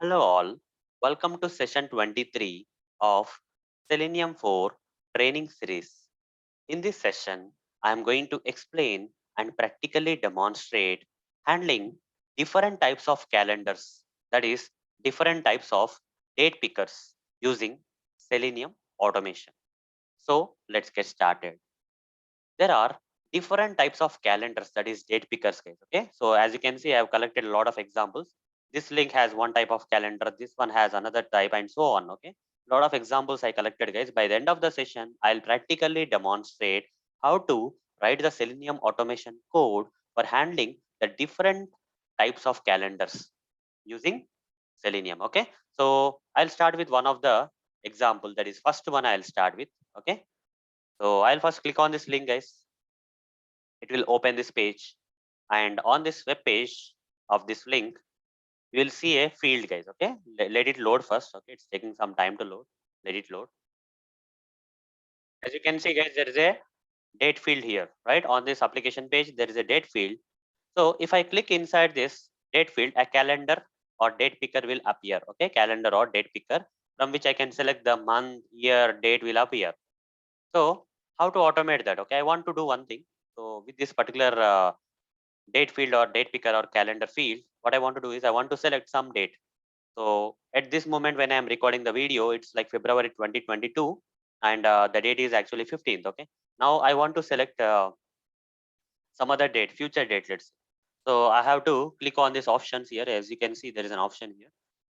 Hello all, welcome to session 23 of Selenium 4 training series. In this session, I am going to explain and practically demonstrate handling different types of calendars, that is, different types of date pickers using Selenium automation. So let's get started. There are different types of calendars, that is date pickers, guys. Okay, so as you can see, I have collected a lot of examples. This link has one type of calendar, this one has another type, and so on. Okay, a lot of examples I collected, guys. By the end of the session, I'll practically demonstrate how to write the Selenium automation code for handling the different types of calendars using Selenium. Okay, so I'll start with one of the example, that is first one I'll start with. Okay, so I'll first click on this link, guys. It will open this page, and on this web page of this link you will see a field, guys. Okay, let it load first. Okay, it's taking some time to load. Let it load. As you can see, guys, there is a date field here, right? On this application page there is a date field. So if I click inside this date field, a calendar or date picker will appear. Okay, calendar or date picker, from which I can select the month, year, date will appear. So how to automate that? Okay, I want to do one thing. So with this particular date field or date picker or calendar field, what I want to do is I want to select some date. So at this moment when I am recording the video, it's like February 2022, and the date is actually 15th. Okay, now I want to select some other date, future date, let's say. So I have to click on these options here. As you can see, there is an option here.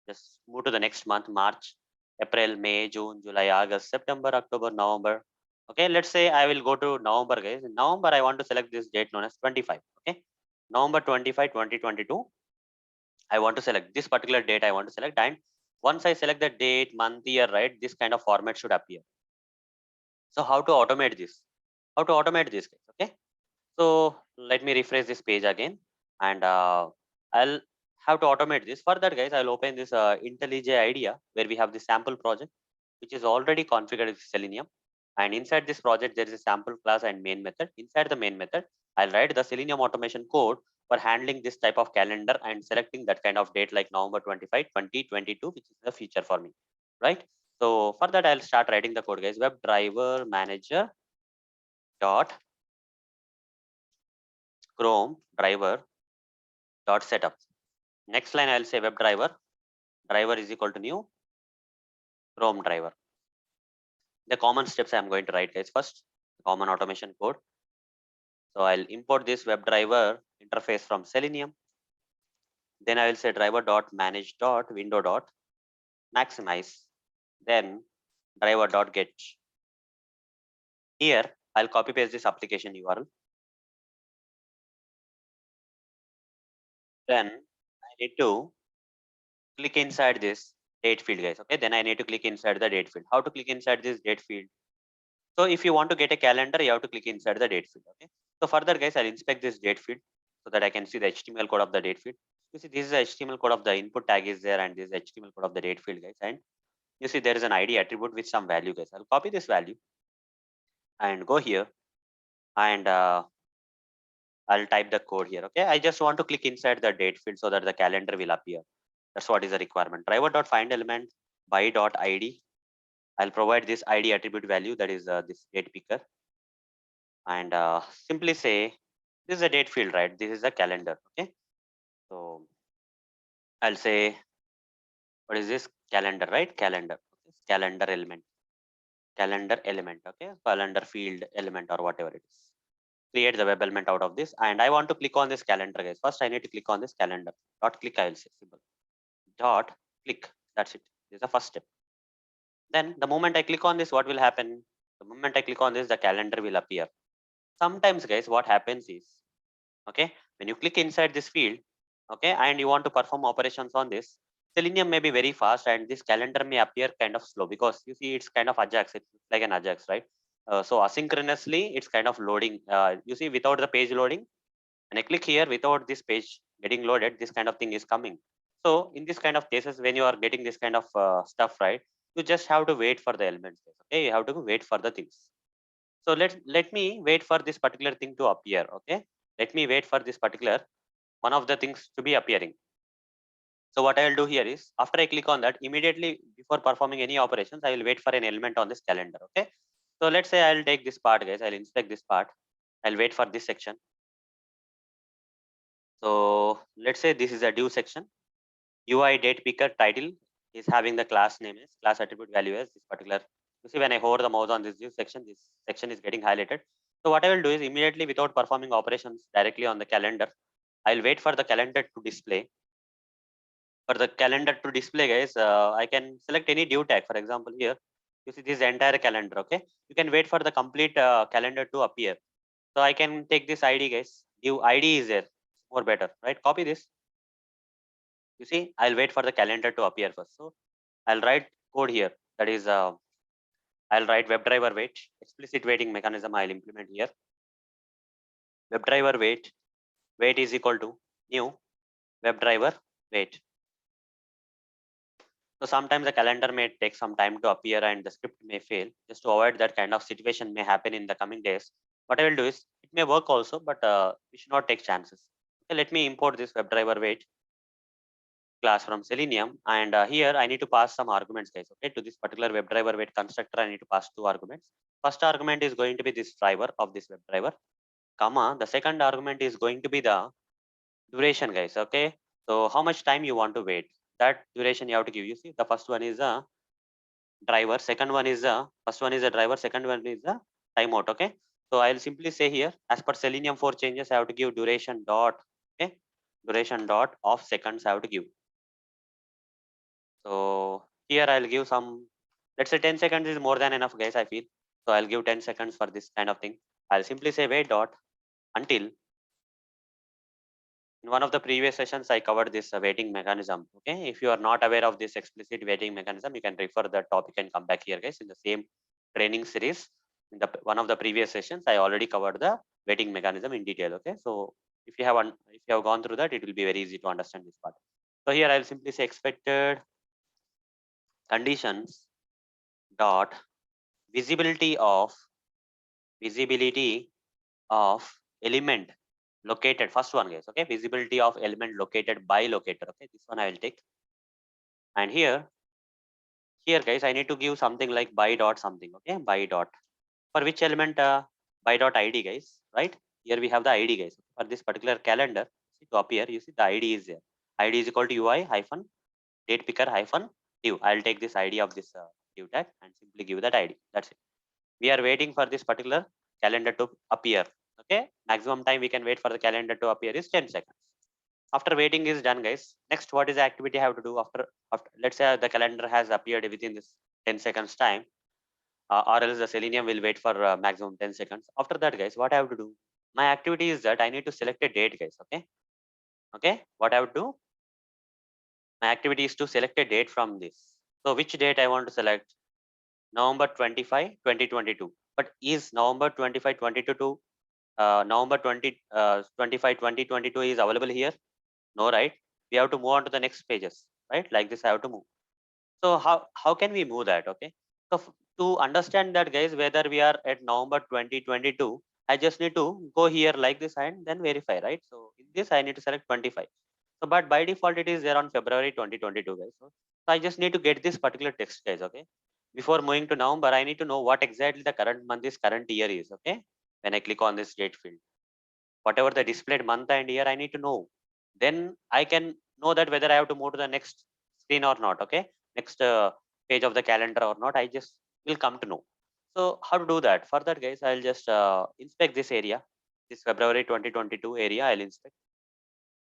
Just move to the next month: March, April, May, June, July, August, September, October, November. Okay, let's say I will go to November, guys. In November, I want to select this date known as 25. Okay, November 25, 2022. I want to select this particular date. I want to select, and once I select the date, month, year, right, this kind of format should appear. So how to automate this? How to automate this, guys? Okay, so let me refresh this page again, and I'll have to automate this. For that, guys, I'll open this IntelliJ IDEA, where we have the sample project, which is already configured with Selenium. And inside this project, there is a sample class and main method. Inside the main method, I'll write the Selenium automation code for handling this type of calendar and selecting that kind of date like November 25, 2022, which is the feature for me, right? So for that, I'll start writing the code, guys. WebDriver manager dot Chrome driver dot setup. Next line, I'll say driver is equal to new Chrome driver. The common steps I'm going to write, guys. First, common automation code. So I'll import this WebDriver interface from Selenium. Then I will say driver dot manage dot window dot maximize. Then driver dot get. Here, I'll copy paste this application URL. Then I need to click inside this date field, guys. Okay, then I need to click inside the date field. How to click inside this date field? So if you want to get a calendar, you have to click inside the date field. Okay. So further, guys, I'll inspect this date field so that I can see the HTML code of the date field. You see, this is the HTML code of the input tag is there, and this is the HTML code of the date field, guys. And you see there is an ID attribute with some value, guys. I'll copy this value and go here, and I'll type the code here. Okay. I just want to click inside the date field so that the calendar will appear. That's what is the requirement. Driver.find element by.id. I'll provide this ID attribute value, that is this date picker, and simply say this is a date field, right? This is a calendar. Okay, so I'll say, what is this? Calendar, right? Calendar. Okay. Calendar element. Okay, calendar field element or whatever it is. Create the web element out of this, and I want to click on this calendar, guys. First, I need to click on this calendar. Dot click. I will say simple. Dot click. That's it. This is the first step. Then the moment I click on this, what will happen? The moment I click on this, the calendar will appear. Sometimes, guys, what happens is, okay, when you click inside this field, okay, and you want to perform operations on this, Selenium may be very fast and this calendar may appear kind of slow, because you see it's kind of Ajax. It's like an Ajax, right? So asynchronously, it's kind of loading. You see, without the page loading, when I click here, without this page getting loaded, this kind of thing is coming. So in this kind of cases, when you are getting this kind of stuff, right, you just have to wait for the elements. Okay, you have to wait for the things. So let me wait for this particular thing to appear. Okay, let me wait for this particular one of the things to be appearing. So what I will do here is, after I click on that, immediately before performing any operations, I will wait for an element on this calendar. Okay. So let's say I'll take this part, guys. I'll inspect this part. I'll wait for this section. So let's say this is a due section. UI date picker title is having the class name as class attribute value as this particular. You see, when I hover the mouse on this section, this section is getting highlighted. So what I will do is, immediately without performing operations directly on the calendar, I'll wait for the calendar to display. For the calendar to display, guys, I can select any due tag. For example, here you see this entire calendar. Okay, you can wait for the complete calendar to appear. So I can take this ID, guys. Due ID is there, more better, right? Copy this. You see, I'll wait for the calendar to appear first. So I'll write code here. That is, I'll write WebDriver wait, explicit waiting mechanism I'll implement here. WebDriver wait is equal to new WebDriver wait. So sometimes the calendar may take some time to appear and the script may fail. Just to avoid that kind of situation may happen in the coming days. What I will do is, it may work also, but we should not take chances. Okay, let me import this WebDriver wait class from Selenium, and here I need to pass some arguments, guys. Okay, to this particular WebDriver wait constructor, I need to pass two arguments. First argument is going to be this driver of this WebDriver, comma. The second argument is going to be the duration, guys. Okay, so how much time you want to wait? That duration you have to give. You see, the first one is a driver, second one is a first one is a driver, second one is a timeout. Okay, so I'll simply say here, as per Selenium 4 changes, I have to give duration dot. Okay, duration dot of seconds I have to give. So here I'll give some, let's say 10 seconds is more than enough, guys, I feel. So I'll give 10 seconds for this kind of thing. I'll simply say wait dot until. In one of the previous sessions, I covered this waiting mechanism. Okay, if you are not aware of this explicit waiting mechanism, you can refer the topic and come back here, guys, in the same training series. In the one of the previous sessions, I already covered the waiting mechanism in detail. Okay, so if you have gone through that, it will be very easy to understand this part. So here I'll simply say expected conditions dot visibility of element located, first one, guys. Okay, visibility of element located by locator. Okay, this one I will take. And here, guys, I need to give something like by dot something. Okay, by dot for which element? By dot id, guys, right? Here we have the id, guys, for this particular calendar. See, to appear, you see the id is there. Id is equal to ui hyphen date picker hyphen div. I'll take this id of this div tag and simply give that id. That's it. We are waiting for this particular calendar to appear. Okay, maximum time we can wait for the calendar to appear is 10 seconds. After waiting is done, guys, next what is the activity I have to do? After let's say the calendar has appeared within this 10 seconds time, or else the Selenium will wait for maximum 10 seconds. After that, guys, what I have to do? My activity is that I need to select a date, guys. Okay, what I would do? My activity is to select a date from this. So which date I want to select? November 25, 2022. But is November 25, 2022 November 25, 2022 is available here? No, right? We have to move on to the next pages, right? Like this, I have to move. So how can we move that? Okay. So to understand that, guys, whether we are at November 2022, I just need to go here like this and then verify, right? So in this, I need to select 25. So, but by default, it is there on February 2022, guys. So I just need to get this particular text, guys. Okay. Before moving to November, I need to know what exactly the current month is, current year is. Okay. When I click on this date field, whatever the displayed month and year, I need to know. Then I can know that whether I have to move to the next screen or not. Okay, next page of the calendar or not. I just will come to know. So how to do that? For that, guys, I'll just inspect this area, this February 2022 area. I'll inspect.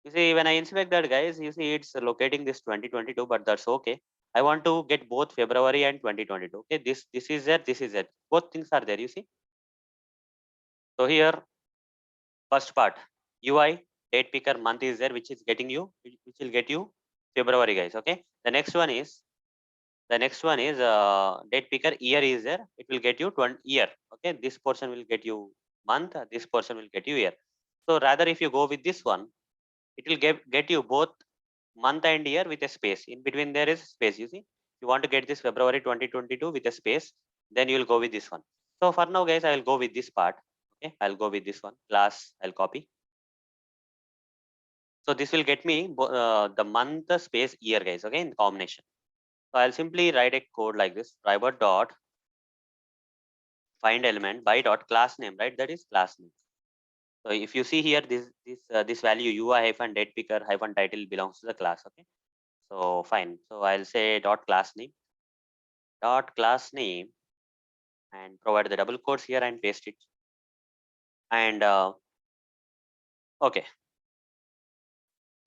You see, when I inspect that, guys, you see it's locating this 2022, but that's okay. I want to get both February and 2022. Okay, this is there, this is there. Both things are there. You see. So here, first part, UI date picker month is there, which is getting you, which will get you February, guys. Okay. The next one is date picker year is there. It will get you 20 year. Okay. This portion will get you month. This portion will get you year. So rather, if you go with this one, it will get you both month and year with a space. In between there is space. You see, you want to get this February 2022 with a space, then you will go with this one. So for now, guys, I will go with this part. Okay. I'll go with this one. Class, I'll copy. So this will get me the month space year, guys. Okay, in combination. So I'll simply write a code like this: driver dot find element by dot class name, right? That is class name. So if you see here, this value UI hyphen date picker hyphen title belongs to the class. Okay. So fine. So I'll say dot class name and provide the double quotes here and paste it. And okay.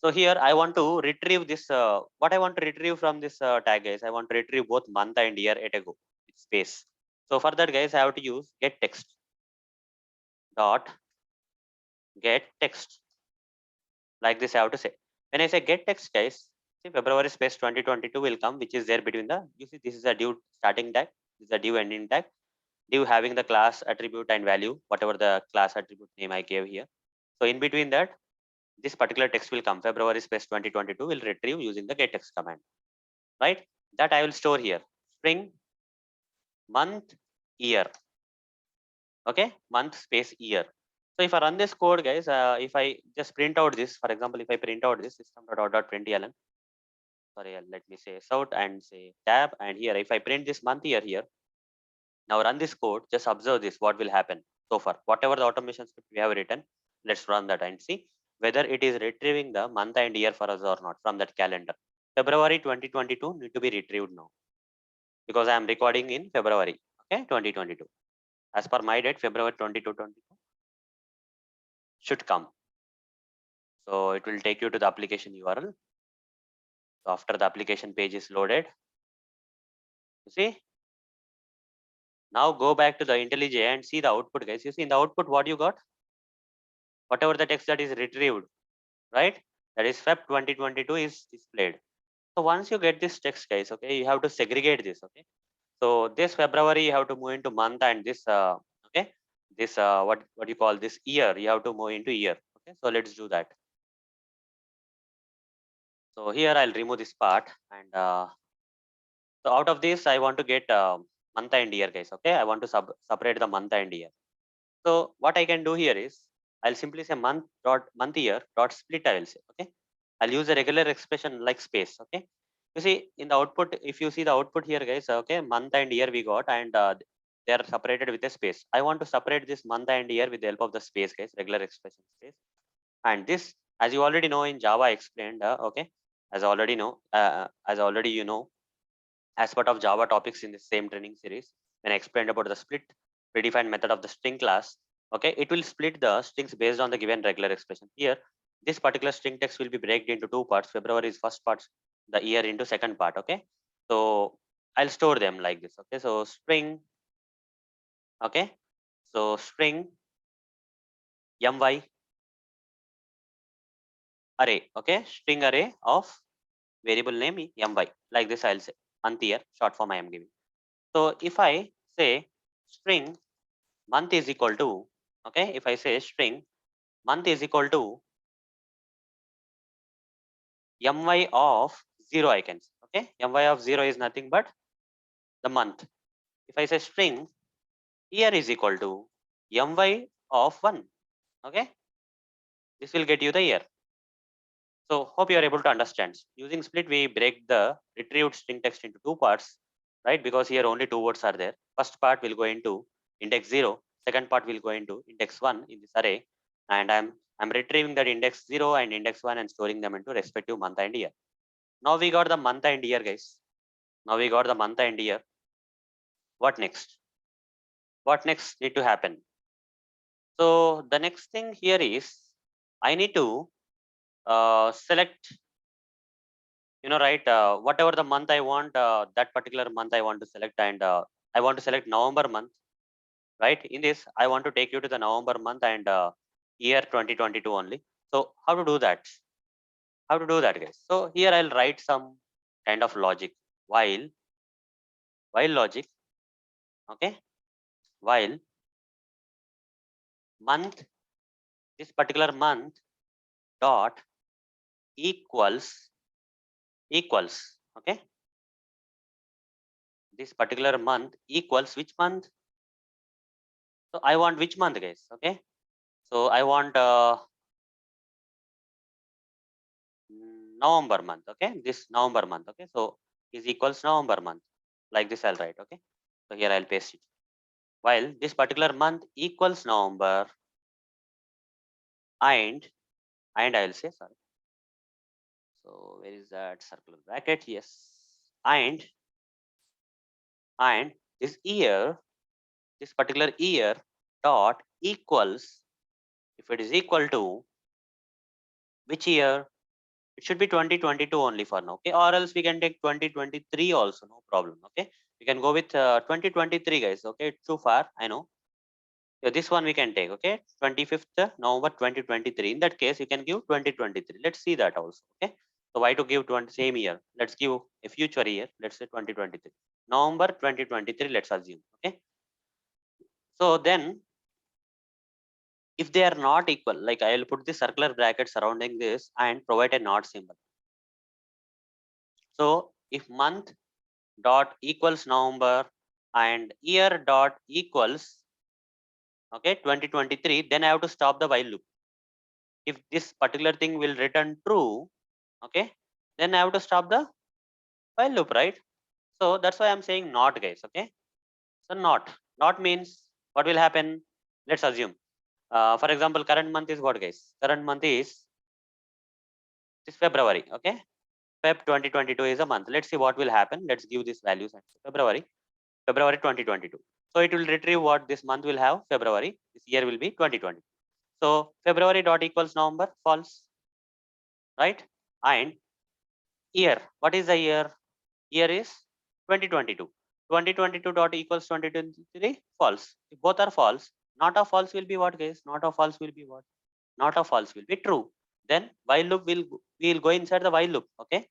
So here I want to retrieve this. What I want to retrieve from this tag, guys, I want to retrieve both month and year at a go with space. So for that, guys, I have to use get text dot get text. Like this, I have to say. When I say get text, guys, see February space 2022 will come, which is there between the. You see, this is a div starting tag. This is a div ending tag. Div having the class attribute and value, whatever the class attribute name I gave here. So in between that, this particular text will come. February space 2022 will retrieve using the get text command, right? That I will store here. String month year. Okay, month space year. So if I run this code, guys, if I just print out this, for example, if I print out this system.out.println, sorry, let me say out and say tab, and here if I print this month year here, now run this code, just observe this, what will happen so far. Whatever the automation script we have written, let's run that and see whether it is retrieving the month and year for us or not from that calendar. February 2022 need to be retrieved now because I am recording in February, okay, 2022. As per my date, February 22 should come. So it will take you to the application URL. So after the application page is loaded, you see, now go back to the IntelliJ and see the output, guys. You see in the output what you got? Whatever the text that is retrieved, right? That is Feb 2022 is displayed. So once you get this text, guys, okay, you have to segregate this, okay? So this February you have to move into month, and this okay, this what you call this year, you have to move into year. Okay, so let's do that. So here I'll remove this part, and so out of this I want to get month and year, guys. Okay, I want to separate the month and year. So what I can do here is I'll simply say month year dot split. I will say, okay, I'll use a regular expression like space. Okay, you see in the output, if you see the output here, guys, okay, month and year we got, and they are separated with a space. I want to separate this month and year with the help of the space, guys, regular expression space. And this, as you already know in Java explained, okay, as already know, as already you know, as part of Java topics in the same training series, when I explained about the split predefined method of the string class, okay, it will split the strings based on the given regular expression. Here, this particular string text will be broken into two parts. February is first part, the year into second part. Okay, so I'll store them like this. Okay, so string, okay, so string my array, okay, string array of variable name my, like this. I'll say month year, short form I am giving. So if I say string month is equal to, okay, if I say string month is equal to my of 0, I can say, okay, my of 0 is nothing but the month. If I say string year is equal to my of 1, okay, this will get you the year. So hope you are able to understand. Using split, we break the retrieved string text into two parts, right? Because here only two words are there. First part will go into index 0. Second part will go into index 1 in this array. And I'm retrieving that index 0 and index 1 and storing them into respective month and year. Now we got the month and year, guys. Now we got the month and year. What next? What next need to happen? So the next thing here is I need to select, right, whatever the month I want, that particular month I want to select, and I want to select November month, right? In this I want to take you to the November month and year 2022 only. So how to do that? How to do that, guys? So here I'll write some kind of logic. While logic, okay, while month, this particular month dot equals, okay, this particular month equals which month? So I want which month, guys? Okay, so I want November month. Okay, this November month. Okay, so is equals November month. Like this, I'll write. Okay, so here I'll paste it. While this particular month equals November, and I'll say sorry. So where is that circular bracket? Yes, and this year, this particular year dot equals, if it is equal to which year, it should be 2022 only for now. Okay, or else we can take 2023 also, no problem. Okay, we can go with 2023, guys. Okay, it's too far, I know. So this one we can take. Okay, 25th November 2023. In that case, you can give 2023. Let's see that also. Okay, so why to give same year? Let's give a future year. Let's say 2023, November 2023. Let's assume. Okay, so then if they are not equal, like I will put the circular bracket surrounding this and provide a not symbol. So if month dot equals November and year dot equals, okay, 2023, then I have to stop the while loop. If this particular thing will return true, okay, then I have to stop the while loop, right? So that's why I'm saying not, guys. Okay, so not means what will happen? Let's assume, for example, current month is what, guys? Current month is this February. Okay, Feb 2022 is a month. Let's see what will happen. Let's give these values. February 2022. So it will retrieve what this month will have. February. This year will be 2020. So February dot equals November, false, right? And year, what is the year? Year is 2022. 2022 dot equals 2023, false. If both are false, not of false will be what, guys? Not of false will be what? Not of false will be true. Then while loop will go inside the while loop. Okay.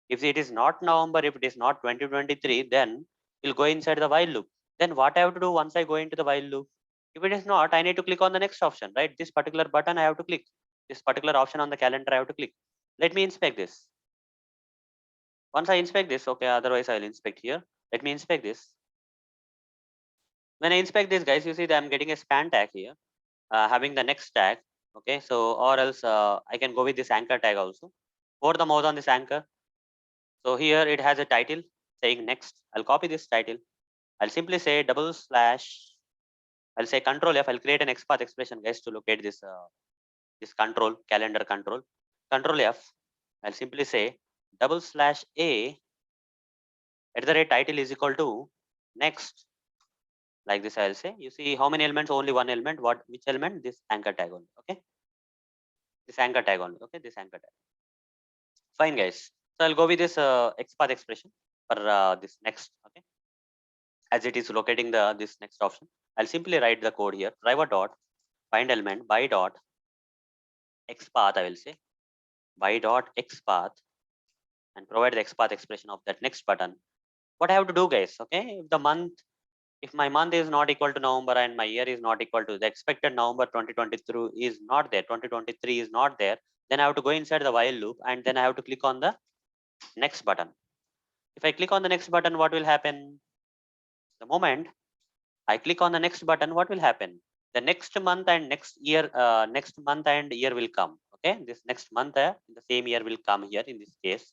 If it is not November, if it is not 2023, then we'll go inside the while loop. Then what I have to do once I go into the while loop? If it is not, I need to click on the next option, right? This particular button I have to click. This particular option on the calendar I have to click. Let me inspect this. Once I inspect this, okay, otherwise I'll inspect here. Let me inspect this. When I inspect this, guys, you see that I'm getting a span tag here, having the next tag. Okay, so or else I can go with this anchor tag also. Over the mouse on this anchor. So here it has a title saying next. I'll copy this title. I'll simply say double slash. I'll say control F. I'll create an XPath expression, guys, to locate this this control, calendar control. Control F. I'll simply say double slash A at the rate title is equal to next. Like this, I'll say. You see how many elements? Only one element. What? Which element? This anchor tag only. Okay. This anchor tag only. Okay. This anchor tag. Fine, guys. So I'll go with this XPath expression for this next. Okay. As it is locating the this next option, I'll simply write the code here. Driver dot find element by dot XPath. I will say by dot XPath and provide the XPath expression of that next button. What I have to do, guys? Okay. If the month, if my month is not equal to November and my year is not equal to the expected November 2023 is not there, 2023 is not there, then I have to go inside the while loop and then I have to click on the next button. If I click on the next button, what will happen? The moment I click on the next button, what will happen? The next month and next month and year will come. Okay, this next month in the same year will come here in this case.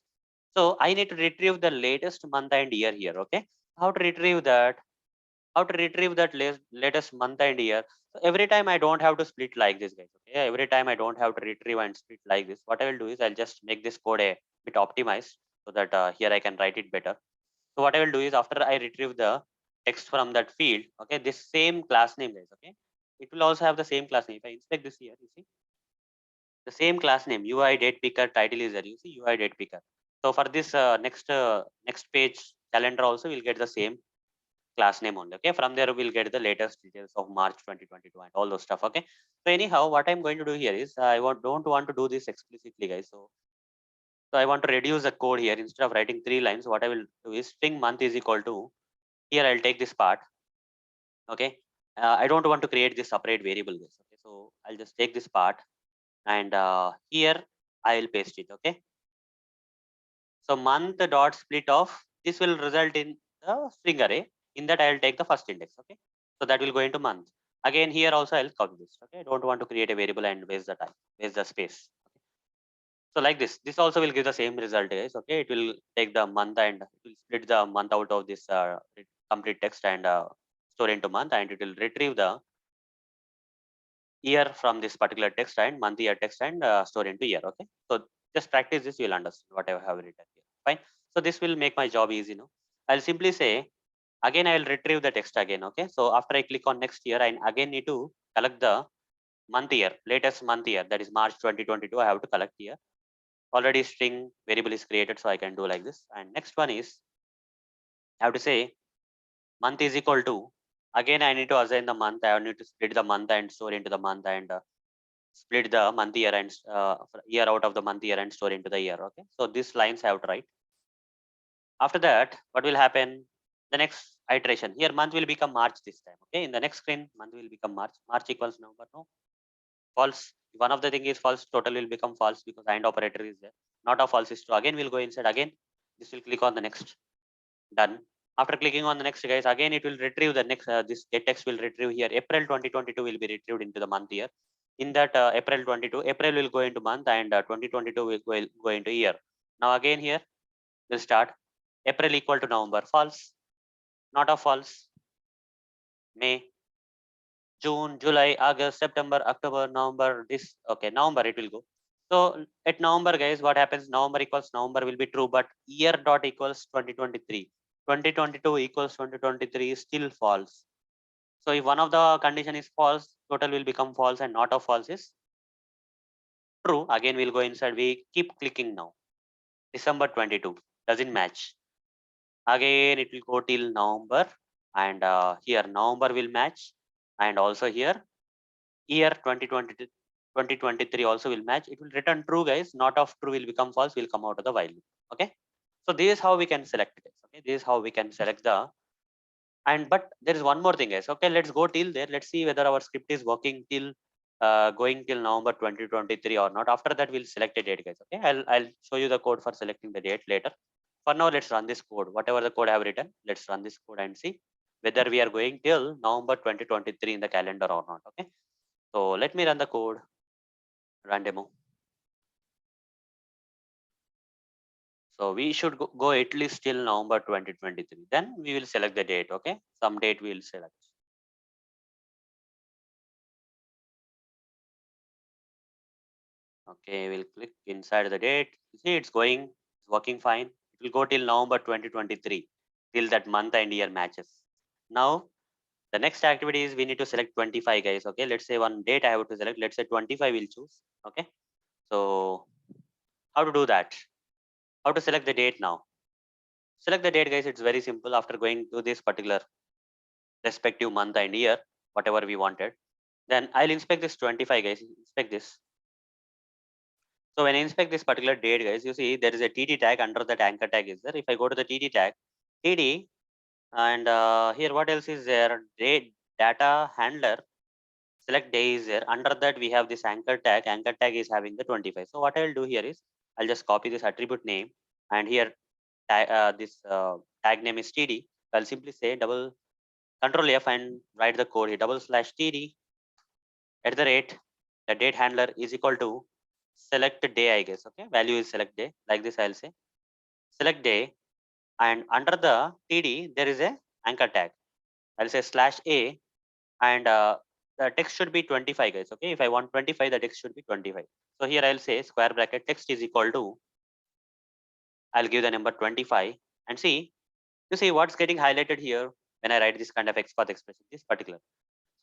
So I need to retrieve the latest month and year here. Okay, how to retrieve that? How to retrieve that latest month and year? So every time I don't have to split like this, guys. Okay, every time I don't have to retrieve and split like this. What I will do is I'll just make this code a bit optimized so that here I can write it better. So what I will do is after I retrieve the text from that field, okay, this same class name, guys, okay, it will also have the same class name. If I inspect this here, you see the same class name, UI date picker, title is there. You see UI date picker. So for this next page calendar also we'll get the same class name only. Okay, from there we'll get the latest details of March 2022 and all those stuff. Okay, so anyhow, what I'm going to do here is don't want to do this explicitly, guys. So I want to reduce the code here. Instead of writing 3 lines, what I will do is string month is equal to, here I'll take this part. Okay, I don't want to create this separate variable. This okay, so I'll just take this part and here I'll paste it. Okay, so month dot split of this will result in the string array. In that I'll take the first index. Okay, so that will go into month. Again here also I'll copy this. Okay, I don't want to create a variable and waste the time, waste the space. So like this also will give the same result, guys. Okay, it will take the month and it will split the month out of this complete text and store into month, and it will retrieve the year from this particular text and month year text and store into year. Okay, so just practice this, you will understand what I have written here. Fine. So this will make my job easy. No, I'll simply say again I will retrieve the text again. Okay, so after I click on next year, I again need to collect the month year, latest month year, that is March 2022. I have to collect here. Already string variable is created, so I can do like this. And next one is I have to say month is equal to, again I need to assign the month. I need to split the month and store into the month, and split the month year and year out of the month year and store into the year. Okay, so these lines I have to write. After that, what will happen? The next iteration here, month will become March this time. Okay, in the next screen, month will become March. March equals November. No, false. One of the thing is false. Total will become false because and operator is there. Not a false is true. Again, we'll go inside. Again, this will click on the next. Done. After clicking on the next, guys, again it will retrieve the next. This get text will retrieve here. April 2022 will be retrieved into the month year. In that April 22, April will go into month, and 2022 will go into year. Now again here we'll start. April equal to November. False. Not a false. May, June, July, August, September, October, November. This okay. November it will go. So at November, guys, what happens? November equals November will be true, but year dot equals 2023. 2022 equals 2023 is still false. So if one of the condition is false, total will become false, and not of false is true. Again, we'll go inside. We keep clicking now. December 22 doesn't match. Again, it will go till November, and here November will match, and also here year 2020 2023 also will match. It will return true, guys. Not of true will become false. Will come out of the while loop. Okay. So this is how we can select it. Okay. This is how we can select the. And but there is one more thing, guys. Okay, let's go till there. Let's see whether our script is working till going till November 2023 or not. After that, we'll select a date, guys. Okay, I'll show you the code for selecting the date later. For now, let's run this code. Whatever the code I have written, let's run this code and see whether we are going till November 2023 in the calendar or not. Okay, so let me run the code. Run demo. So we should go at least till November 2023. Then we will select the date. Okay, some date we will select. Okay, we'll click inside the date. You see, it's working fine. It will go till November 2023, till that month and year matches. Now, the next activity is we need to select 25, guys. Okay, let's say one date I have to select. Let's say 25 we'll choose. Okay, so how to do that? How to select the date now? Select the date, guys. It's very simple. After going to this particular respective month and year, whatever we wanted, then I'll inspect this 25, guys. Inspect this. So when I inspect this particular date, guys, you see there is a TD tag under that anchor tag is there. If I go to the TD tag, TD, and here what else is there? Date data handler, select day is there. Under that we have this anchor tag. Anchor tag is having the 25. So what I will do here is I'll just copy this attribute name, and here this tag name is TD. I'll simply say double control F and write the code here, /TD at the rate the date handler is equal to select day, I guess. Okay, value is select day. Like this I'll say select day, and under the TD there is a anchor tag. I'll say /a, and the text should be 25, guys. Okay, if I want 25, the text should be 25. So here I'll say square bracket text is equal to, I'll give the number 25, and see, you see what's getting highlighted here when I write this kind of XPath expression, this particular.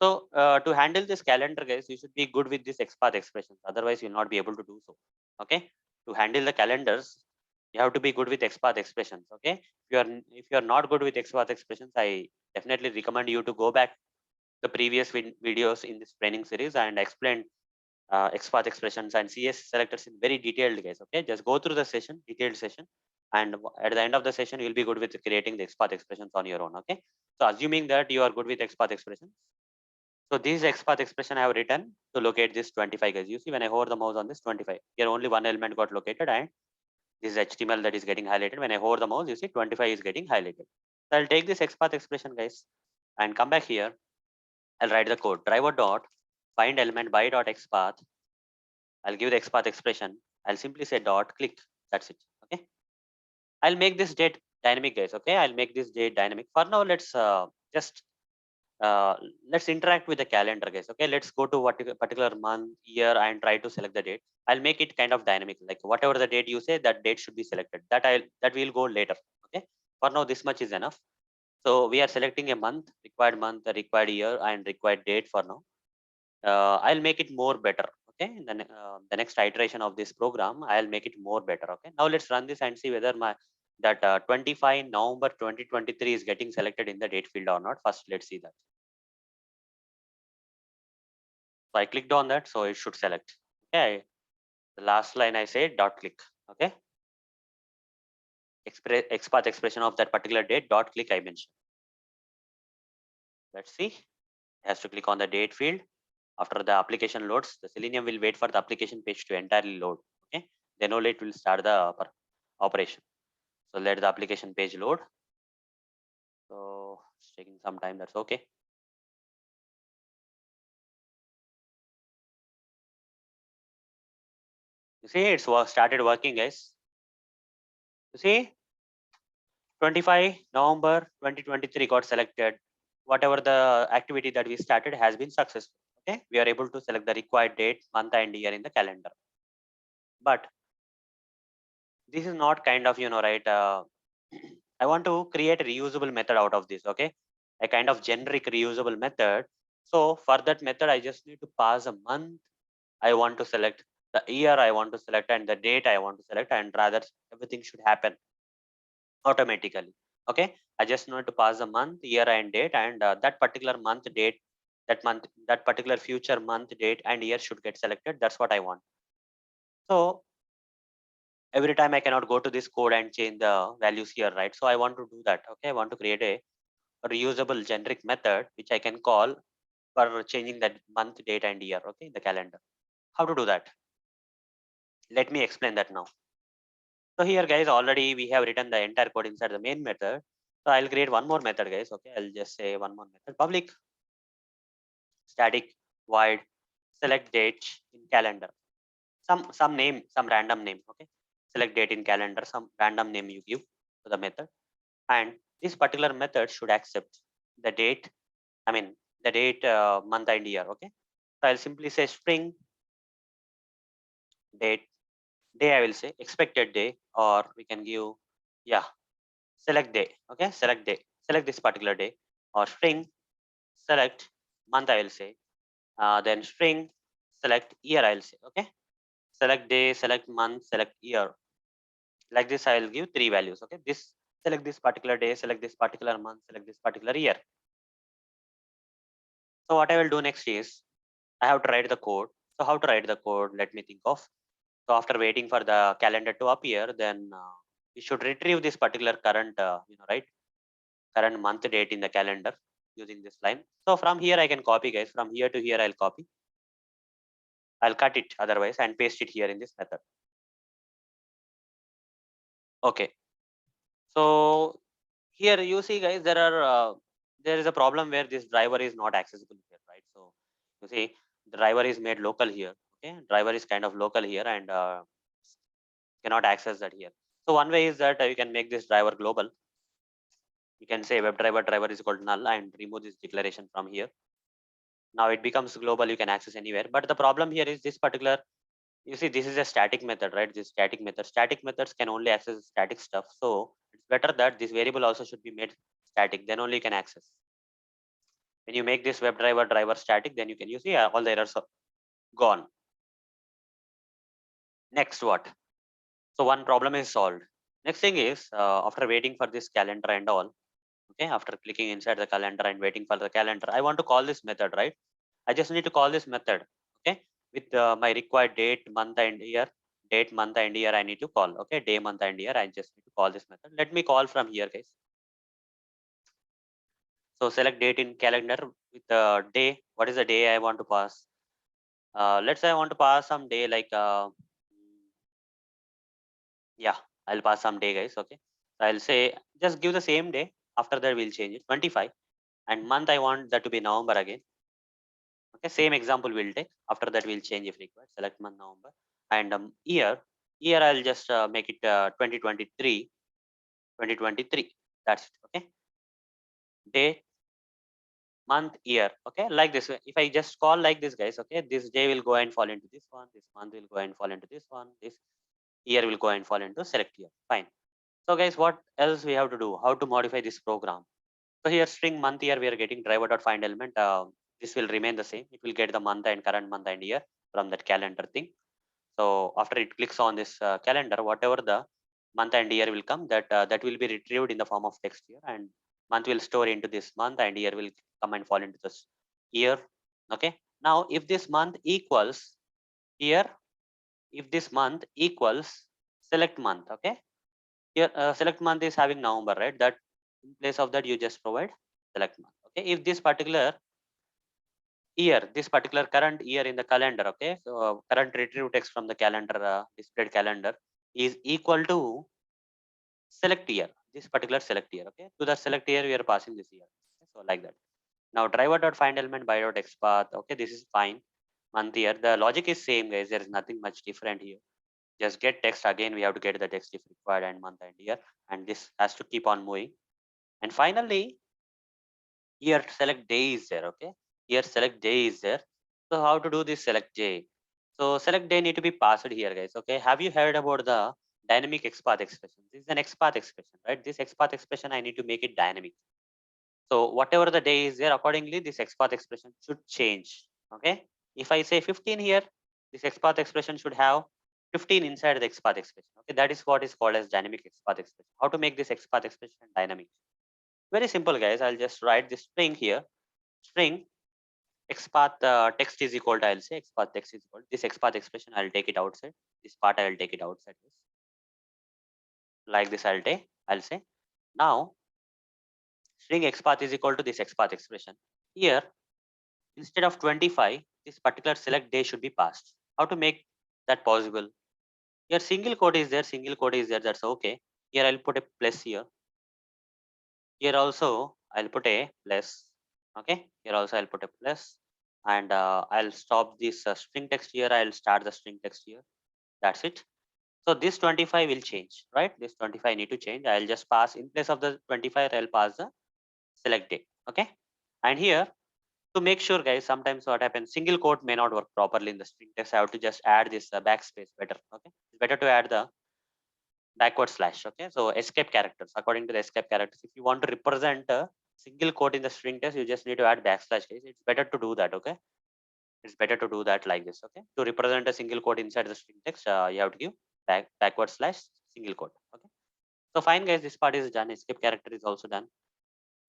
So to handle this calendar, guys, you should be good with this XPath expressions. Otherwise, you'll not be able to do so. Okay. To handle the calendars, you have to be good with XPath expressions. Okay. If you are not good with XPath expressions, I definitely recommend you to go back the previous videos in this training series and explain XPath expressions and CS selectors in very detailed, guys. Okay. Just go through the session, detailed session, and at the end of the session, you'll be good with creating the XPath expressions on your own. Okay. So assuming that you are good with XPath expressions, so this XPath expression I have written to locate this 25, guys. You see when I hover the mouse on this 25, here only one element got located, and this is HTML that is getting highlighted. When I hover the mouse, you see 25 is getting highlighted. So I'll take this XPath expression, guys, and come back here. I'll write the code driver dot find element by dot XPath. I'll give the XPath expression I'll simply say dot click. That's it. Okay. I'll make this date dynamic, guys. Okay. I'll make this date dynamic. For now, just uh, let's interact with the calendar, guys. Okay. Let's go to what particular month, year, and try to select the date. I'll make it kind of dynamic. Like whatever the date you say, that date should be selected. That will go later. Okay. For now, this much is enough. So we are selecting a month, a required year, and required date for now. I'll make it more better. Okay, then the next iteration of this program, I'll make it more better. Okay, now let's run this and see whether my that 25 November 2023 is getting selected in the date field or not. First, let's see that. So I clicked on that, so it should select. Okay, the last line I say dot click. Okay, XPath expression of that particular date dot click I mentioned. Let's see. It has to click on the date field. After the application loads, the Selenium will wait for the application page to entirely load. Okay, then only it will start the operation. So let the application page load. So it's taking some time. That's okay. You see, it's started working, guys. You see, 25 November 2023 got selected. Whatever the activity that we started has been successful. Okay, we are able to select the required date, month, and year in the calendar. But this is not kind of, right, I want to create a reusable method out of this. Okay, a kind of generic reusable method. So for that method, I just need to pass a month I want to select, the year I want to select, and the date I want to select, and rather everything should happen automatically. Okay, I just need to pass the month, year, and date, and that particular month, date, that particular future month, date, and year should get selected. That's what I want. So every time I cannot go to this code and change the values here, right? So I want to do that. Okay, I want to create a reusable generic method which I can call for changing that month, date, and year. Okay, in the calendar. How to do that? Let me explain that now. So here, guys, already we have written the entire code inside the main method. So I'll create one more method, guys. Okay, I'll just say one more method. Public static void select date in calendar. Some name, some random name. Okay, select date in calendar. Some random name you give to the method, and this particular method should accept the date. I mean the date, month, and year. Okay, so I'll simply say string date day. I will say expected day, or we can give, yeah, select day. Okay, select day, select this particular day, or string select month, I will say. Then string select year, I will say. Okay, select day, select month, select year. Like this, I will give three values. Okay, this select this particular day, select this particular month, select this particular year. So what I will do next is I have to write the code. So how to write the code, let me think of. So after waiting for the calendar to appear, then we should retrieve this particular current, right, current month date in the calendar using this line. So from here I can copy, guys. From here to here I'll copy. I'll cut it otherwise and paste it here in this method. Okay. So here you see, guys, there is a problem where this driver is not accessible here, right? So you see the driver is made local here. Okay, driver is kind of local here, and cannot access that here. So one way is that you can make this driver global. You can say driver is equal to null and remove this declaration from here. Now it becomes global. You can access anywhere. But the problem here is this particular. You see, this is a static method, right? This static methods can only access static stuff. So it's better that this variable also should be made static. Then only you can access. When you make this driver static, then you can use, yeah, all the errors are gone. Next, what? So one problem is solved. Next thing is, after waiting for this calendar and all, okay, after clicking inside the calendar and waiting for the calendar, I want to call this method, right? I just need to call this method, okay, with my required date, month, and year. Date, month, and year I need to call. Okay, day, month, and year. I just need to call this method. Let me call from here, guys. So select date in calendar with the day. What is the day I want to pass? Let's say I want to pass some day like, yeah, I'll pass some day, guys. Okay, so I'll say just give the same day. After that, we'll change it 25, and month I want that to be November again. Okay, same example we'll take. After that, we'll change if required. Select month November, and year Year I'll just make it 2023. That's it. Okay. Day, month, year. Okay, like this. If I just call like this, guys, okay, this day will go and fall into this one, this month will go and fall into this one, this year will go and fall into select year. Fine. So guys, what else we have to do? How to modify this program? So here string month year we are getting driver.find element. This will remain the same. It will get the month and current month and year from that calendar thing. So after it clicks on this calendar, whatever the month and year will come, that will be retrieved in the form of text here, and month will store into this month and year will come and fall into this year. Okay. Now if this month equals here, if this month equals select month, okay, here select month is having November, right? That in place of that you just provide select month. Okay. If this particular year, this particular current year in the calendar, okay, so current retrieve text from the calendar, displayed calendar is equal to select year, this particular select year. Okay, to the select year we are passing this year. Okay, so like that. Now driver dot find element by dot XPath. Okay, this is fine. Month year, the logic is same, guys. There is nothing much different here. Just get text again, we have to get the text if required, and month and year, and this has to keep on moving. And finally here select day is there. Okay, here select day is there. So how to do this select day? So select day need to be passed here, guys. Okay, have you heard about the dynamic XPath expression? This is an XPath expression, right? This XPath expression I need to make it dynamic. So whatever the day is there, accordingly this XPath expression should change. Okay, if I say 15 here, this XPath expression should have 15 inside the XPath expression. Okay, that is what is called as dynamic XPath expression. How to make this XPath expression dynamic? Very simple, guys. I'll just write this string here. String XPath text is equal to, I'll say XPath text is equal to this XPath expression. I'll take it outside. This part I will take it outside. Like this, I'll say now string XPath is equal to this XPath expression. Here, instead of 25, this particular select day should be passed. How to make that possible? Here single quote is there, single quote is there. That's okay. Here I'll put a plus here. Here also I'll put a plus. Okay. Here also I'll put a plus, and I'll stop this string text here. I'll start the string text here. That's it. So this 25 will change, right? This 25 need to change. I'll just pass in place of the 25. I'll pass the select date. Okay. And here to make sure, guys, sometimes what happens, single quote may not work properly in the string text. I have to just add this backspace better. Okay. It's better to add the backward slash. Okay, so escape characters, according to the escape characters, if you want to represent a single quote in the string text, you just need to add backslash case. It's better to do that. Okay, it's better to do that like this. Okay, to represent a single quote inside the string text, you have to give backward slash single quote. Okay, so fine, guys, this part is done. Escape character is also done.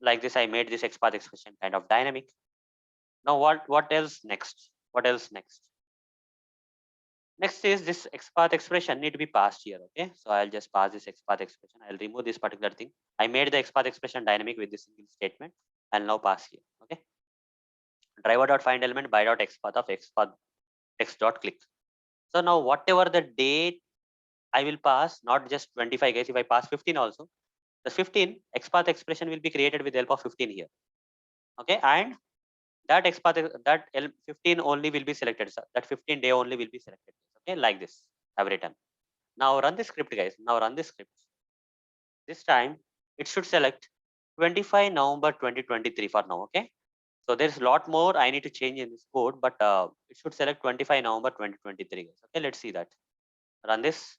Like this, I made this XPath expression kind of dynamic. Now what else next? What else next? Next is this XPath expression need to be passed here. Okay, so I'll just pass this XPath expression. I'll remove this particular thing. I made the XPath expression dynamic with this single statement. I'll now pass here. Okay, driver dot find element by dot XPath of XPath text dot click. So now whatever the date I will pass, not just 25, guys. If I pass 15 also, the 15 XPath expression will be created with the help of 15 here. Okay, and that XPath, that 15 only will be selected. So that 15 day only will be selected. Okay, like this I've written. Now run the script, guys. Now run the script. This time it should select 25 November 2023 for now. Okay. So there's a lot more I need to change in this code, but it should select 25 November 2023, guys. Okay, let's see that. Run this.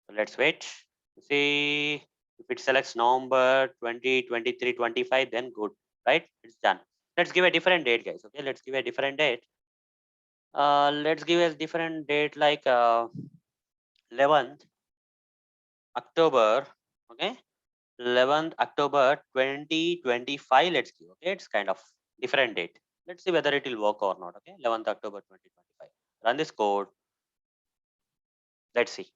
So let's wait. See if it selects November 2023 25, then good, right? It's done. Let's give a different date, guys. Okay, let's give a different date. Let's give a different date like 11th October. Okay, 11th October 2025. Let's give. Okay, it's kind of different date. Let's see whether it will work or not. Okay, 11th October 2025. Run this code. Let's see.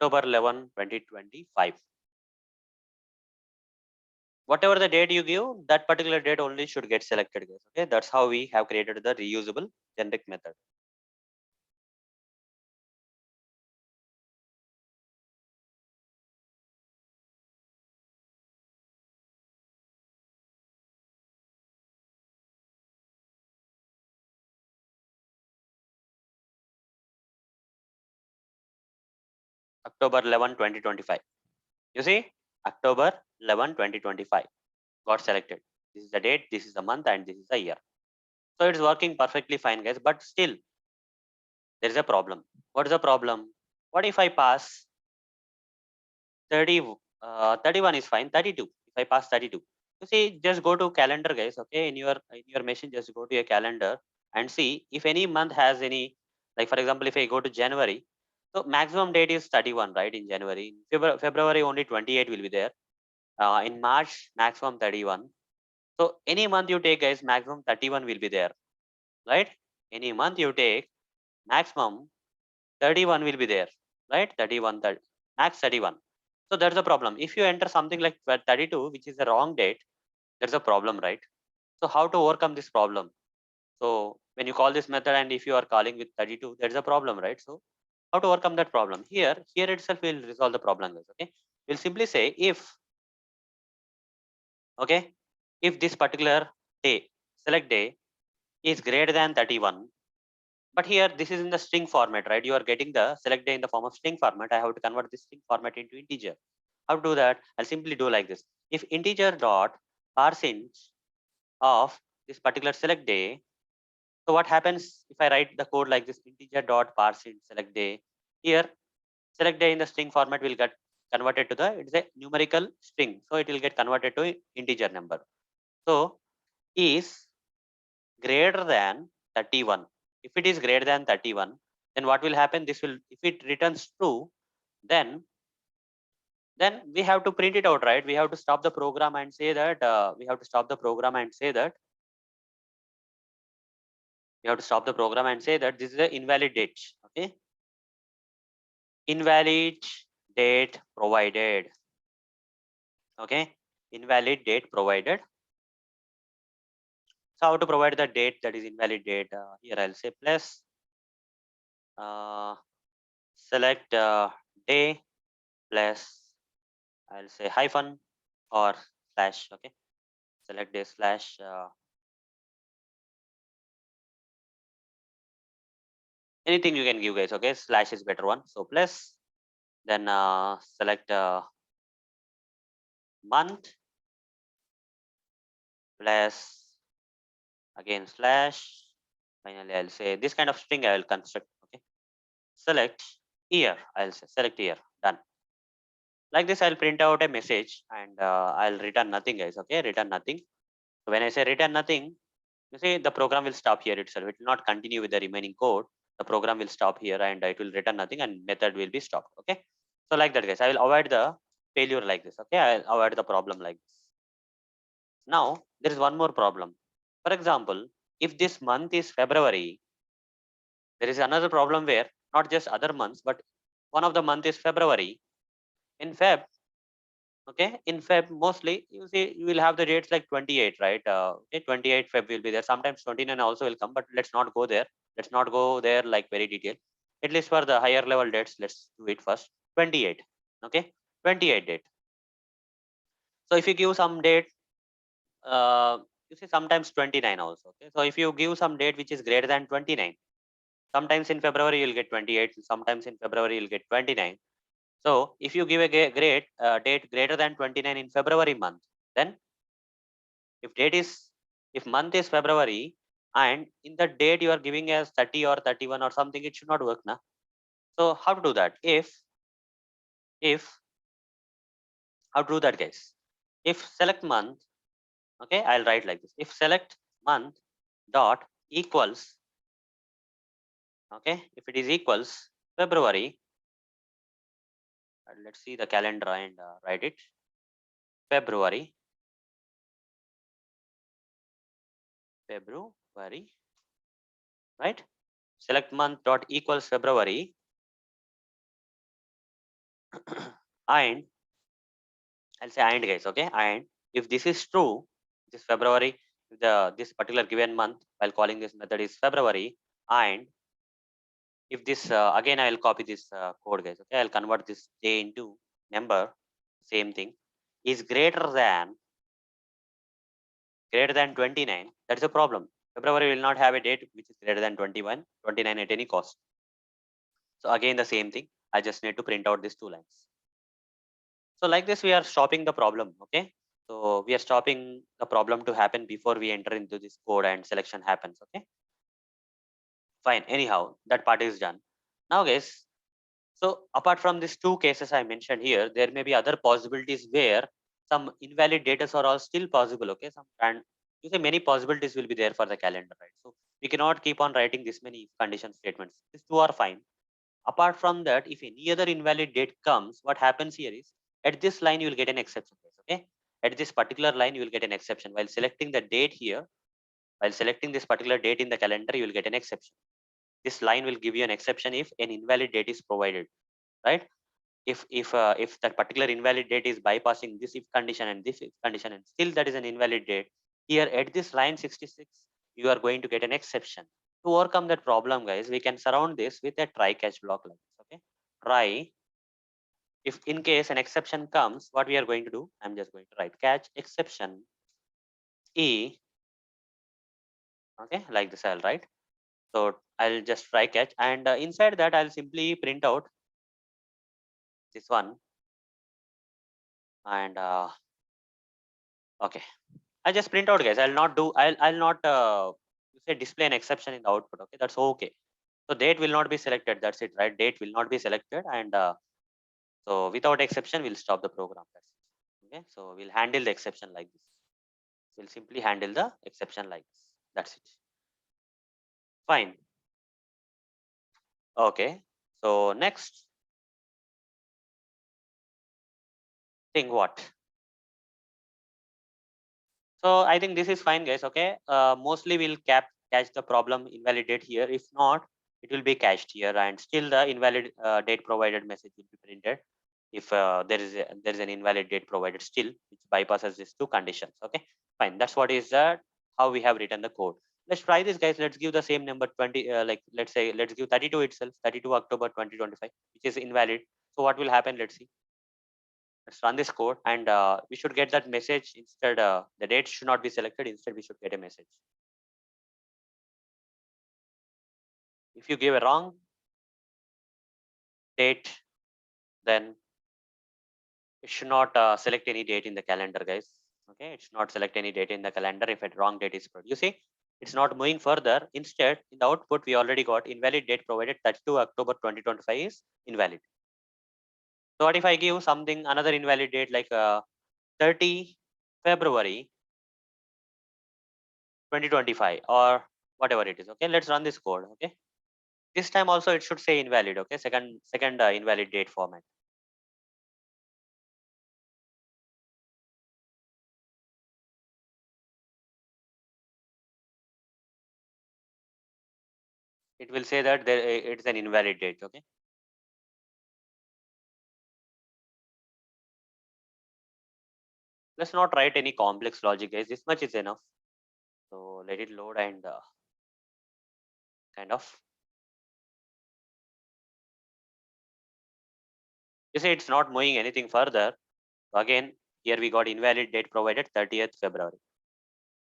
October 11, 2025. whatever the date you give, that particular date only should get selected, guys. Okay, that's how we have created the reusable generic method. October 11, 2025. You see, October 11, 2025 got selected. This is the date, this is the month, and this is the year. So it's working perfectly fine, guys. But still, there is a problem. What is the problem? What if I pass 30, 31 is fine, 32. If I pass 32, you see, just go to calendar, guys. Okay, in your machine, just go to your calendar and see if any month has any. Like for example, if I go to January, so maximum date is 31, right? In January, in February only 28 will be there. In March, maximum 31. So any month you take, guys, maximum 31 will be there, right? Any month you take, maximum 31 will be there, right? 31, 30, max 31. So that's the problem. If you enter something like 32, which is the wrong date, there's a problem, right? So how to overcome this problem? So when you call this method and if you are calling with 32, there's a problem, right? So how to overcome that problem? Here itself will resolve the problem, guys. Okay, we'll simply say if, okay, if this particular day, select day, is greater than 31. But here, this is in the string format, right? You are getting the select day in the form of string format. I have to convert this string format into integer. How to do that? I'll simply do like this. If integer dot parseInt of this particular select day, so what happens if I write the code like this? Integer dot parseInt select day. Here, select day in the string format will get converted to it's a numerical string. So it will get converted to integer number. So is greater than 31. If it is greater than 31, then what will happen? This will, if it returns true, then we have to print it out, right? We have to stop the program and say that this is an invalid date. Okay, invalid date provided. Okay, invalid date provided. So how to provide the date that is invalid date? Here I'll say plus select day plus, I'll say hyphen or slash. Okay, select day slash anything you can give, guys. Okay, slash is better one. So plus, then select month plus again slash. Finally, I'll say this kind of string I will construct. Okay, select year. I'll say select year. Done. Like this, I'll print out a message and I'll return nothing, guys. Okay, return nothing. So when I say return nothing, you see the program will stop here itself. It will not continue with the remaining code. The program will stop here and it will return nothing and method will be stopped. Okay, so like that, guys. I will avoid the failure like this. Okay, I'll avoid the problem like this. Now there is one more problem. For example, if this month is February, there is another problem where not just other months, but one of the month is February. In Feb, okay, in Feb mostly you see you will have the dates like 28, right? Okay, 28 Feb will be there. Sometimes 29 also will come, but let's not go there. Let's not go there like very detailed. At least for the higher level dates, let's do it first. 28, okay, 28 date. So if you give some date, uh, you see sometimes 29 also. Okay, so if you give some date which is greater than 29, sometimes in February you'll get 28, sometimes in February you'll get 29. So if you give a great date greater than 29 in February month, then if date is, if month is February and in the date you are giving as 30 or 31 or something, it should not work now. So how to do that? If how to do that, guys? If select month, okay, I'll write like this. If select month dot equals, okay, if it is equals February, let's see the calendar and write it. February, right? Select month dot equals February and I'll say and, guys. Okay, and If this is true, this February, this particular given month while calling this method is February, and if this again I will copy this code, guys. Okay, I'll convert this day into number. Same thing is greater than 29. That's a problem. February will not have a date which is greater than 21, 29 at any cost. So again the same thing. I just need to print out these two lines. So like this, we are stopping the problem. Okay. So we are stopping the problem to happen before we enter into this code and selection happens. Okay. Fine. Anyhow, that part is done. Now, guys. So apart from these two cases I mentioned here, there may be other possibilities where some invalid data are all still possible. Okay. Some and you say many possibilities will be there for the calendar, right? So we cannot keep on writing this many if condition statements. These two are fine. Apart from that, if any other invalid date comes, what happens here is at this line you will get an exception. Okay, at this particular line you will get an exception. While selecting the date here, while selecting this particular date in the calendar, you will get an exception. This line will give you an exception if an invalid date is provided, right? If that particular invalid date is bypassing this if condition and this if condition, and still that is an invalid date, here at this line 66, you are going to get an exception. To overcome that problem, guys, we can surround this with a try catch block like this. Okay, try. If in case an exception comes, what we are going to do, I'm just going to write catch exception e. Okay, like this I'll write. So I'll just try catch, and inside that I'll simply print out this one, and okay, I just print out, guys. I'll not say display an exception in the output. Okay, that's okay. So date will not be selected. That's it, right? Date will not be selected, and so without exception, we'll stop the program. That's it. Okay, so we'll handle the exception like this. We'll simply handle the exception like this. That's it. Fine. Okay. So next thing, what? So I think this is fine, guys. Okay. Mostly we'll catch the problem invalidate here. If not, it will be cached here, and still the invalid date provided message will be printed. If there is an invalid date provided still, which bypasses these two conditions. Okay. Fine. That's what is how we have written the code. Let's try this, guys. Let's give the same number 20. Like let's give 32 itself. 32 October 2025, which is invalid. So what will happen? Let's see. Let's run this code, and we should get that message. Instead, the date should not be selected. Instead, we should get a message. If you give a wrong date, then it should not select any date in the calendar, guys. Okay, it should not select any date in the calendar if a wrong date is provided. You see, it's not moving further. Instead, in the output, we already got invalid date provided. 32 October 2025 is invalid. So what if I give something another invalid date like 30 February 2025 or whatever it is? Okay, let's run this code. Okay, this time also it should say invalid. Okay, second invalid date format. It will say that it's an invalid date. Okay, let's not write any complex logic, guys. This much is enough. So let it load, and kind of, you see it's not moving anything further. So again, here we got invalid date provided 30th February.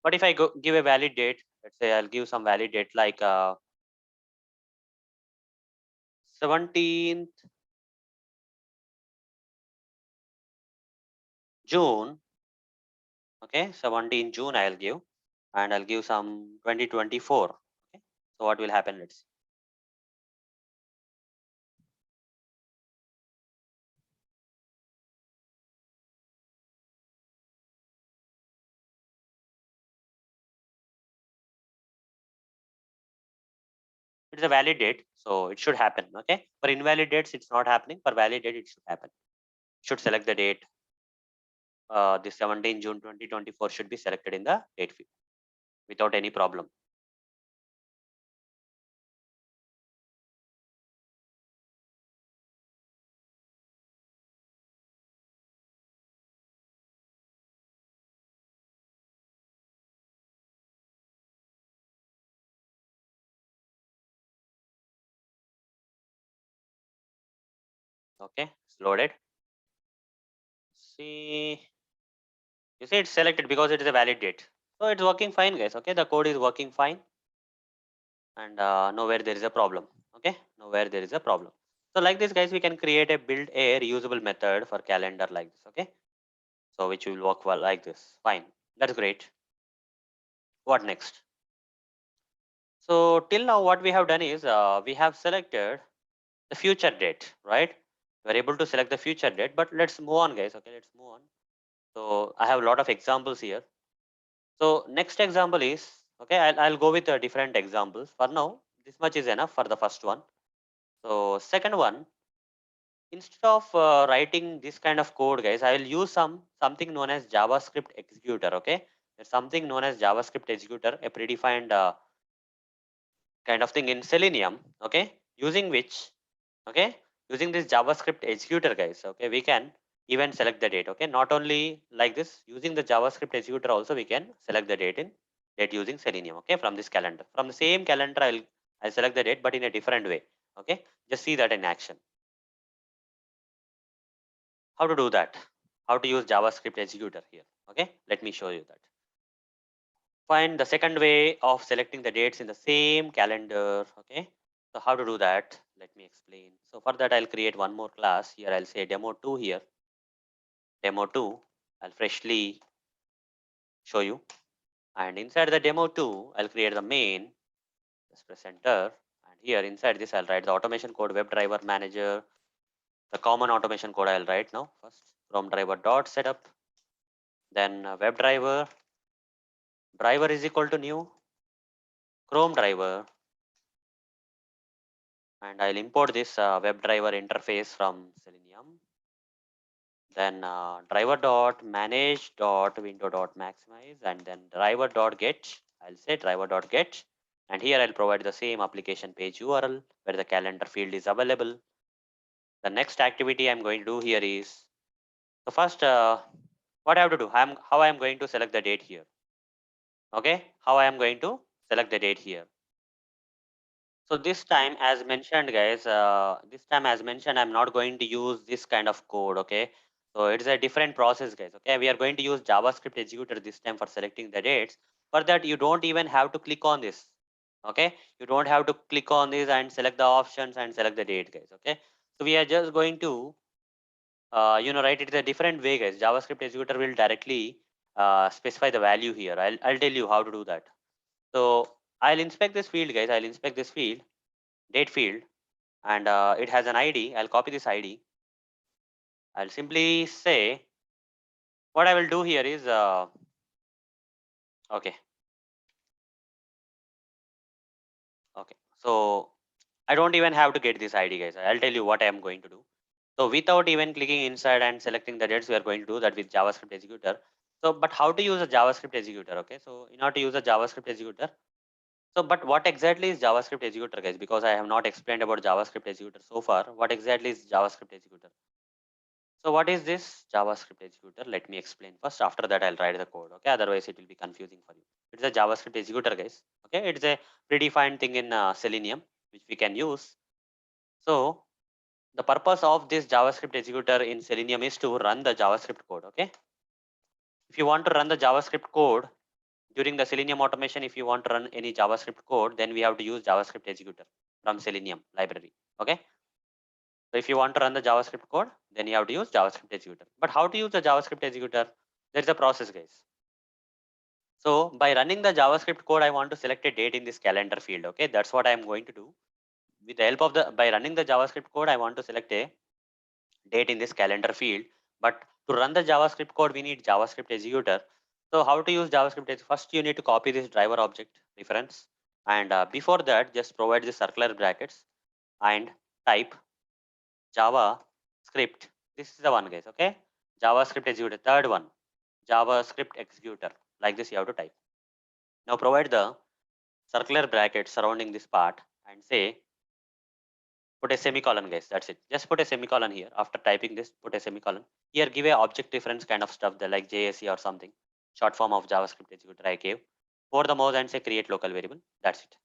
But if I give a valid date, let's say I'll give some valid date like 17th June. Okay, 17 June I'll give, and I'll give some 2024. Okay, so what will happen? Let's see. It's a valid date, so it should happen. Okay, for invalid dates it's not happening. For valid date it should happen. Should select the date. The 17 June 2024 should be selected in the date field without any problem. Okay, it's loaded. See, you see it's selected because it is a valid date. So it's working fine, guys. Okay, the code is working fine, and nowhere there is a problem. Okay, nowhere there is a problem. So like this, guys, we can create a build a reusable method for calendar like this. Okay, so which will work well like this. Fine, that's great. What next? So till now, what we have done is we have selected the future date, right? We're able to select the future date, but let's move on, guys. Okay, let's move on. So I have a lot of examples here. So next example is, okay, I'll go with different examples. For now, this much is enough for the first one. So second one, instead of writing this kind of code, guys, I will use something known as JavaScript Executor. Okay, there's something known as JavaScript Executor, a predefined kind of thing in Selenium. Okay, using which, okay, using this JavaScript Executor, guys. Okay, we can even select the date. Okay, not only like this, using the JavaScript Executor also we can select the date using Selenium. Okay, from this calendar, from the same calendar, I'll select the date, but in a different way. Okay, just see that in action. How to do that? How to use JavaScript Executor here? Okay, let me show you that. Find the second way of selecting the dates in the same calendar. Okay, so how to do that? Let me explain. So for that, I'll create one more class here. I'll say demo2 here. Demo2. I'll freshly show you. And inside the demo2, I'll create the main. Just press enter. And here inside this, I'll write the automation code, WebDriver manager. The common automation code I'll write now. First, from driver dot setup. Then WebDriver. Driver is equal to new Chrome driver, and I'll import this WebDriver interface from Selenium. Then driver dot manage dot window dot maximize, and then driver dot get. I'll say driver dot get, and here I'll provide the same application page URL where the calendar field is available. The next activity I'm going to do here is, so first, what I have to do? How I am going to select the date here. Okay, how I am going to select the date here. So this time, as mentioned, guys, this time as mentioned, I'm not going to use this kind of code. Okay, so it's a different process, guys. Okay, we are going to use JavaScript Executor this time for selecting the dates. For that, you don't even have to click on this. Okay, you don't have to click on this and select the options and select the date, guys. Okay, so we are just going to, write it a different way, guys. JavaScript Executor will directly specify the value here. I'll tell you how to do that. So I'll inspect this field, guys. I'll inspect this field, date field, and it has an ID. I'll copy this ID. I'll simply say what I will do here is okay. Okay. So I don't even have to get this ID, guys. I'll tell you what I am going to do. So without even clicking inside and selecting the dates, we are going to do that with JavaScript Executor. So, but how to use a JavaScript Executor? Okay. So in order to use a JavaScript Executor, so but what exactly is JavaScript Executor, guys? Because I have not explained about JavaScript Executor so far. What exactly is JavaScript Executor? So what is this JavaScript executor? Let me explain first. After that, I'll write the code. Okay, otherwise it will be confusing for you. It's a JavaScript executor, guys. Okay, it's a predefined thing in Selenium which we can use. So the purpose of this JavaScript executor in Selenium is to run the JavaScript code. Okay, if you want to run the JavaScript code during the Selenium automation, if you want to run any JavaScript code, then we have to use JavaScript executor from Selenium library. Okay. So if you want to run the JavaScript code, then you have to use JavaScript executor. But how to use the JavaScript executor? There's a process, guys. So by running the JavaScript code, I want to select a date in this calendar field. Okay, that's what I am going to do. With the help of by running the JavaScript code, I want to select a date in this calendar field. But to run the JavaScript code, we need JavaScript executor. So how to use JavaScript? First, you need to copy this driver object reference. And before that, just provide the circular brackets and type JavaScript. This is the one, guys. Okay, JavaScript executor. Third one, JavaScript executor. Like this, you have to type. Now provide the circular bracket surrounding this part and say put a semicolon, guys. That's it. Just put a semicolon here. After typing this, put a semicolon. Here, give a object reference kind of stuff, like JSE or something. Short form of JavaScript executor I gave. For the mouse and say create local variable. That's it.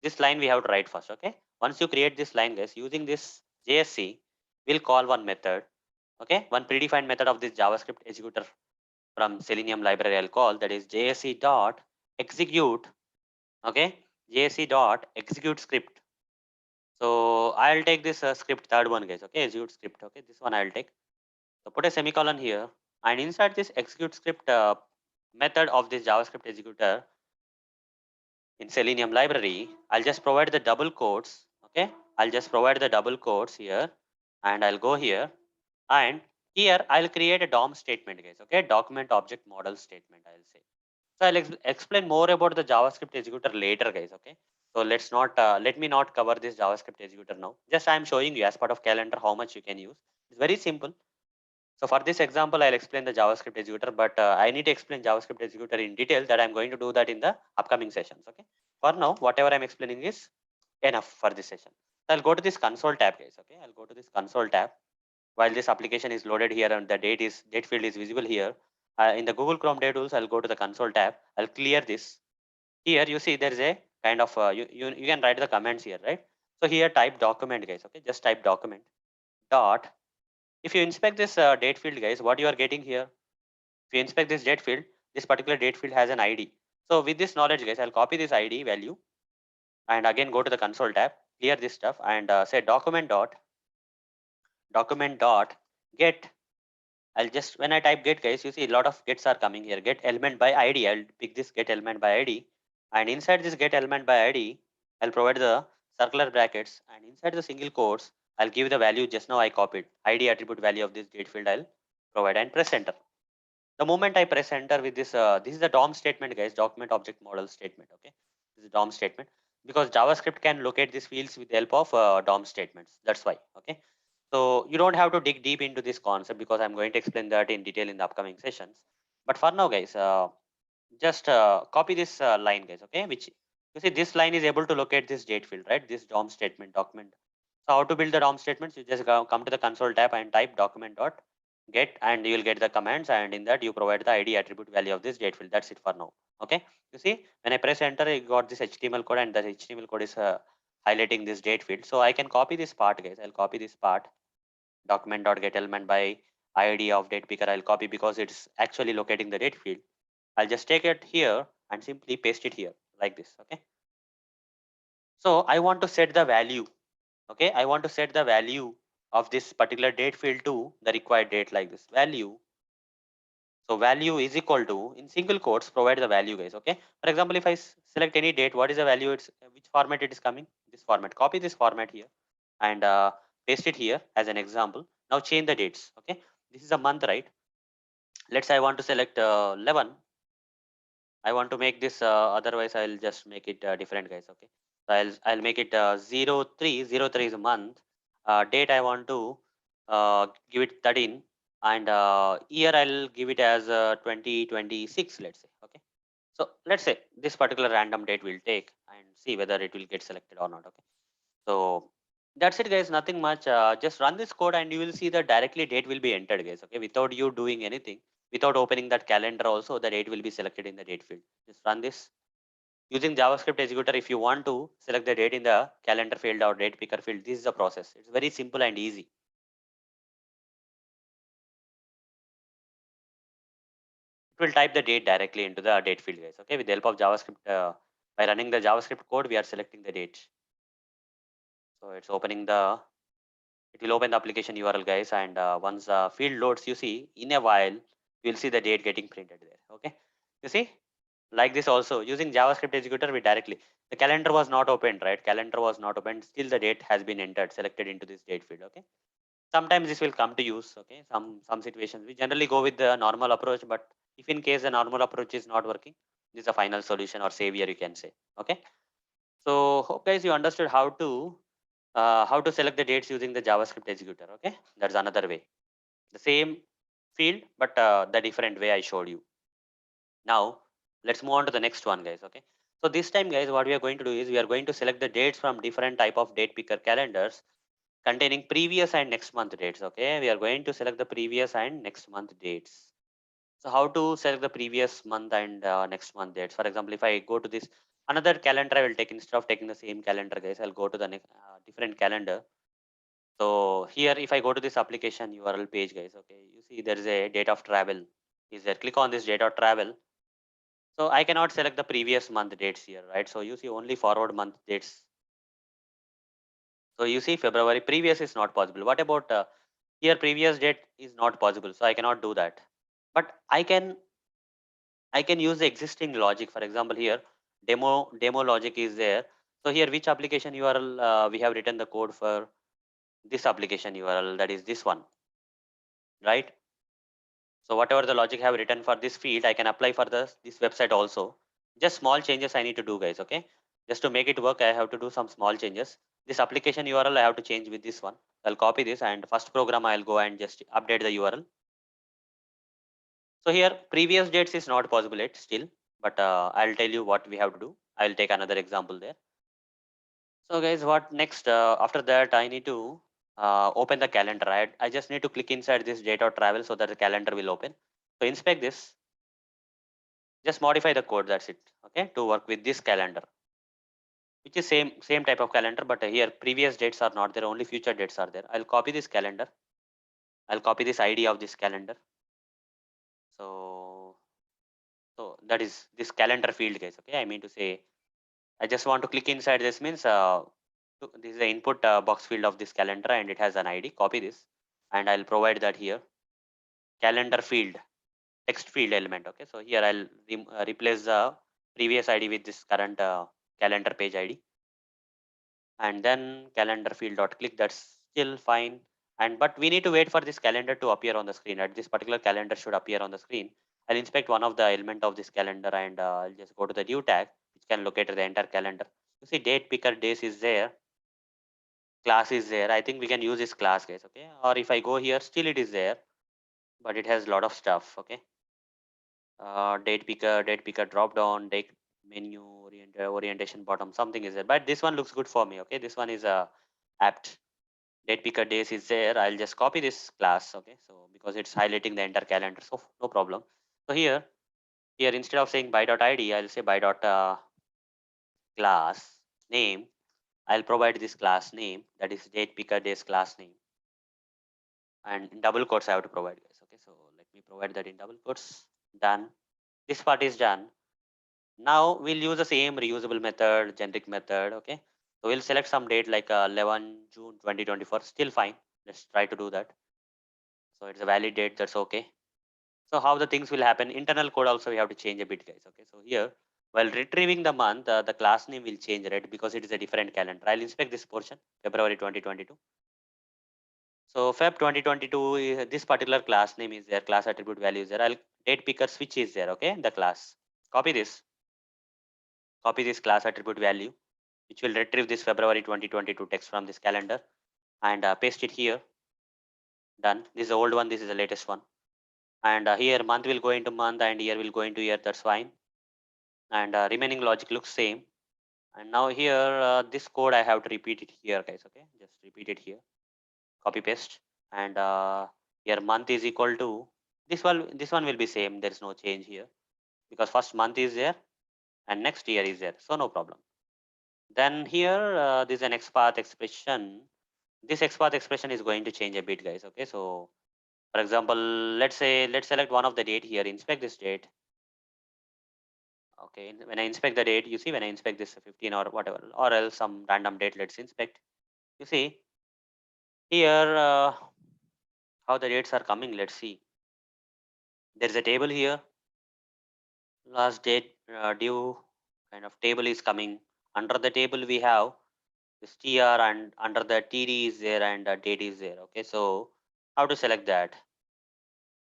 This line we have to write first. Okay. Once you create this line, guys, using this JSC, we'll call one method. Okay, one predefined method of this JavaScript executor from Selenium library I'll call, that is JSE dot execute. Okay, JSE dot execute script. So I'll take this script, third one, guys. Okay, execute script. Okay, this one I'll take. So put a semicolon here, and inside this execute script method of this JavaScript executor in Selenium library, I'll just provide the double quotes. Okay, I'll just provide the double quotes here, and I'll go here, and here I'll create a DOM statement, guys. Okay, document object model statement, I'll say. So I'll explain more about the JavaScript executor later, guys. Okay. So let me not cover this JavaScript executor now. Just I'm showing you as part of calendar how much you can use. It's very simple. So for this example, I'll explain the JavaScript executor, but I need to explain JavaScript executor in detail. That I'm going to do that in the upcoming sessions. Okay. For now, whatever I'm explaining is enough for this session. So I'll go to this console tab, guys. Okay. I'll go to this console tab while this application is loaded here and the date field is visible here. In the Google Chrome Data Tools, I'll go to the console tab. I'll clear this. Here you see there is a kind of you can write the comments here, right? So here type document, guys. Okay, just type document dot. If you inspect this date field, guys, what you are getting here? If you inspect this date field, this particular date field has an ID. So with this knowledge, guys, I'll copy this ID value and again go to the console tab, clear this stuff, and say document dot get. I'll just, when I type get, guys, you see a lot of gets are coming here. Get element by ID. I'll pick this get element by ID. And inside this get element by ID, I'll provide the circular brackets. And inside the single quotes, I'll give the value just now I copied. ID attribute value of this date field I'll provide and press enter. The moment I press enter with this is the DOM statement, guys, document object model statement. Okay. This is DOM statement because JavaScript can locate these fields with the help of DOM statements. That's why. Okay. So you don't have to dig deep into this concept because I'm going to explain that in detail in the upcoming sessions. But for now, guys, just copy this line, guys. Okay, which you see this line is able to locate this date field, right? This DOM statement document. So how to build the DOM statements? You just come to the console tab and type document dot get, and you will get the commands, and in that you provide the ID attribute value of this date field. That's it for now. Okay, you see when I press enter, I got this HTML code, and the HTML code is highlighting this date field. So I can copy this part, guys. I'll copy this part document.get element by ID of date picker. I'll copy because it's actually locating the date field. I'll just take it here and simply paste it here like this. Okay. So I want to set the value. Okay. I want to set the value of this particular date field to the required date like this value. So value is equal to, in single quotes, provide the value, guys. Okay. For example, if I select any date, what is the value? It's which format it is coming? This format. Copy this format here and paste it here as an example. Now change the dates. Okay. This is a month, right? Let's say I want to select 11. I want to make this otherwise I'll just make it different, guys. Okay. So I'll make it 03. 03 is a month. Date I want to give it 13, and year I'll give it as 2026, let's say. Okay. So let's say this particular random date will take and see whether it will get selected or not. Okay. So that's it, guys. Nothing much. Just run this code and you will see that directly date will be entered, guys. Okay, without you doing anything, without opening that calendar, also the date will be selected in the date field. Just run this using JavaScript Executor. If you want to select the date in the calendar field or date picker field, this is the process. It's very simple and easy. It will type the date directly into the date field, guys. Okay, with the help of JavaScript, by running the JavaScript code, we are selecting the date. So it's opening the it will open the application URL, guys, and once field loads, you see in a while you will see the date getting printed there. Okay, you see like this also using JavaScript executor we directly, the calendar was not opened, right? Calendar was not opened, still the date has been entered, selected into this date field. Okay, sometimes this will come to use. Okay, some situations we generally go with the normal approach, but if in case the normal approach is not working, this is a final solution or savior, you can say. Okay, so hope, guys, you understood how to select the dates using the JavaScript executor. Okay, that's another way. The same field, but the different way I showed you. Now, let's move on to the next one, guys. Okay. So this time, guys, what we are going to do is we are going to select the dates from different type of date picker calendars containing previous and next month dates. Okay. We are going to select the previous and next month dates. So how to select the previous month and next month dates? For example, if I go to this another calendar, I will take, instead of taking the same calendar, guys, I'll go to the next different calendar. So here, if I go to this application URL page, guys, okay, you see there is a date of travel is there. Click on this date of travel. So I cannot select the previous month dates here, right? So you see only forward month dates. So you see February previous is not possible. What about here previous date is not possible. So I cannot do that. But I can use the existing logic. For example, here demo logic is there. So here which application URL we have written the code for this application URL, that is this one, right? So whatever the logic I have written for this field, I can apply for this website also. Just small changes I need to do, guys. Okay, just to make it work, I have to do some small changes. This application URL I have to change with this one. I'll copy this and first program I'll go and just update the URL. So here previous dates is not possible yet still, but I'll tell you what we have to do. I'll take another example there. So guys, what next? After that, I need to open the calendar. I just need to click inside this date or travel so that the calendar will open. So inspect this. Just modify the code. That's it. Okay, to work with this calendar, which is same type of calendar, but here previous dates are not there. Only future dates are there. I'll copy this calendar. I'll copy this ID of this calendar. So that is this calendar field, guys. Okay, I mean to say I just want to click inside this means this is the input box field of this calendar and it has an ID. Copy this and I'll provide that here. Calendar field, text field element. Okay, so here I'll replace the previous ID with this current calendar page ID, and then calendar field dot click. That's still fine. And but we need to wait for this calendar to appear on the screen. Right? This particular calendar should appear on the screen. I'll inspect one of the element of this calendar and I'll just go to the new tag, which can locate the entire calendar. You see date picker days is there, class is there. I think we can use this class, guys. Okay, or if I go here, still it is there, but it has a lot of stuff. Okay, date picker drop down, date menu orientation bottom, something is there, but this one looks good for me. Okay, this one is apt. Date picker days is there. I'll just copy this class. Okay, so because it's highlighting the entire calendar, so no problem. So here instead of saying by.id, I'll say by.class name. I'll provide this class name, that is date picker days class name, and in double quotes I have to provide, guys. Okay, so let me provide that in double quotes. Done. This part is done. Now we'll use the same reusable method, generic method. Okay, so we'll select some date like 11 June 2024. Still fine. Let's try to do that. So it's a valid date. That's okay. So how the things will happen? Internal code also we have to change a bit, guys. Okay, so here while retrieving the month, the class name will change, right? Because it is a different calendar. I'll inspect this portion, February 2022. So Feb 2022, this particular class name is there, class attribute value is there. I'll date picker switch is there. Okay, the class. Copy this. Copy this class attribute value, which will retrieve this February 2022 text from this calendar and paste it here. Done. This is the old one. This is the latest one. And here month will go into month and year will go into year. That's fine. And remaining logic looks same. And now here this code I have to repeat it here, guys. Okay, just repeat it here. Copy paste. And here month is equal to this one. This one will be same. There is no change here because first month is there and next year is there. So no problem. Then here this is an XPath expression. This XPath expression is going to change a bit, guys. Okay, so for example, let's select one of the date here. Inspect this date. Okay, when I inspect the date, you see when I inspect this 15 or whatever, or else some random date, let's inspect. You see here how the dates are coming. Let's see. There is a table here. Last date due kind of table is coming. Under the table we have this TR and under the TD is there and date is there. Okay, so how to select that?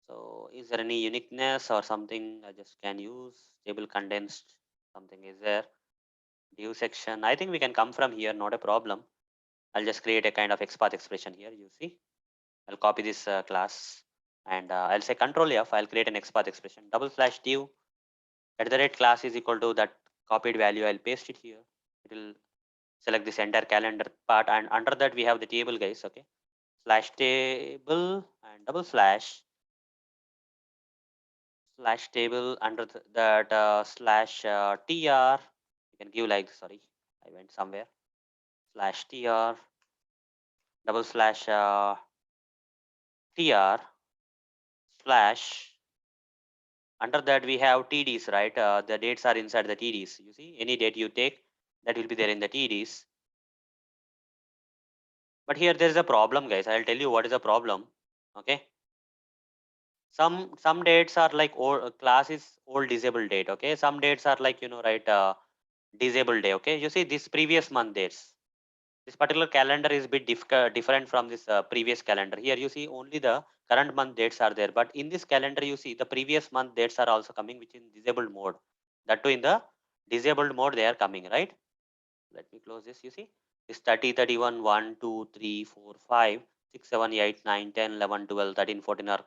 So is there any uniqueness or something I just can use? Table condensed, something is there. Due section. I think we can come from here, not a problem. I'll just create a kind of XPath expression here. You see, I'll copy this class and I'll say control F. I'll create an XPath expression. Double slash due at the rate class is equal to that copied value. I'll paste it here. It will select this entire calendar part and under that we have the table, guys. Okay, slash table and double slash table under that slash tr. You can give like, sorry, I went somewhere, slash tr double slash tr slash, under that we have tds, right? The dates are inside the tds. You see, any date you take, that will be there in the tds. But here there is a problem, guys. I'll tell you what is the problem. Okay, some dates are like old, class is old disabled date. Okay, some dates are like, right, disabled day. Okay, you see this previous month dates, this particular calendar is a bit different from this previous calendar. Here you see only the current month dates are there, but in this calendar you see the previous month dates are also coming, which in disabled mode. That too in the disabled mode they are coming, right? Let me close this. You see this 30, 31, 1, 2, 3, 4, 5, 6, 7, 8, 9, 10, 11, 12, 13, 14 are,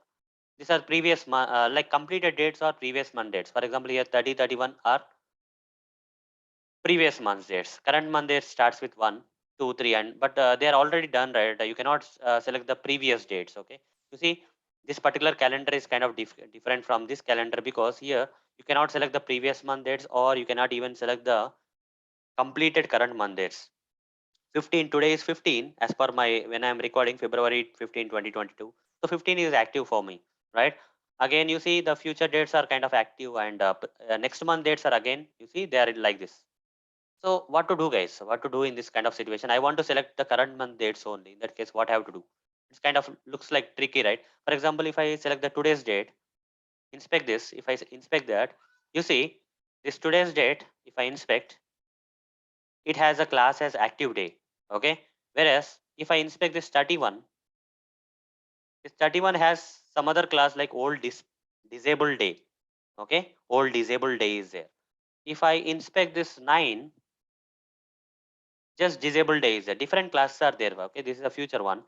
these are previous like completed dates or previous month dates. For example, here 30, 31 are previous month's dates. Current month date starts with 1, 2, 3, and but they are already done, right? You cannot select the previous dates. Okay, you see this particular calendar is kind of different from this calendar, because here you cannot select the previous month dates, or you cannot even select the completed current month dates. 15, today is 15 as per my, when I am recording, February 15, 2022. So 15 is active for me, right? Again, you see the future dates are kind of active, and next month dates are, again you see they are like this. So what to do, guys? What to do in this kind of situation? I want to select the current month dates only. In that case, what I have to do? It's kind of looks like tricky, right? For example, if I select the today's date, inspect this. If I inspect that, you see this today's date. If I inspect, it has a class as active day. Okay. Whereas if I inspect this 31 has some other class like old disabled day. Okay. Old disabled day is there. If I inspect this 9, just disabled day is there. Different classes are there. Okay. This is a future one.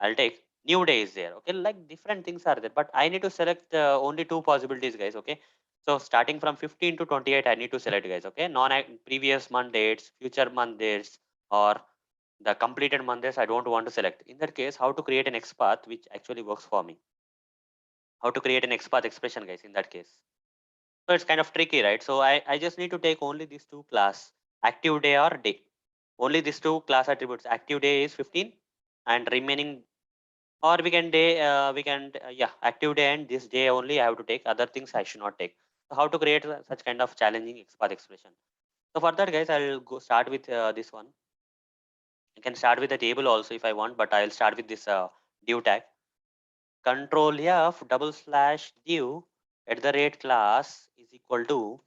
I'll take new day is there. Okay. Like different things are there, but I need to select only two possibilities, guys. Okay. So starting from 15 to 28, I need to select, guys. Okay. Non previous month dates, future month dates, or the completed month dates I don't want to select. In that case, how to create an XPath which actually works for me? How to create an XPath expression, guys, in that case? So it's kind of tricky, right? So I just need to take only these two class, active day or day. Only these two class attributes. Active day is 15, and remaining, or we can day, yeah, active day and this day only I have to take. Other things I should not take. So how to create such kind of challenging XPath expression? So for that, guys, I'll go start with this one. You can start with a table also if I want, but I'll start with this div tag. Control F double slash div at the rate class is equal to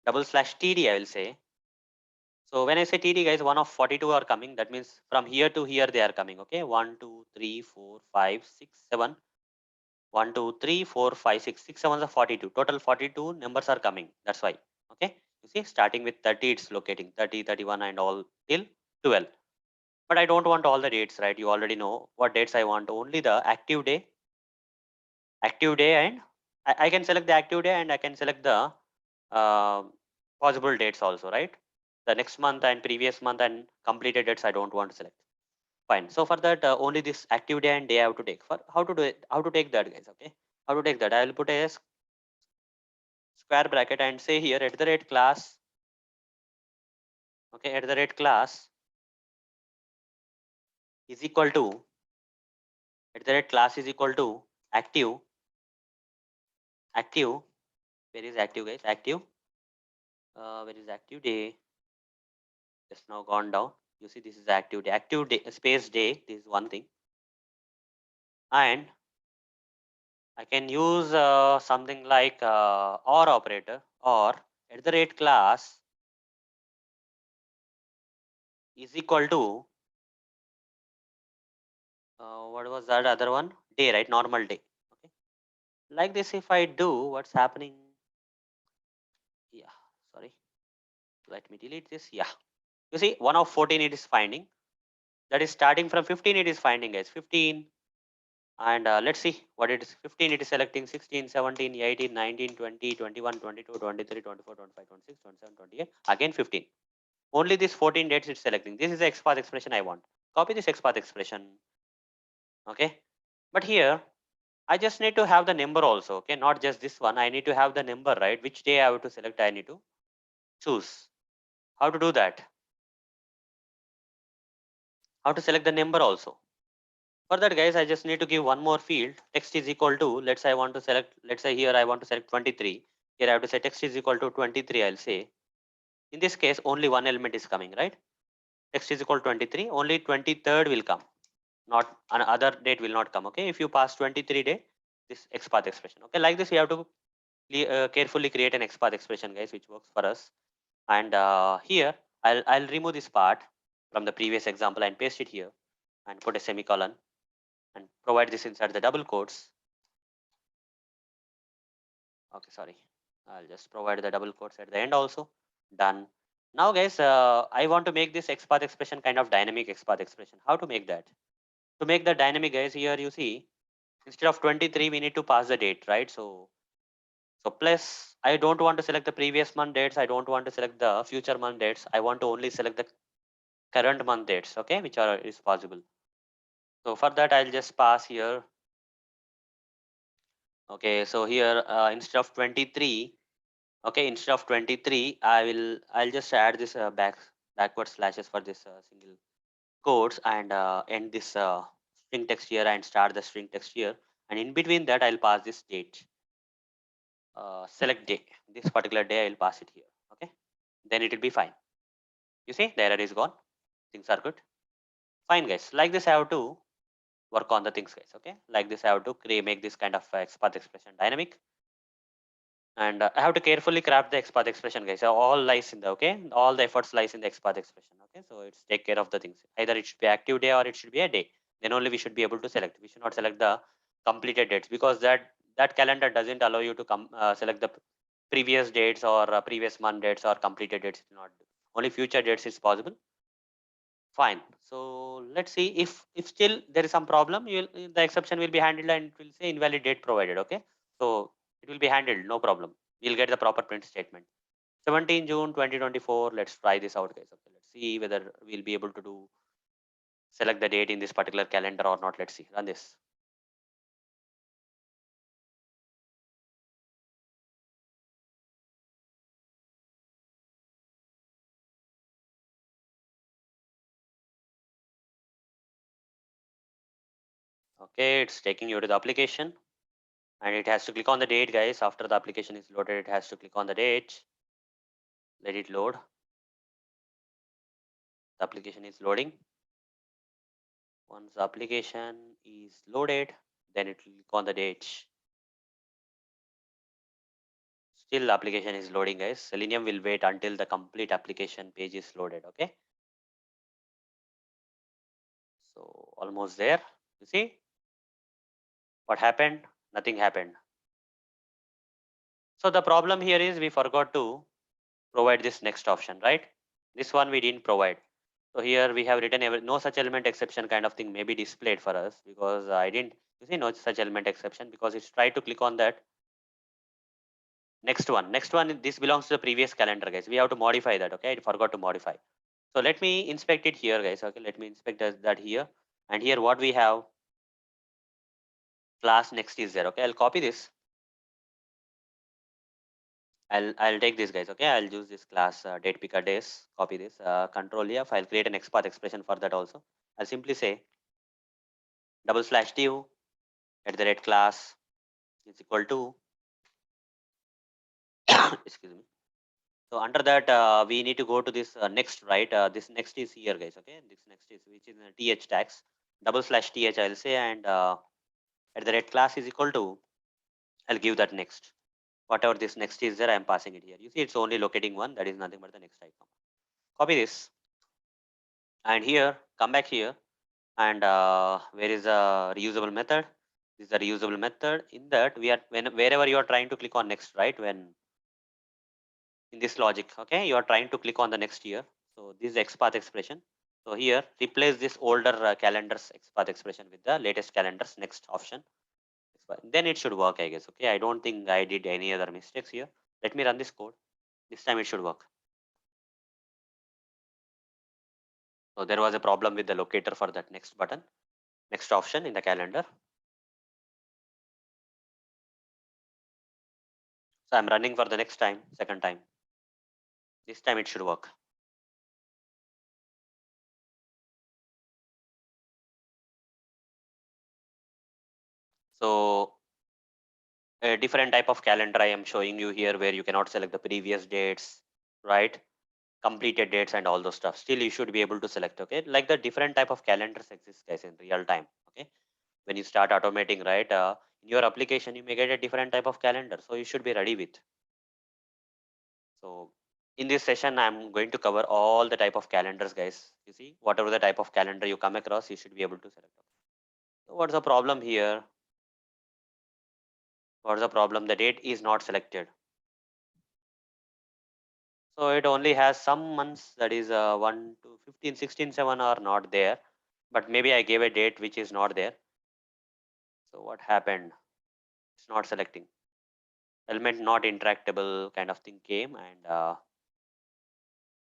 double slash td, I will say. So when I say td, guys, one of 42 are coming. That means from here to here they are coming. Okay, 1, 2, 3, 4, 5, 6, 7. 1, 2, 3, 4, 5, 6, 6, 7 is 42. Total 42 numbers are coming. That's why. Okay, you see, starting with 30, it's locating 30, 31, and all till 12. But I don't want all the dates, right? You already know what dates I want. Only the active day, and I can select the active day, and I can select the uh, possible dates also, right? The next month and previous month and completed dates I don't want to select. Fine. So for that, only this active day and day I have to take. For how to do it, how to take that, guys? Okay, how to take that? I will put a square bracket and say here at the rate class. Okay, at the rate class is equal to, at the rate class is equal to active. Where is active, guys? Active. Where is active day? Just now gone down. You see, this is active day. Active day space day. This is one thing, and I can use something like or operator, or at the rate class is equal to what was that other one? Day, right? Normal day. Okay. Like this, if I do, what's happening? Yeah, sorry. Let me delete this. Yeah. You see, 1 of 14 it is finding. That is starting from 15 it is finding, guys. 15. And let's see what it is. 15 it is selecting 16, 17, 18, 19, 20, 21, 22, 23, 24, 25, 26, 27, 28. Again 15. Only this 14 dates it's selecting. This is the XPath expression I want. Copy this XPath expression. Okay. But here, I just need to have the number also. Okay. Not just this one. I need to have the number, right? Which day I have to select, I need to choose. How to do that? how to select the number also. For that, guys, I just need to give one more field. Text is equal to, let's say I want to select, let's say here I want to select 23. Here I have to say text is equal to 23. I'll say, in this case, only one element is coming, right? Text is equal to 23, only 23rd will come, not another date will not come. Okay, if you pass 23 day, this XPath expression. Okay, like this, you have to carefully create an XPath expression, guys, which works for us. And here, I'll remove this part from the previous example and paste it here and put a semicolon and provide this inside the double quotes. Okay, sorry. I'll just provide the double quotes at the end also. Done. Now, guys, I want to make this XPath expression kind of dynamic XPath expression. How to make that? To make the dynamic, guys, here you see, instead of 23, we need to pass the date, right? So plus, I don't want to select the previous month dates. I don't want to select the future month dates. I want to only select the current month dates, okay, which are is possible. So for that, I'll just pass here. Okay, so here instead of 23, okay, instead of 23, I'll just add this backward slashes for this single quotes and end this string text here and start the string text here. And in between that, I'll pass this date. Select day. This particular day, I'll pass it here. Okay, then it will be fine. You see, the error is gone. Things are good. Fine, guys. Like this, I have to work on the things, guys. Okay, like this, I have to make this kind of XPath expression dynamic. And I have to carefully craft the XPath expression, guys. So all lies in the, okay, all the efforts lies in the XPath expression. Okay, so it's take care of the things. Either it should be active day or it should be a day. Then only we should be able to select. We should not select the completed dates because that calendar doesn't allow you to select the previous dates or previous month dates or completed dates. Not only future dates is possible. Fine. So let's see if still there is some problem, the exception will be handled and it will say invalid date provided. Okay. So it will be handled, no problem. We'll get the proper print statement. 17 June 2024. Let's try this out, guys. Okay. Let's see whether we'll be able to do select the date in this particular calendar or not. Let's see. Run this. Okay, it's taking you to the application and it has to click on the date, guys. After the application is loaded, it has to click on the date. Let it load. The application is loading. Once the application is loaded, then it will click on the date. Still application is loading, guys. Selenium will wait until the complete application page is loaded. Okay. So almost there. You see what happened? Nothing happened. So the problem here is we forgot to provide this next option, right? This one we didn't provide. So here we have written no such element exception kind of thing may be displayed for us because I didn't, you see, no such element exception because it's tried to click on that. Next one, this belongs to the previous calendar, guys. We have to modify that. Okay, I forgot to modify. So let me inspect it here, guys. Okay, let me inspect that here. And here what we have, class next is there. Okay, I'll copy this. I'll take this, guys. Okay, I'll use this class date picker days. Copy this. Control F. I'll create an XPath expression for that also. I'll simply say /div at the red class is equal to excuse me. So under that, we need to go to this next, right? This next is here, guys. Okay, this next is which is th tags /th. I'll say and at the red class is equal to. I'll give that next. Whatever this next is there, I'm passing it here. You see, it's only locating one. That is nothing but the next icon. Copy this and here, come back here and where is the reusable method? This is the reusable method. In that we are wherever you are trying to click on next, right? When in this logic, okay, you are trying to click on the next here. So this is XPath expression. So here replace this older calendars XPath expression with the latest calendars next option. Then it should work, I guess. Okay, I don't think I did any other mistakes here. Let me run this code. This time it should work. So there was a problem with the locator for that next button, next option in the calendar. So I'm running for the next time, second time. This time it should work. So a different type of calendar I am showing you here where you cannot select the previous dates, right? Completed dates and all those stuff. Still, you should be able to select, okay? Like the different type of calendars exist, guys, in real time, okay? When you start automating, right? In your application, you may get a different type of calendar. So you should be ready with. So in this session, I'm going to cover all the type of calendars, guys. You see, whatever the type of calendar you come across, you should be able to select. So what's the problem here? What's the problem? The date is not selected. So it only has some months, that is 1 to 15, 16, 7 are not there. But maybe I gave a date which is not there. So what happened? It's not selecting. Element not interactable kind of thing came, and so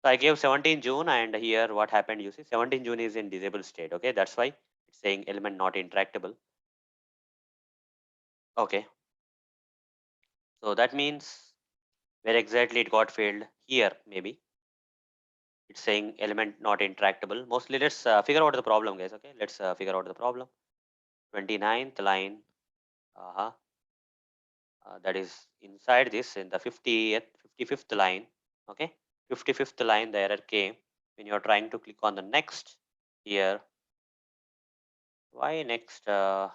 I gave 17 June, and here what happened, you see 17 June is in disabled state. Okay, that's why it's saying element not interactable. Okay, so that means where exactly it got failed here, maybe it's saying element not interactable. Mostly let's figure out the problem, guys. Okay, let's figure out the problem. 29th line, uh-huh, that is inside this in the 50th 55th line. Okay, 55th line, the error came when you're trying to click on the next here. Why next? Okay,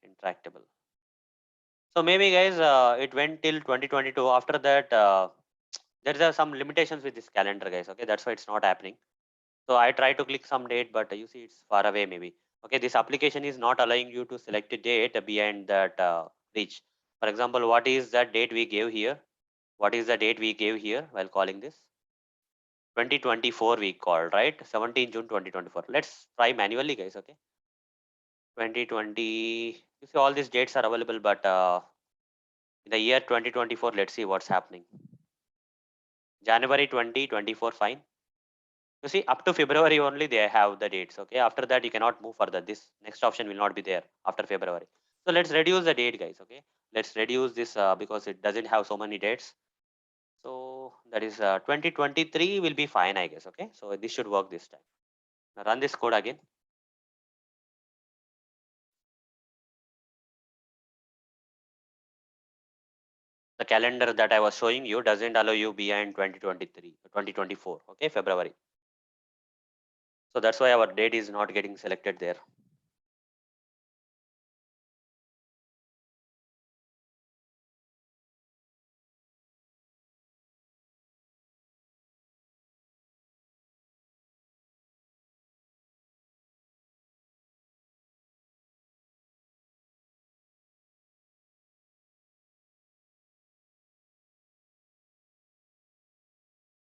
interactable. So maybe, guys, it went till 2022. After that, there are some limitations with this calendar, guys. Okay, that's why it's not happening. So I try to click some date, but you see it's far away maybe. Okay, this application is not allowing you to select a date behind that reach. For example, what is that date we gave here? What is the date we gave here while calling this? 2024 we called, right? 17 June 2024. Let's try manually, guys. Okay, 2020. You see all these dates are available, but in the year 2024, let's see what's happening. January 2024, fine. You see, up to February only they have the dates. Okay, after that you cannot move further. This next option will not be there after February. So let's reduce the date, guys. Okay, let's reduce this because it doesn't have so many dates. So that is 2023 will be fine, I guess. Okay, so this should work this time. Now run this code again. The calendar that I was showing you doesn't allow you beyond 2023, 2024. Okay, February. So that's why our date is not getting selected there.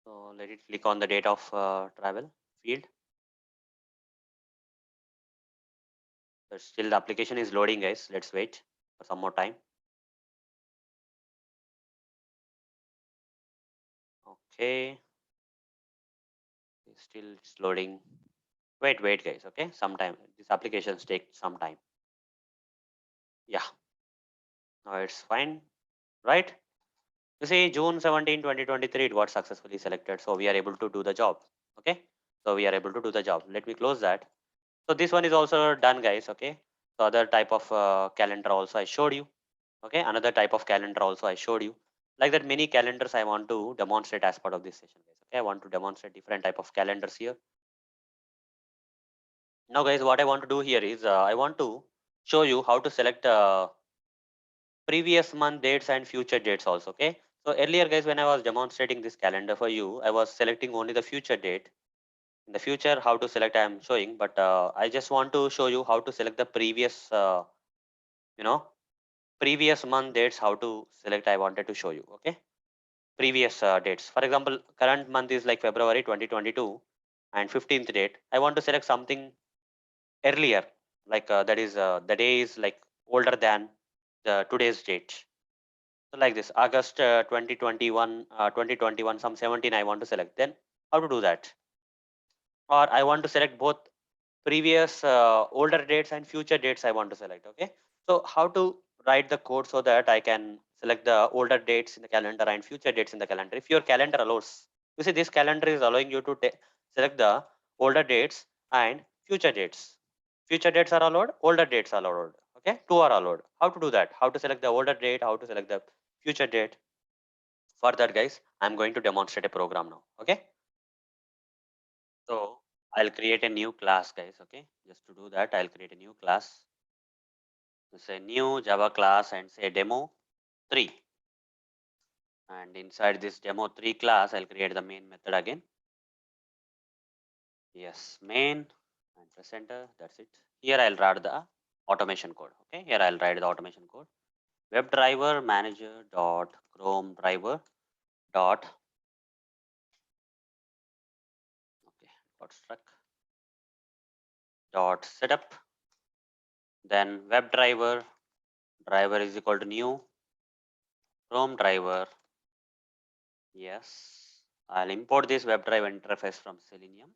So let it click on the date of travel field. But still the application is loading, guys. Let's wait for some more time. Okay. Still it's loading. Wait, guys. Okay. Sometime these applications take some time. Yeah. Now it's fine, right? You see, June 17, 2023, it got successfully selected. So we are able to do the job. Okay. So we are able to do the job. Let me close that. So this one is also done, guys. Okay. So other type of calendar also I showed you. Okay, another type of calendar also I showed you. Like that, many calendars I want to demonstrate as part of this session, guys. Okay, I want to demonstrate different type of calendars here. Now, guys, what I want to do here is I want to show you how to select previous month dates and future dates also. Okay, so earlier, guys, when I was demonstrating this calendar for you, I was selecting only the future date. In the future, how to select I am showing, but I just want to show you how to select the previous, you know, previous month dates. How to select I wanted to show you. Okay, previous dates. For example, current month is like February 2022 and 15th date. I want to select something earlier, like that is the day is like older than the today's date. So like this, August 2021, 2021, some 17 I want to select. Then how to do that? Or I want to select both previous older dates and future dates I want to select. Okay. So how to write the code so that I can select the older dates in the calendar and future dates in the calendar. If your calendar allows, you see this calendar is allowing you to select the older dates and future dates. Future dates are allowed, older dates are allowed. Okay, two are allowed. How to do that? How to select the older date? How to select the future date? For that, guys, I'm going to demonstrate a program now. Okay, so I'll create a new class, guys. Okay, just to do that, I'll create a new class. Say new Java class and say demo 3. And inside this demo 3 class, I'll create the main method again. Yes, main and press enter. That's it. Here I'll write the automation code. Okay, here I'll write the automation code. WebDriver manager dot Chrome driver dot okay dot struct dot setup. Then driver is equal to new Chrome driver. Yes, I'll import this WebDriver interface from Selenium.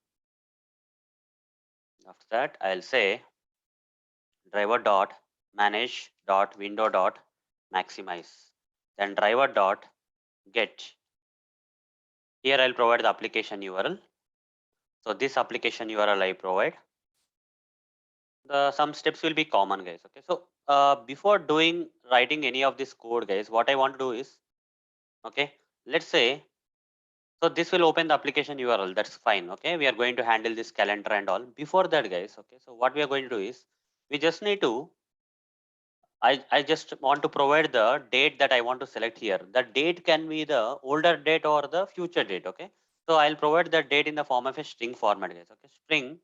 After that, I'll say driver dot manage dot window dot maximize. Then driver dot get. Here I'll provide the application URL. So this application URL I provide. Some steps will be common, guys. Okay, so before doing writing any of this code, guys, what I want to do is, okay, let's say, so this will open the application URL. That's fine. Okay, we are going to handle this calendar and all. Before that, guys, okay, so what we are going to do is, we just need to I just want to provide the date that I want to select here. The date can be the older date or the future date. Okay. So I'll provide the date in the form of a string format, guys. Okay. String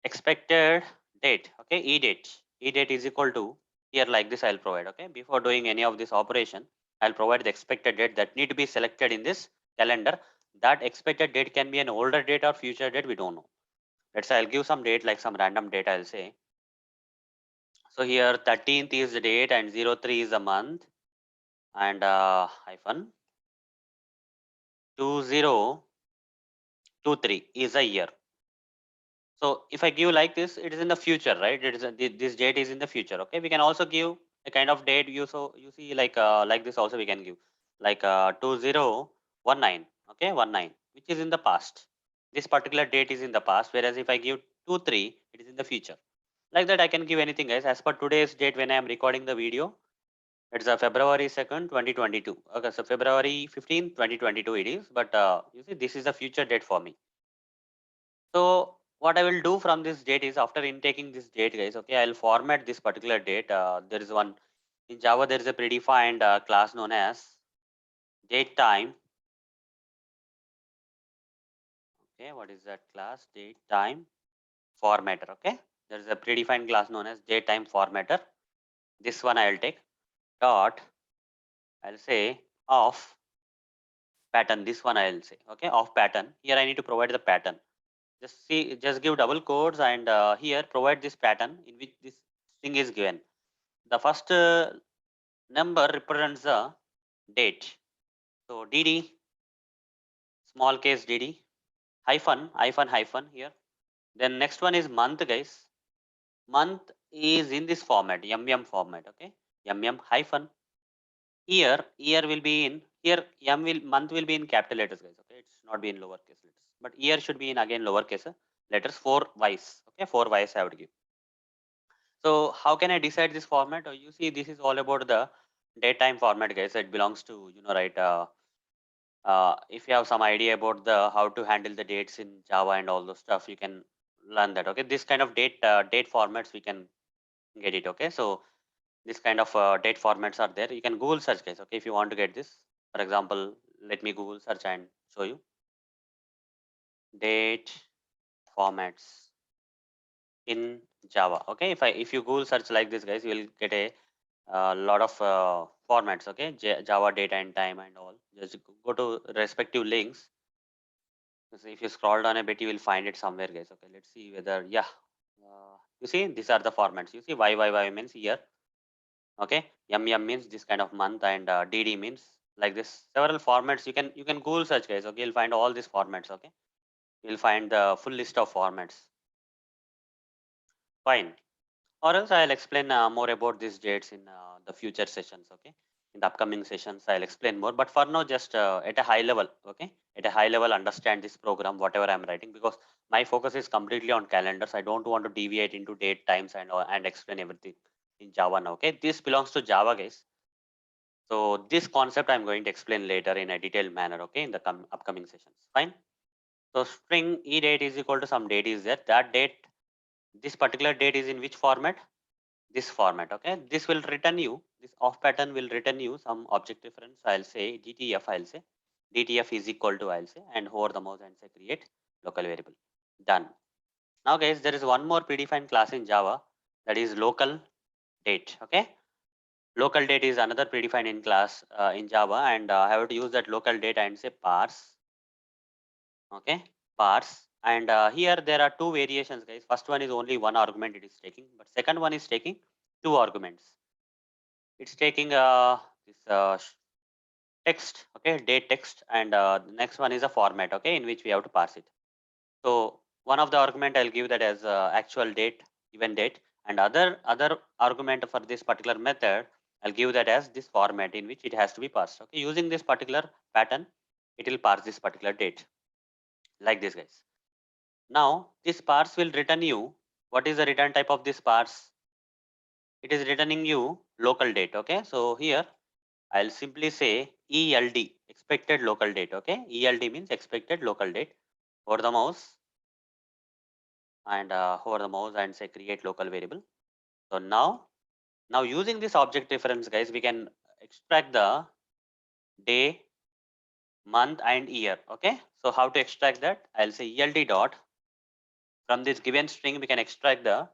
expected date. Okay. E date. E date is equal to here like this I'll provide. Okay. Before doing any of this operation, I'll provide the expected date that need to be selected in this calendar. That expected date can be an older date or future date. We don't know. Let's say I'll give some date like some random date. I'll say so here 13th is the date and 03 is the month and hyphen 2023 is a year. So if I give like this, it is in the future, right? It is this date is in the future. Okay, we can also give a kind of date. You see like this also we can give like 2019. Okay, 19, which is in the past. This particular date is in the past, whereas if I give 23, it is in the future. Like that, I can give anything, guys. As per today's date, when I am recording the video, it's February 2nd, 2022. Okay, so February 15th, 2022 it is. But you see, this is a future date for me. So what I will do from this date is after intaking this date, guys, okay, I'll format this particular date. There is one in Java, there is a predefined class known as date time. Okay, what is that class? Date time formatter. Okay, there is a predefined class known as date time formatter. This one I'll take dot, I'll say of pattern. This one I'll say, okay, of pattern. Here I need to provide the pattern. Just give double quotes and here provide this pattern in which this string is given. The first number represents the date. So dd, small case dd, hyphen here. Then next one is month, guys. Month is in this format, format, okay. Hyphen. Year will be in here. Month will be in capital letters, guys. Okay, it's not be in lowercase letters. But year should be in again lowercase letters. 4 Ys. Okay, 4 Ys I would give. So how can I decide this format? You see, this is all about the date time format, guys. It belongs to right. If you have some idea about the how to handle the dates in Java and all those stuff, you can learn that. Okay, this kind of date formats we can get it. Okay, so this kind of date formats are there. You can Google search, guys. Okay, if you want to get this, for example, let me Google search and show you date formats in Java. Okay, if you Google search like this, guys, you will get a lot of formats. Okay, Java date and time and all. Just go to respective links. So if you scroll down a bit, you will find it somewhere, guys. Okay, let's see whether you see these are the formats. You see Y means year. Okay, means this kind of month and dd means like this. Several formats you can Google search, guys. Okay, you'll find all these formats. Okay, you'll find the full list of formats. Fine. Or else I'll explain more about these dates in the future sessions. Okay, in the upcoming sessions I'll explain more. But for now, just at a high level. Okay, at a high level understand this program, whatever I'm writing, because my focus is completely on calendars. I don't want to deviate into date times and explain everything in Java now. Okay, this belongs to Java, guys. So this concept I'm going to explain later in a detailed manner. Okay, in the upcoming sessions. Fine. So string e-date is equal to some date is there. That date, this particular date is in which format? This format. Okay, this will return you. This off pattern will return you some object reference. I'll say DTF. I'll say DTF is equal to, I'll say, and hover the mouse and say create local variable. Done. Now guys, there is one more predefined class in Java, that is local date. Okay, local date is another predefined in class in Java, and I have to use that local date and say parse. Okay, parse. And here there are two variations, guys. First one is only one argument it is taking, but second one is taking two arguments. It's taking this text, okay, date text, and the next one is a format, okay, in which we have to pass it. So one of the argument I'll give that as actual date, event date, and other argument for this particular method, I'll give that as this format in which it has to be passed. Okay, using this particular pattern, it will parse this particular date like this, guys. Now this parse will return you. What is the return type of this parse? It is returning you local date. Okay, so here I'll simply say ELD, expected local date. Okay, ELD means expected local date. Over the mouse and hover the mouse and say create local variable. So now using this object reference, guys, we can extract the day, month, and year. Okay, so how to extract that? I'll say ELD dot, from this given string we can extract the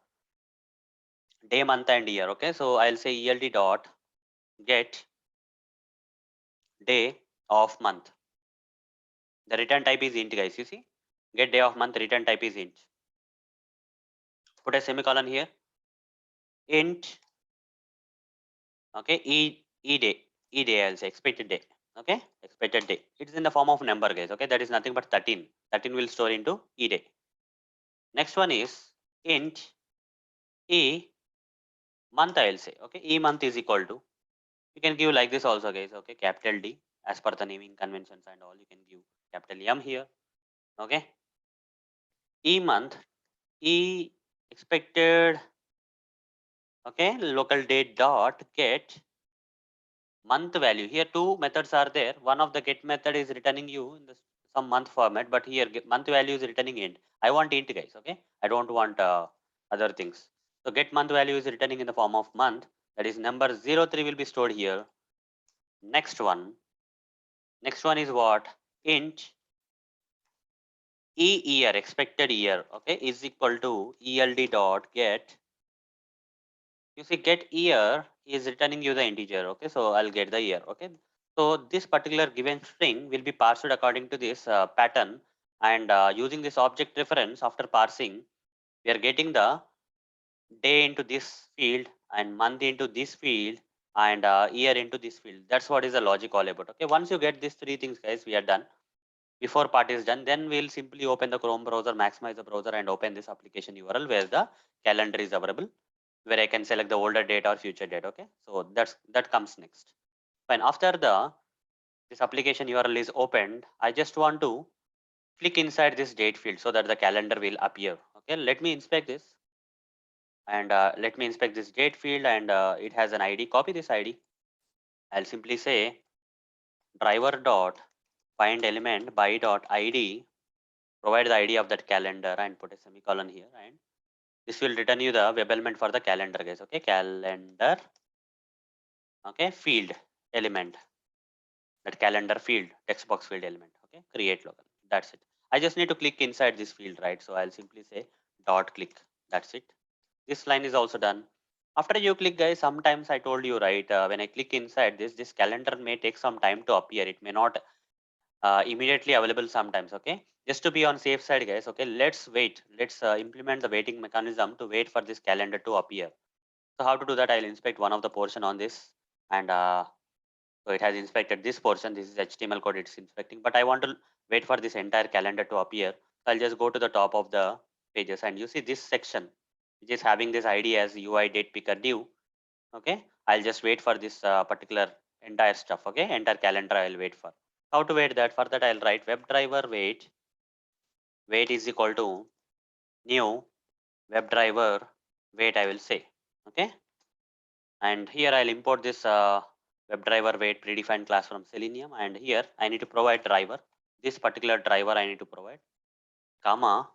day, month, and year. Okay, so I'll say ELD dot get day of month. The return type is int, guys. You see, get day of month, return type is int. Put a semicolon here. Int, okay, e day, I'll say expected day. Okay, expected day. It is in the form of number, guys. Okay, that is nothing but 13. 13 will store into e day. Next one is int e month, I'll say. Okay, e month is equal to, you can give like this also, guys. Okay, capital D, as per the naming conventions and all, you can give capital M here. Okay, e month, e expected, okay, local date dot get month value. Here two methods are there. One of the get method is returning you in the some month format, but here month value is returning int. I want int, guys. Okay, I don't want other things. So get month value is returning in the form of month. That is number 03 will be stored here. Next one is what? Int year, expected year. Okay, is equal to eld dot get. You see, get year is returning you the integer. Okay, so I'll get the year. Okay, so this particular given string will be parsed according to this pattern, and using this object reference, after parsing, we are getting the day into this field and month into this field and year into this field. That's what is the logic all about. Okay, once you get these three things, guys, we are done. Before part is done, then we'll simply open the Chrome browser, maximize the browser, and open this application URL where the calendar is available, where I can select the older date or future date. Okay, so that comes next. Fine. After this application URL is opened, I just want to click inside this date field so that the calendar will appear. Okay, let me inspect this, and let me inspect this date field, and it has an ID. Copy this ID. I'll simply say driver dot find element by dot ID, provide the ID of that calendar and put a semicolon here, and this will return you the web element for the calendar, guys. Okay, calendar, okay, field element, that calendar field, text box field element. Okay, create local. That's it. I just need to click inside this field, right? So I'll simply say dot click. That's it. This line is also done. After you click, guys, sometimes I told you, right, when I click inside this calendar may take some time to appear. It may not immediately available sometimes. Okay, just to be on safe side, guys. Okay, let's wait. Let's implement the waiting mechanism to wait for this calendar to appear. So how to do that? I'll inspect one of the portion on this, and so it has inspected this portion. This is HTML code it's inspecting, but I want to wait for this entire calendar to appear. So I'll just go to the top of the pages, and you see this section which is having this ID as UI date picker div. Okay, I'll just wait for this particular entire stuff. Okay, entire calendar I'll wait for. How to wait that? For that, I'll write WebDriver wait is equal to new WebDriver wait, I will say. Okay. And here I'll import this WebDriver wait predefined class from Selenium. And here I need to provide driver. This particular driver I need to provide, comma,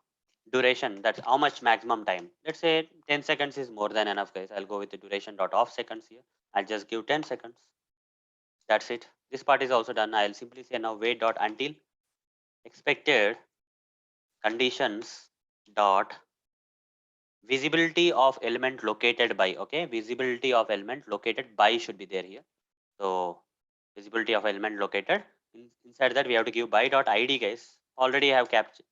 duration. That's how much maximum time. Let's say 10 seconds is more than enough, guys. I'll go with the duration dot off seconds here. I'll just give 10 seconds. That's it. This part is also done. I'll simply say now wait dot until expected conditions dot visibility of element located by. Okay, visibility of element located by should be there here. So visibility of element located. Inside that we have to give by dot id, guys. Already I have captured.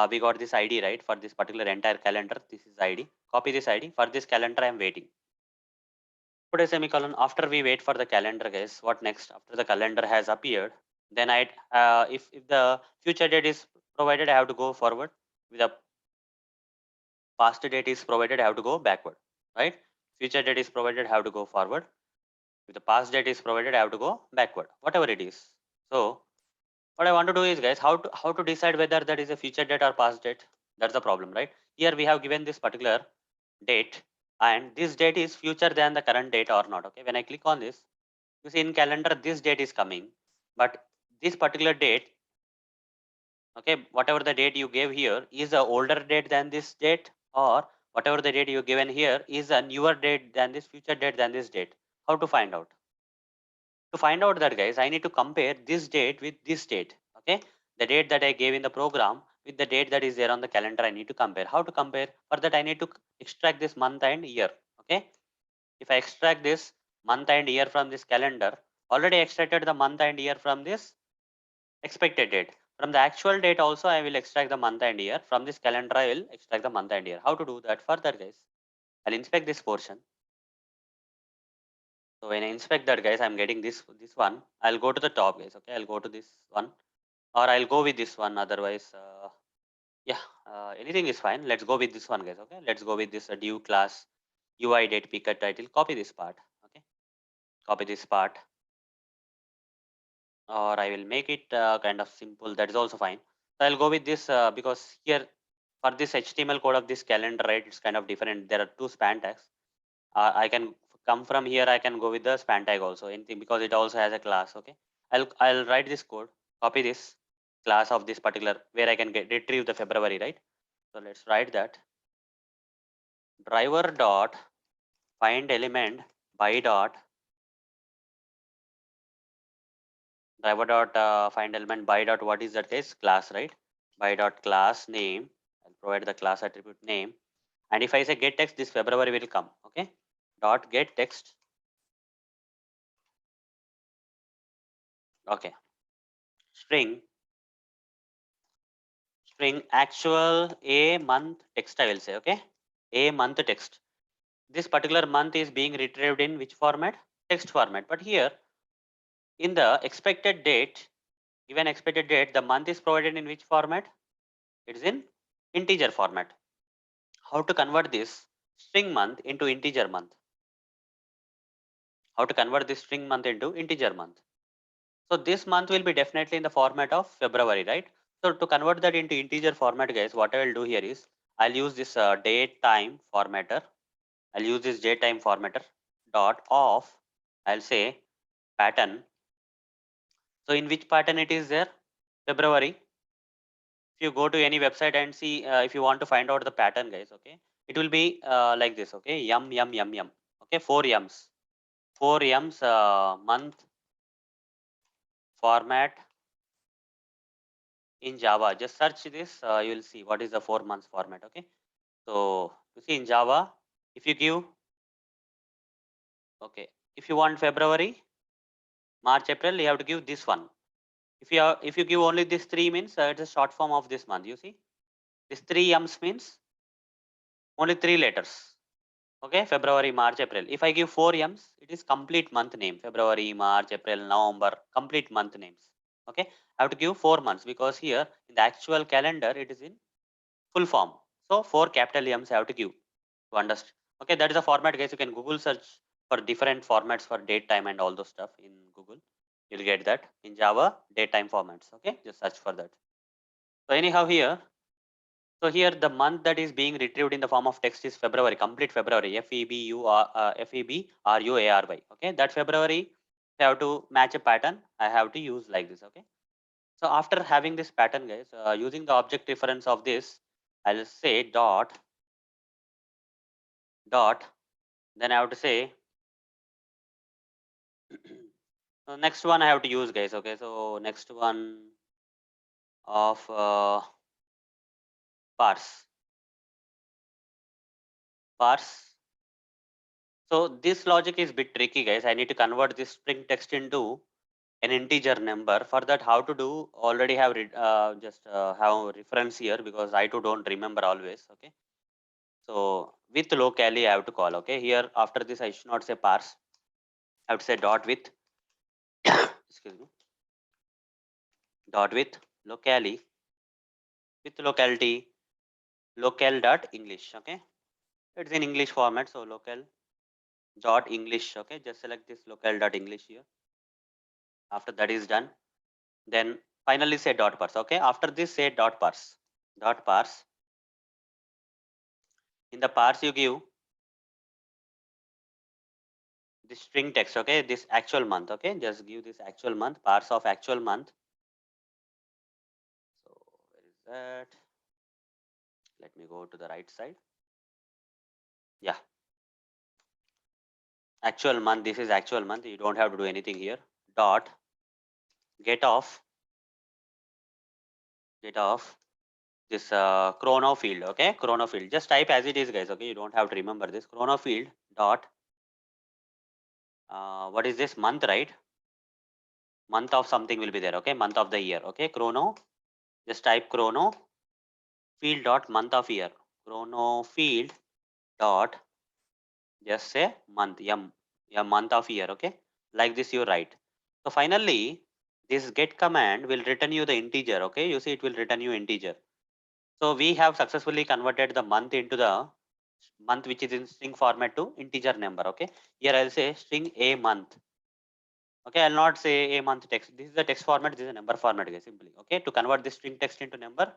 We got this id right for this particular entire calendar. This is id. Copy this id. For this calendar I am waiting. Put a semicolon. After we wait for the calendar, guys, what next? After the calendar has appeared, then if the future date is provided, I have to go forward. With the past date is provided, I have to go backward, right? Future date is provided, I have to go forward. If the past date is provided, I have to go backward, whatever it is. So what I want to do is, guys, how to decide whether that is a future date or past date? That's the problem, right? Here we have given this particular date, and this date is future than the current date or not. Okay, when I click on this, you see in calendar this date is coming, but this particular date, okay, whatever the date you gave here is a older date than this date, or whatever the date you given here is a newer date than this future date than this date. How to find out? To find out that, guys, I need to compare this date with this date. Okay, the date that I gave in the program with the date that is there on the calendar, I need to compare. How to compare? For that, I need to extract this month and year. Okay, if I extract this month and year from this calendar, already extracted the month and year from this expected date. From the actual date also, I will extract the month and year. From this calendar, I will extract the month and year. How to do that further, guys? I'll inspect this portion. So when I inspect that, guys, I'm getting this one. I'll go to the top, guys. Okay, I'll go to this one, or I'll go with this one. Otherwise, yeah, anything is fine. Let's go with this one, guys. Okay, let's go with this div class UI date picker title. Copy this part. Okay, copy this part, or I will make it kind of simple. That is also fine. So I'll go with this because here for this HTML code of this calendar, right, it's kind of different. There are two span tags. I can come from here. I can go with the span tag also, anything, because it also has a class. Okay, I'll write this code, copy this class of this particular where I can retrieve the February, right? So let's write that driver dot find element by dot driver dot find element by dot, what is that, case class, right? By dot class name. I'll provide the class attribute name. And if I say get text, this February will come. Okay, dot get text. Okay, string actual a month text, I will say. Okay, a month text. This particular month is being retrieved in which format? Text format. But here in the expected date, given expected date, the month is provided in which format? It is in integer format. How to convert this string month into integer month? How to convert this string month into integer month? So this month will be definitely in the format of February, right? So to convert that into integer format, guys, what I will do here is I'll use this date time formatter. I'll use this date time formatter dot of, I'll say pattern. So in which pattern it is there? February. If you go to any website and see, if you want to find out the pattern, guys, okay, it will be like this. Okay, yum yum yum yum. Okay, 4 yums. 4 yums month format in Java. Just search this, you will see what is the 4 months format. Okay, so you see in Java, if you give, okay, if you want February, March, April, you have to give this one. If you give only this three, means it's a short form of this month. You see, this 3 yums means only 3 letters. Okay, February, March, April. If I give 4 yums, it is complete month name. February, March, April, November, complete month names. Okay, I have to give 4 months because here in the actual calendar it is in full form. So 4 capital M's I have to give to understand. Okay, that is the format, guys. You can Google search for different formats for date time and all those stuff in Google. You'll get that in Java datetime formats. Okay, just search for that. So anyhow here, so here the month that is being retrieved in the form of text is February, complete February, February. Okay, that February I have to match a pattern. I have to use like this. Okay. So after having this pattern, guys, using the object reference of this, I'll say dot. Then I have to say so next one I have to use, guys. Okay, so next one of parse. So this logic is bit tricky, guys. I need to convert this string text into an integer number. For that, how to do? Already have just have reference here because I too don't remember always. Okay. So with locally, I have to call. Okay. Here after this, I should not say parse. I would say dot with excuse me, dot with locally with locality local dot English. Okay. It's in English format. So local dot English. Okay. Just select this local dot English here. After that is done, then finally say dot parse. Okay. After this, say dot parse. Dot parse. In the parse, you give this string text. Okay. This actual month. Okay. Just give this actual month, parse of actual month. So where is that? Let me go to the right side. Yeah. Actual month. This is actual month. You don't have to do anything here. Dot get off this chrono field. Okay. Chrono field. Just type as it is, guys. Okay. You don't have to remember this chrono field dot. What is this month, right? Month of something will be there. Okay. Month of the year. Okay. Chrono. Just type chrono field dot month of year. Chrono field dot just say month. Yeah, month of year. Okay. Like this you write. So finally, this get command will return you the integer. Okay. You see it will return you integer. So we have successfully converted the month into the month which is in string format to integer number. Okay. Here I'll say string a month. Okay, I'll not say a month text. This is the text format. This is a number format, guys. Simply. Okay, to convert this string text into number,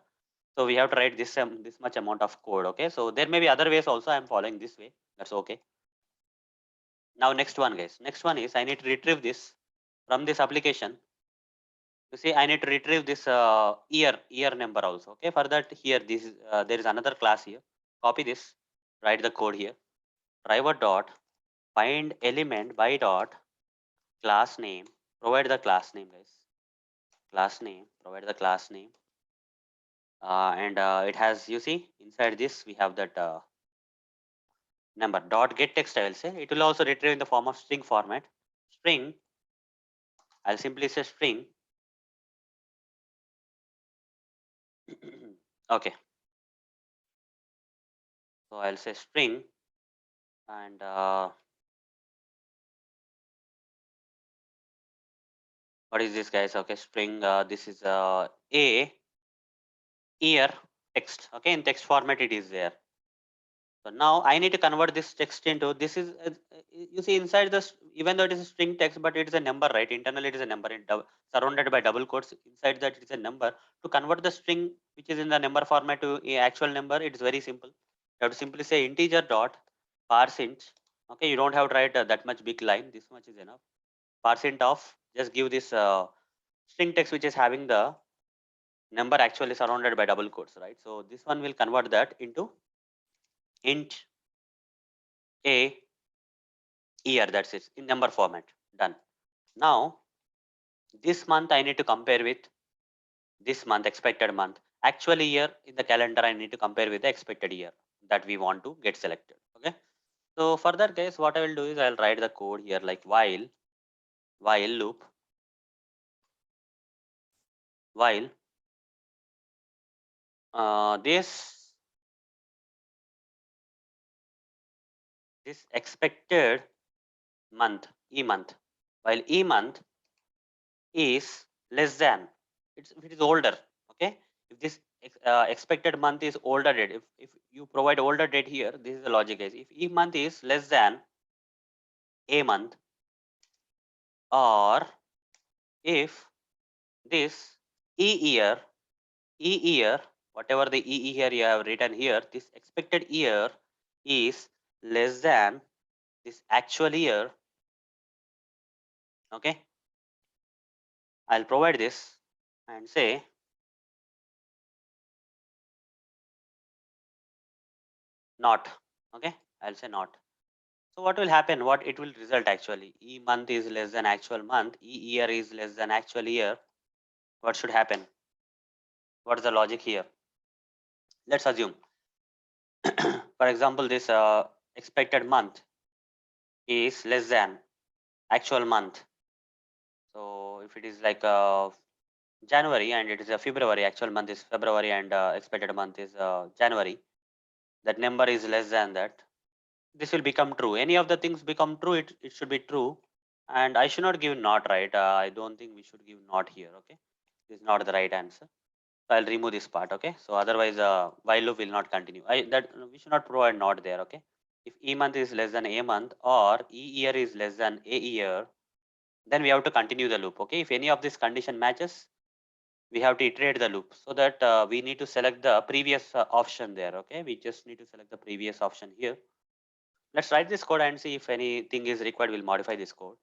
so we have to write this much amount of code. Okay, so there may be other ways also. I'm following this way. That's okay. Now next one, guys. Next one is I need to retrieve this from this application. You see, I need to retrieve this year number also. Okay, for that here this is there is another class here. Copy this. Write the code here. Driver dot find element by dot class name. Provide the class name, guys. Class name. Provide the class name. And it has, you see, inside this we have that number dot get text. I will say it will also retrieve in the form of string format. String. I'll simply say string. Okay. So I'll say string and what is this, guys? Okay, string. This is a year text. Okay, in text format it is there. So now I need to convert this text into this is you see inside this, even though it is a string text, but it is a number, right? Internally it is a number surrounded by double quotes. Inside that it is a number. To convert the string which is in the number format to a actual number, it is very simple. You have to simply say integer dot parse int. Okay, you don't have to write that much big line. This much is enough. Parse int of just give this string text which is having the number actually surrounded by double quotes, right? So this one will convert that into int a year. That's it in number format. Done. Now this month I need to compare with this month, expected month. Actually year in the calendar I need to compare with the expected year that we want to get selected. Okay. So for that, guys, what I will do is I'll write the code here like while loop while this expected month month while month is less than if it is older. Okay, if this expected month is older date, if you provide older date here, this is the logic, guys. If month is less than a month or if this e year, whatever the e here you have written here, this expected year is less than this actual year. Okay, I'll provide this and say not. Okay, I'll say not. So what will happen? What it will result actually? E month is less than actual month. E year is less than actual year. What should happen? What is the logic here? Let's assume, for example, this expected month is less than actual month. So if it is like January and it is a February, actual month is February and expected month is January, that number is less than that. This will become true. Any of the things become true, it should be true. And I should not give not, right? I don't think we should give not here. Okay, this is not the right answer. So I'll remove this part. Okay, so otherwise while loop will not continue. That we should not provide not there. Okay, if e month is less than a month or e year is less than a year, then we have to continue the loop. Okay, if any of this condition matches, we have to iterate the loop, so that we need to select the previous option there. Okay, we just need to select the previous option here. Let's write this code and see if anything is required. We'll modify this code.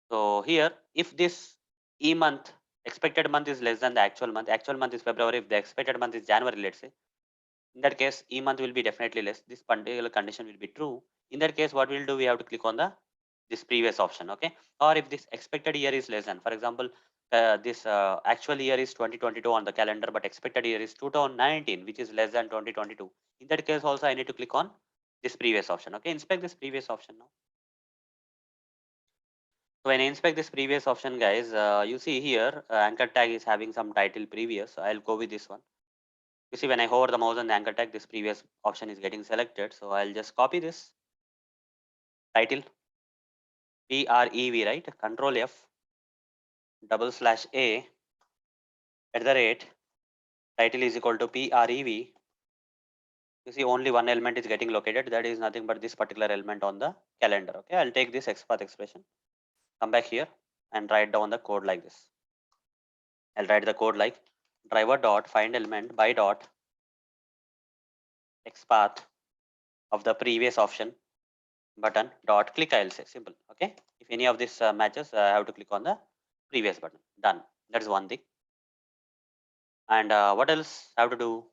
So here, if this e month, expected month is less than the actual month is February, if the expected month is January, let's say, in that case, e month will be definitely less. This particular condition will be true. In that case, what we'll do, we have to click on the this previous option. Okay, or if this expected year is less than, for example, this actual year is 2022 on the calendar, but expected year is 2019, which is less than 2022. In that case, also I need to click on this previous option. Okay, inspect this previous option now. So when I inspect this previous option, guys, you see here anchor tag is having some title previous. So I'll go with this one. You see when I hover the mouse on the anchor tag, this previous option is getting selected. So I'll just copy this title, PREV, right? Control F, /A, @ title is equal to PREV. You see only one element is getting located. That is nothing but this particular element on the calendar. Okay, I'll take this XPath expression, come back here and write down the code like this. I'll write the code like driver dot find element by dot XPath of the previous option button dot click. I'll say simple. Okay, if any of this matches, I have to click on the previous button. Done. That's one thing. And what else I have to do?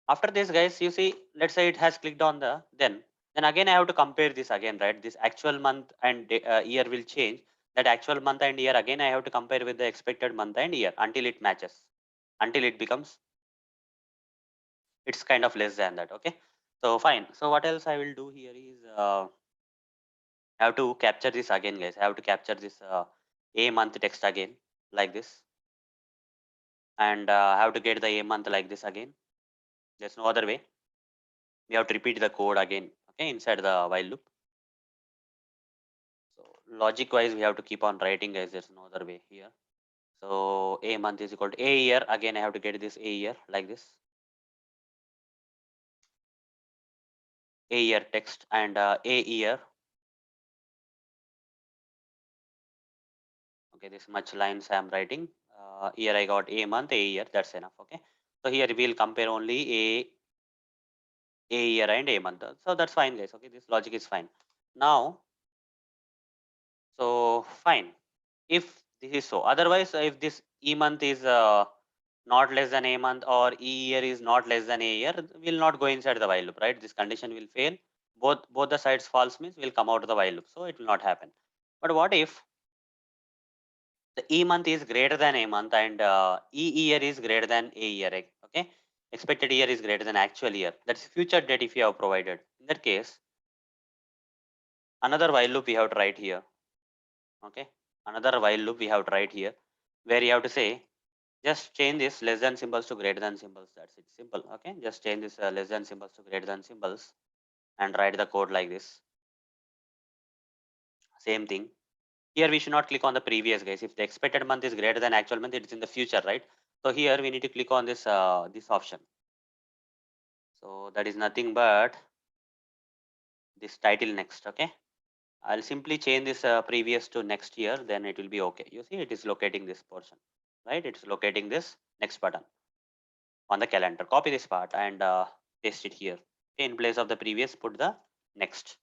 After this, guys, you see, let's say it has clicked on the then again I have to compare this again, right? This actual month and year will change. That actual month and year again I have to compare with the expected month and year until it matches, until it becomes, it's kind of less than that. Okay, so fine. So what else I will do here is I have to capture this again, guys. I have to capture this a month text again like this, and I have to get the a month like this again. There's no other way. We have to repeat the code again. Okay, inside the while loop. So logic wise, we have to keep on writing, guys. There's no other way here. So a month is equal to a year. Again, I have to get this a year like this. A year text and a year. Okay, this much lines I am writing. Here I got a month, a year. That's enough. Okay. So here we'll compare only a year and a month. So that's fine, guys. Okay, this logic is fine. Now, so fine. If this is so, otherwise, if this e month is not less than a month or e year is not less than a year, will not go inside the while loop, right? This condition will fail. Both the sides false means will come out of the while loop. So it will not happen. But what if the e month is greater than a month and e year is greater than a year? Okay, expected year is greater than actual year. That's future date if you have provided. In that case, another while loop we have to write here. Okay, another while loop we have to write here, where you have to say just change this less than symbols to greater than symbols. That's it. Simple. Okay, just change this less than symbols to greater than symbols and write the code like this. Same thing. Here we should not click on the previous, guys. If the expected month is greater than actual month, it's in the future, right? So here we need to click on this this option. So that is nothing but this title next. Okay, I'll simply change this previous to next year, then it will be okay. You see, it is locating this portion, right? It's locating this next button on the calendar. Copy this part and paste it here. Okay, in place of the previous, put the next.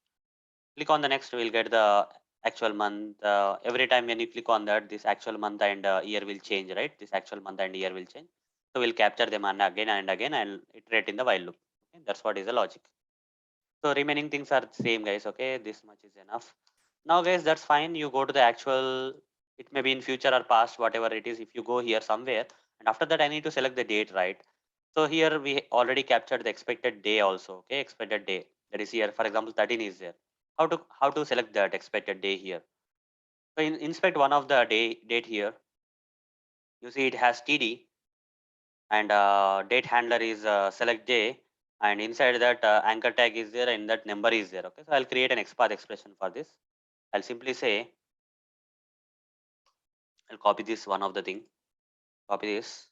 Click on the next, we'll get the actual month. Every time when you click on that, this actual month and year will change, right? This actual month and year will change. So we'll capture them and again and iterate in the while loop. Okay? That's what is the logic. So remaining things are same, guys. Okay, this much is enough. Now, guys, that's fine. You go to the actual. It may be in future or past, whatever it is. If you go here somewhere, and after that, I need to select the date, right? So here we already captured the expected day also. Okay, expected day. That is here. For example, 13 is there. How to select that expected day here? So inspect one of the date here. You see it has TD and date handler is select day, and inside that anchor tag is there and that number is there. Okay, so I'll create an XPath expression for this. I'll simply say, I'll copy this one of the thing, copy this.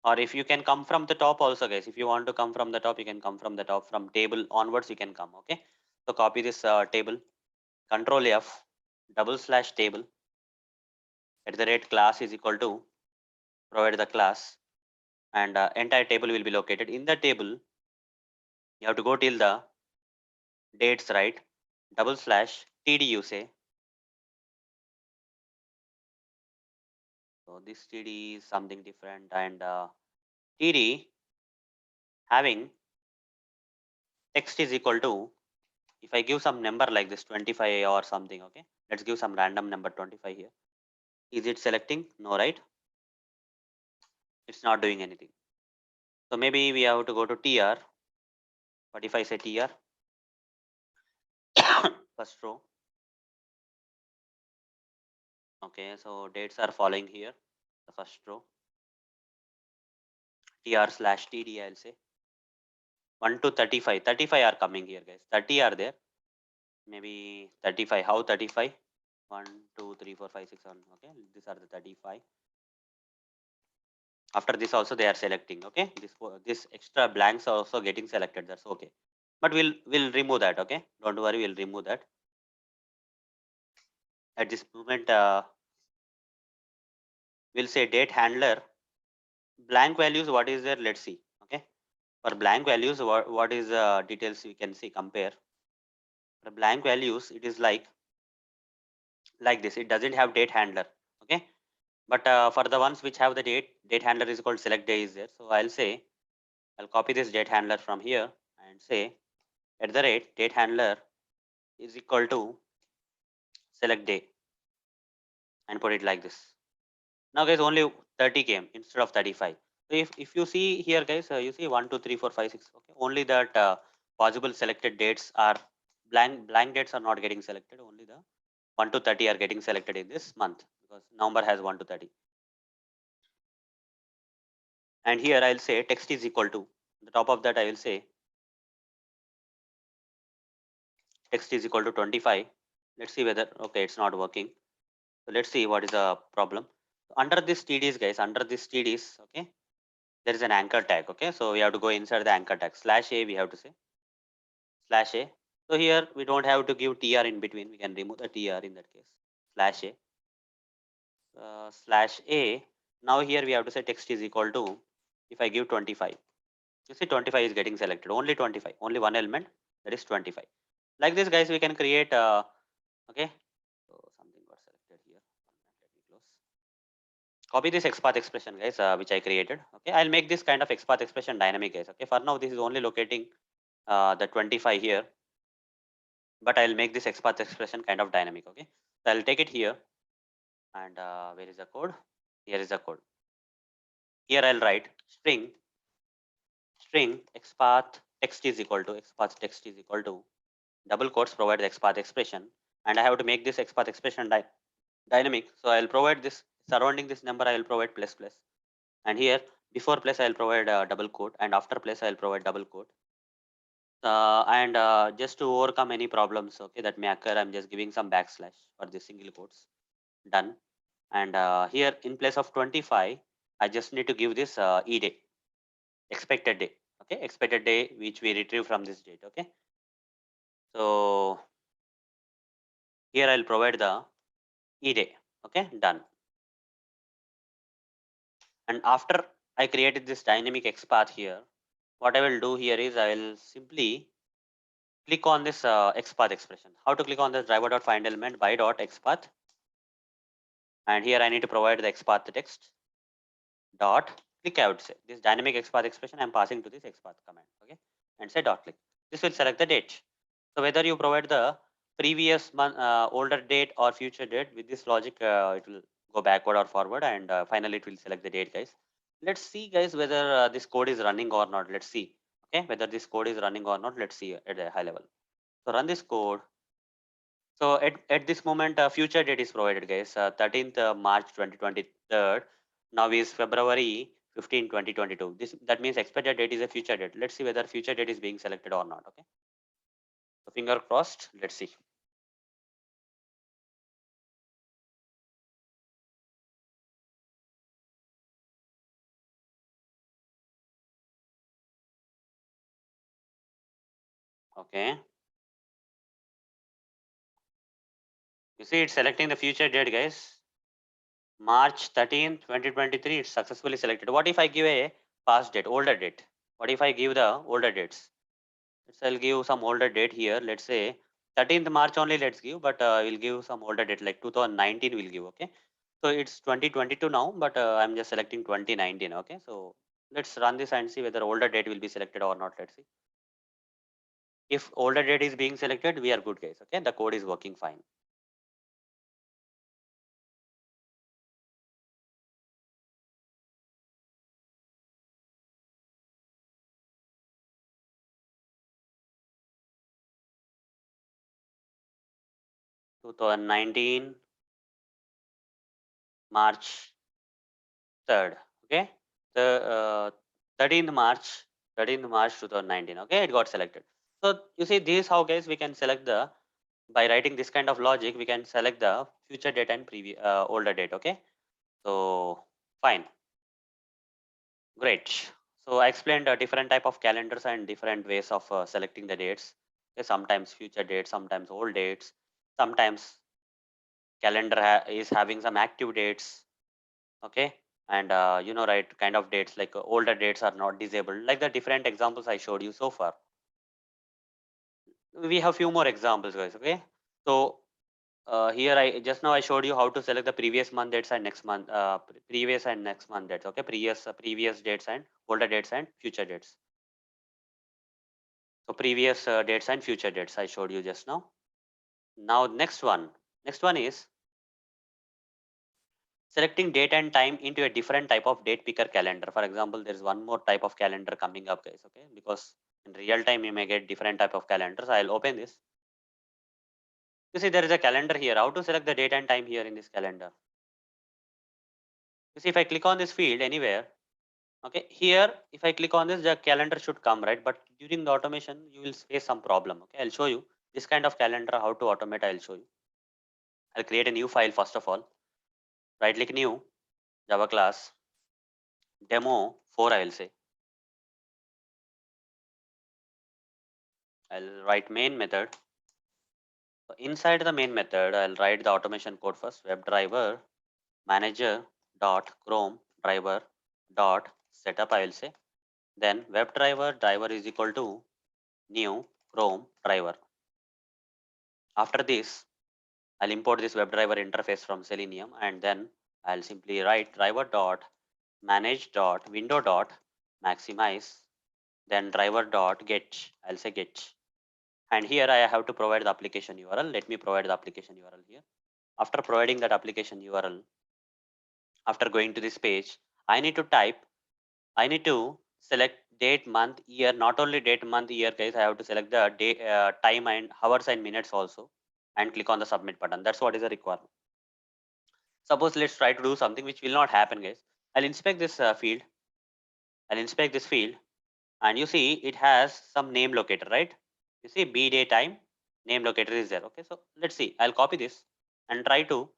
Or if you can come from the top also, guys, if you want to come from the top, you can come from the top. From table onwards you can come. Okay, so copy this table, control F, double slash table, at the rate class is equal to, provide the class, and entire table will be located in the table. You have to go till the dates, right? Double slash TD you say. So this TD is something different, and TD having text is equal to, if I give some number like this 25 or something, okay, let's give some random number 25 here. Is it selecting? No, right? It's not doing anything. So maybe we have to go to TR. What if I say TR? First row. Okay, so dates are following here. The first row. TR slash TD, I'll say. 1 to 35. 35 are coming here, guys. 30 are there. Maybe 35. How 35? 1, 2, 3, 4, 5, 6, 7. Okay, these are the 35. After this also they are selecting. Okay, this extra blanks are also getting selected. That's okay. But we'll remove that. Okay, don't worry. We'll remove that. At this moment, we'll say date handler blank values. What is there? Let's see. Okay, for blank values, what is details we can see compare. For blank values, it is like this. It doesn't have date handler. Okay, but for the ones which have the date handler is called select day is there. So I'll say, I'll copy this date handler from here and say at the rate date handler is equal to select day and put it like this. Now, guys, only 30 came instead of 35. So if you see here, guys, you see 1, 2, 3, 4, 5, 6. Okay, only that possible selected dates are blank dates are not getting selected. Only the 1 to 30 are getting selected in this month because November has 1 to 30. And here I'll say text is equal to, the top of that I will say text is equal to 25. Let's see whether, okay, it's not working. So let's see what is the problem. Under this TDs, guys, under this TDs, okay, there is an anchor tag. Okay, so we have to go inside the anchor tag slash a, we have to say slash a. So here we don't have to give tr in between. We can remove the tr in that case. Slash a, slash a. Now here we have to say text is equal to, if I give 25, you see 25 is getting selected. Only 25, only one element, that is 25. Like this, guys, we can create. Okay, so something got selected here. Let me close. Copy this XPath expression, guys, which I created. Okay, I'll make this kind of XPath expression dynamic, guys. Okay, for now this is only locating the 25 here, but I'll make this XPath expression kind of dynamic. Okay, so I'll take it here, and where is the code? Here is the code. Here I'll write string XPath text is equal to XPath text is equal to double quotes provide the XPath expression, and I have to make this XPath expression dynamic. So I'll provide this surrounding this number. I will provide plus plus, and here before plus I'll provide a double quote, and after plus I'll provide double quote. And just to overcome any problems, okay, that may occur, I'm just giving some backslash for the single quotes. Done. And here in place of 25, I just need to give this e day, expected day. Okay, expected day which we retrieve from this date. Okay, so Here I'll provide the e-day. Okay, done. And after I created this dynamic XPath here, what I will do here is I will simply click on this XPath expression. How to click on this driver.find element by dot XPath, and here I need to provide the XPath text dot click. I would say this dynamic XPath expression I'm passing to this XPath command. Okay, and say dot click. This will select the date. So whether you provide the previous month, older date or future date, with this logic, it will go backward or forward, and finally it will select the date, guys. Let's see, guys, whether this code is running or not. Let's see. Okay, whether this code is running or not. Let's see at a high level. So run this code. So at this moment, future date is provided, guys. 13th March 2023. Now is February 15, 2022. That means expected date is a future date. Let's see whether future date is being selected or not. Okay. So finger crossed. Let's see. Okay. You see, it's selecting the future date, guys. March 13, 2023. It's successfully selected. What if I give a past date, older date? What if I give the older dates? I'll give some older date here. Let's say 13th March only. Let's give, but we'll give some older date like 2019. We'll give. Okay. So it's 2022 now, but I'm just selecting 2019. Okay. So let's run this and see whether older date will be selected or not. Let's see. If older date is being selected, we are good, guys. Okay. The code is working fine. 2019 March 3rd. Okay. The 13th March, 13th March 2019. Okay. It got selected. So you see, this is how, guys, we can select the, by writing this kind of logic, we can select the future date and previous older date. Okay. So fine. Great. So I explained different type of calendars and different ways of selecting the dates. Okay, sometimes future dates, sometimes old dates, sometimes calendar is having some active dates. Okay, and right, kind of dates like older dates are not disabled, like the different examples I showed you so far. We have few more examples, guys. Okay, so here I just now I showed you how to select the previous month dates and next month previous and next month dates. Okay, previous dates and older dates and future dates. So previous dates and future dates I showed you just now. Now next one is selecting date and time into a different type of date picker calendar. For example, there is one more type of calendar coming up, guys. Okay, because in real time you may get different type of calendars. I'll open this. You see, there is a calendar here. How to select the date and time here in this calendar? You see, if I click on this field anywhere, okay, here if I click on this, the calendar should come, right? But during the automation, you will face some problem. Okay, I'll show you this kind of calendar how to automate. I'll show you. I'll create a new file first of all. Right click new, Java class, demo 4 I will say. I'll write main method. So inside the main method, I'll write the automation code first. WebDriver manager dot Chrome driver dot setup I will say. Then WebDriver driver is equal to new Chrome driver. After this, I'll import this WebDriver interface from Selenium, and then I'll simply write driver dot manage dot window dot maximize, then driver dot get. I'll say get. And here I have to provide the application URL. Let me provide the application URL here. After providing that application URL, after going to this page, I need to select date, month, year. Not only date, month, year, guys. I have to select the day, time and hours and minutes also, and click on the submit button. That's what is the requirement. Suppose let's try to do something which will not happen, guys. I'll inspect this field. I'll inspect this field, and you see it has some name locator, right? You see B day time name locator is there. Okay, so let's see. I'll copy this and try to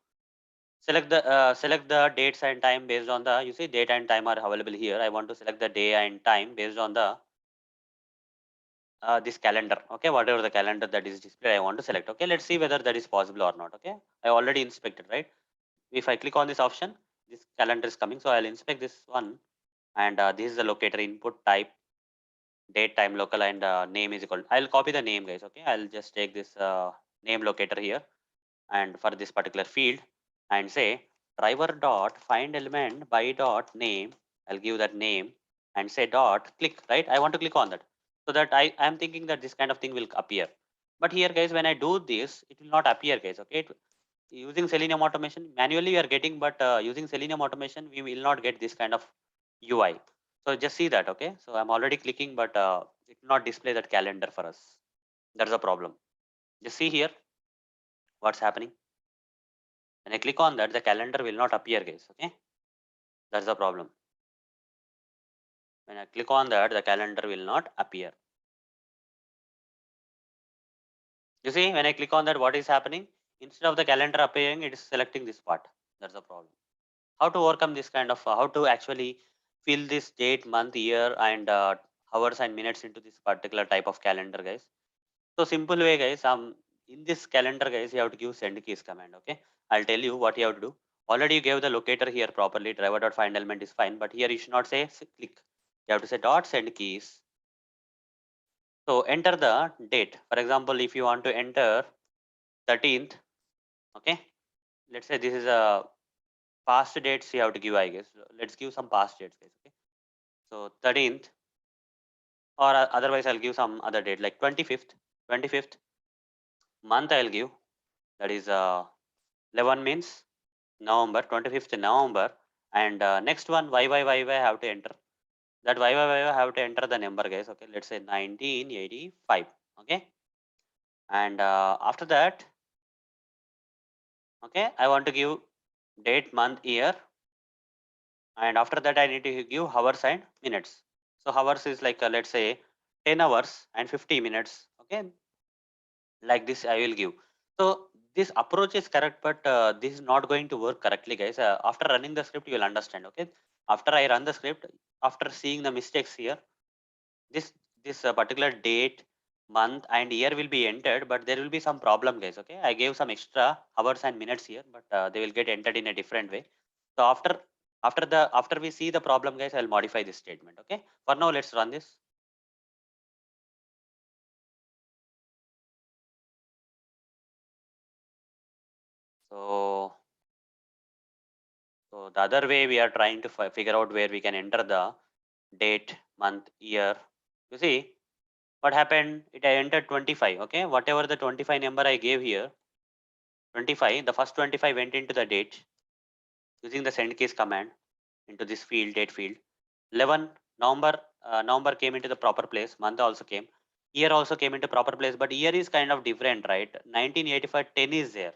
select the dates and time based on the, you see, date and time are available here. I want to select the day and time based on the this calendar. Okay, whatever the calendar that is displayed, I want to select. Okay, let's see whether that is possible or not. Okay, I already inspected, right? If I click on this option, this calendar is coming. So I'll inspect this one, and this is the locator input type, date, time, local, and name is equal. I'll copy the name, guys. Okay, I'll just take this name locator here, and for this particular field, and say driver dot find element by dot name. I'll give that name and say dot click. Right, I want to click on that, so that I am thinking that this kind of thing will appear. But here, guys, when I do this, it will not appear, guys. Okay, using Selenium automation manually we are getting, but using Selenium automation we will not get this kind of UI. So just see that. Okay, so I'm already clicking, but it will not display that calendar for us. That's a problem. Just see here what's happening. When I click on that, the calendar will not appear, guys. Okay, that's the problem. When I click on that, the calendar will not appear. You see, when I click on that, what is happening? Instead of the calendar appearing, it is selecting this part. That's the problem. How to overcome this kind of, how to actually fill this date, month, year, and hours and minutes into this particular type of calendar, guys. So simple way, guys. In this calendar, guys, you have to give send keys command. Okay, I'll tell you what you have to do. Already you gave the locator here properly. Driver.find element is fine, but here you should not say click. You have to say dot send keys. So enter the date. For example, if you want to enter 13th, okay. Let's say this is a past dates you have to give, I guess. Let's give some past dates, guys. Okay. So 13th, or otherwise I'll give some other date like 25th. 25th month I'll give. That is 11 means November, 25th November. And next one, Y I have to enter. That I have to enter the number, guys. Okay, let's say 1985. Okay, and after that, okay, I want to give date, month, year, and after that I need to give hours and minutes. So hours is like let's say 10 hours and 50 minutes. Okay, like this I will give. So this approach is correct, but this is not going to work correctly, guys. After running the script, you will understand. Okay, after I run the script, after seeing the mistakes here, this particular date, month, and year will be entered, but there will be some problem, guys. Okay, I gave some extra hours and minutes here, but they will get entered in a different way. So after we see the problem, guys, I'll modify this statement. Okay, for now let's run this. So the other way we are trying to figure out where we can enter the date, month, year. You see what happened? I entered 25. Okay, whatever the 25 number I gave here, 25, the first 25 went into the date using the send case command into this field, date field. 11 November, November came into the proper place. Month also came. Year also came into proper place, but year is kind of different, right? 1985, 10 is there.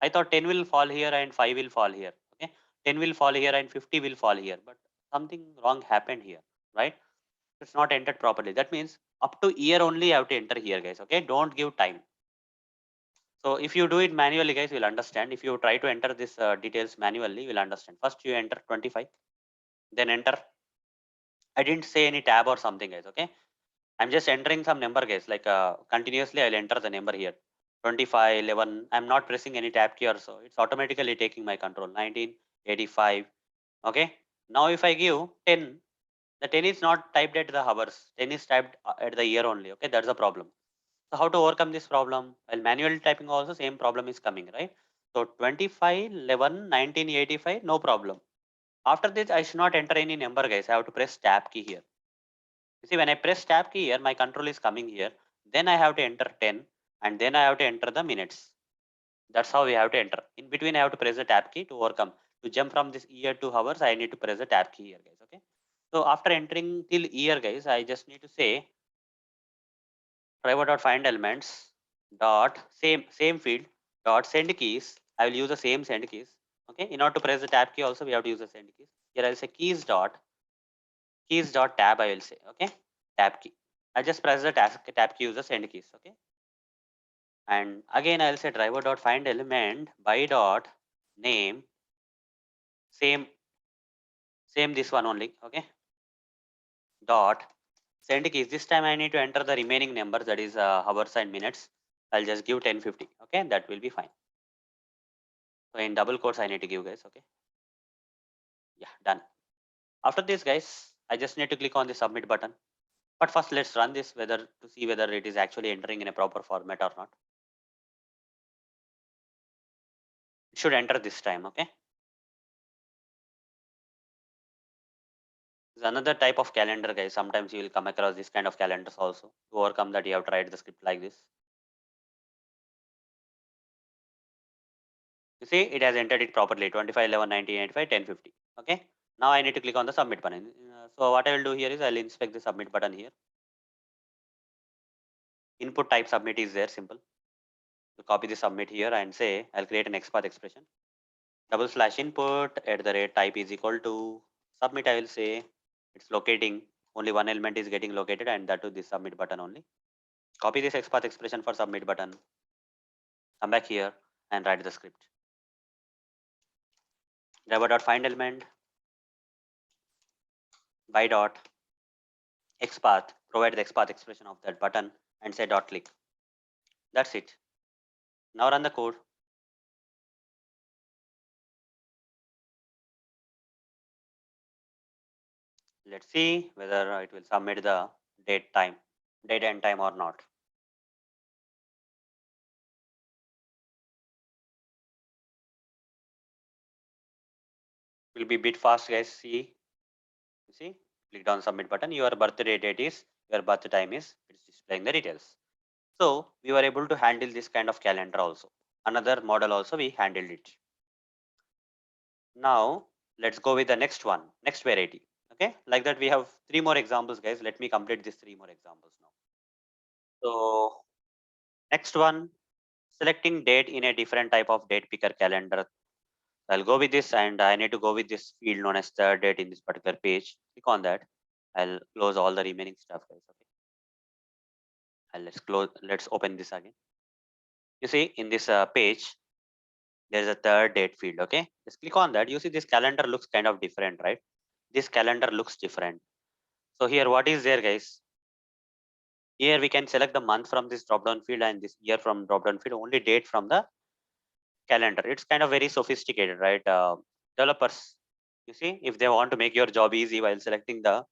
I thought 10 will fall here and 5 will fall here. Okay, 10 will fall here and 50 will fall here, but something wrong happened here, right? It's not entered properly. That means up to year only you have to enter here, guys. Okay, don't give time. So if you do it manually, guys, you'll understand. If you try to enter this details manually, you'll understand. First you enter 25, then enter. I didn't say any tab or something, guys. Okay, I'm just entering some number, guys. Like continuously I'll enter the number here. 25, 11. I'm not pressing any tab key or so. It's automatically taking my control. 1985. Okay. Now if I give 10, the 10 is not typed at the hours. 10 is typed at the year only. Okay, that's the problem. So how to overcome this problem? While manually typing also same problem is coming, right? So 25, 11, 1985, no problem. After this, I should not enter any number, guys. I have to press tab key here. You see, when I press tab key here, my control is coming here. Then I have to enter 10, and then I have to enter the minutes. That's how we have to enter. In between, I have to press the tab key to overcome. To jump from this year to hours, I need to press the tab key here, guys. Okay. So after entering till year, guys, I just need to say driver.find elements dot same field dot send keys. I will use the same send keys. Okay. In order to press the tab key, also we have to use the send keys. Here I will say keys dot tab. I will say okay tab key. I just press the tab key, use the send keys. Okay. And again I'll say driver dot find element by dot name same this one only. Okay. Dot Send keys. This time I need to enter the remaining number, that is hours and minutes. I'll just give 1050. Okay, that will be fine. So in double quotes I need to give, guys. Okay. Yeah, done. After this, guys, I just need to click on the submit button. But first let's run this whether to see whether it is actually entering in a proper format or not. It should enter this time. Okay. There's another type of calendar, guys. Sometimes you will come across this kind of calendars also. To overcome that, you have tried the script like this. You see, it has entered it properly. 25, 11, 1985, 1050. Okay. Now I need to click on the submit button. So what I will do here is I'll inspect the submit button here. Input type submit is there, simple. So copy the submit here and say I'll create an XPath expression. Double slash input at the rate type is equal to submit. I will say it's locating, only one element is getting located, and that to this submit button only. Copy this XPath expression for submit button. Come back here and write the script. Driver.find element by dot XPath, provide the XPath expression of that button and say dot click. That's it. Now run the code. Let's see whether it will submit the date and time or not. Will be bit fast, guys. See, you see, click on submit button. Your birthday date is, your birth time is, it's displaying the details. So we were able to handle this kind of calendar also. Another model also we handled it. Now let's go with the next one, next variety. Okay, like that we have three more examples, guys. Let me complete these three more examples now. So next one, selecting date in a different type of date picker calendar. I'll go with this, and I need to go with this field known as third date in this particular page. Click on that. I'll close all the remaining stuff, guys. Okay. And let's open this again. You see in this page, there's a third date field. Okay. Just click on that. You see this calendar looks kind of different, right? This calendar looks different. So here, what is there, guys? Here we can select the month from this drop down field and this year from drop down field, only date from the calendar. It's kind of very sophisticated, right? Developers, you see, if they want to make your job easy while selecting the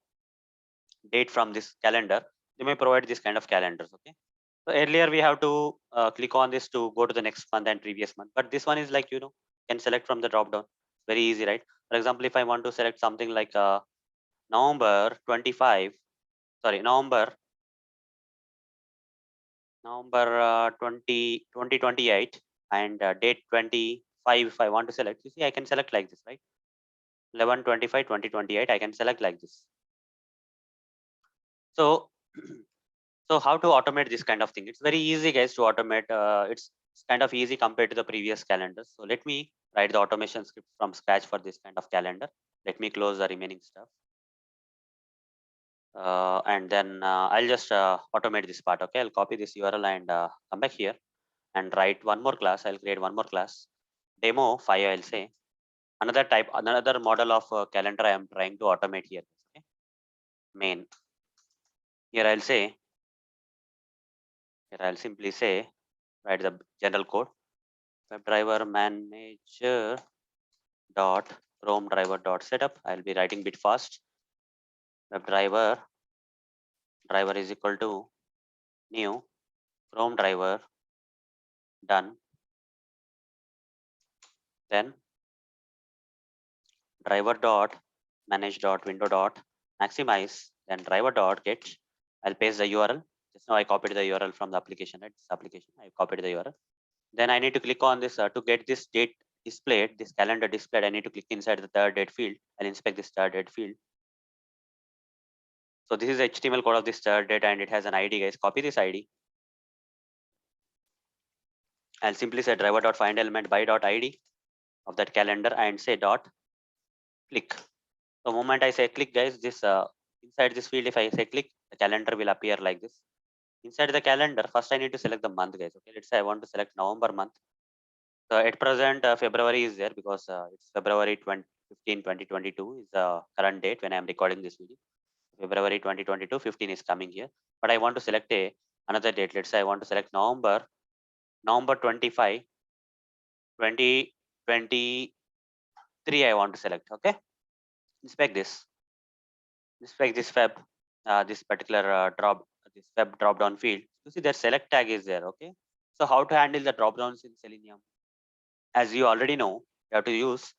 date from this calendar, they may provide this kind of calendars. Okay. So earlier we have to click on this to go to the next month and previous month, but this one is like, can select from the drop down. Very easy, right? For example, if I want to select something like November 25, sorry, November 2028 and date 25, if I want to select, you see, I can select like this, right? 11/25/2028, I can select like this. So, so how to automate this kind of thing? It's very easy, guys, to automate. It's kind of easy compared to the previous calendars. So let me write the automation script from scratch for this kind of calendar. Let me close the remaining stuff. And then I'll just automate this part. Okay, I'll copy this URL and come back here and write one more class. I'll create one more class, demo 5. I'll say another model of calendar I am trying to automate here. Okay, main. Here I'll say, here I'll simply say, write the general code. WebDriver manager dot Chrome driver dot setup. I'll be writing bit fast. WebDriver driver is equal to new Chrome driver, done. Then driver dot manage dot window dot maximize. Then driver dot get. I'll paste the URL. Just now I copied the URL from the application, right? This application, I copied the URL. Then I need to click on this to get this date displayed, this calendar displayed. I need to click inside the third date field. I'll inspect this third date field. So this is the HTML code of this third date and it has an ID, guys. Copy this ID. I'll simply say driver.find element by .id of that calendar and say dot click. The moment I say click, guys, this inside this field, if I say click, the calendar will appear like this. Inside the calendar, first I need to select the month, guys. Okay, let's say I want to select November month. So at present, February is there because it's February 15, 2022 is the current date when I'm recording this video. February 2022, 15 is coming here. But I want to select another date. Let's say I want to select November 25, 2023 I want to select. Okay. Inspect this. Inspect this Feb, this particular this Feb drop down field. You see that select tag is there. Okay. So how to handle the drop downs in Selenium? As you already know, you have to use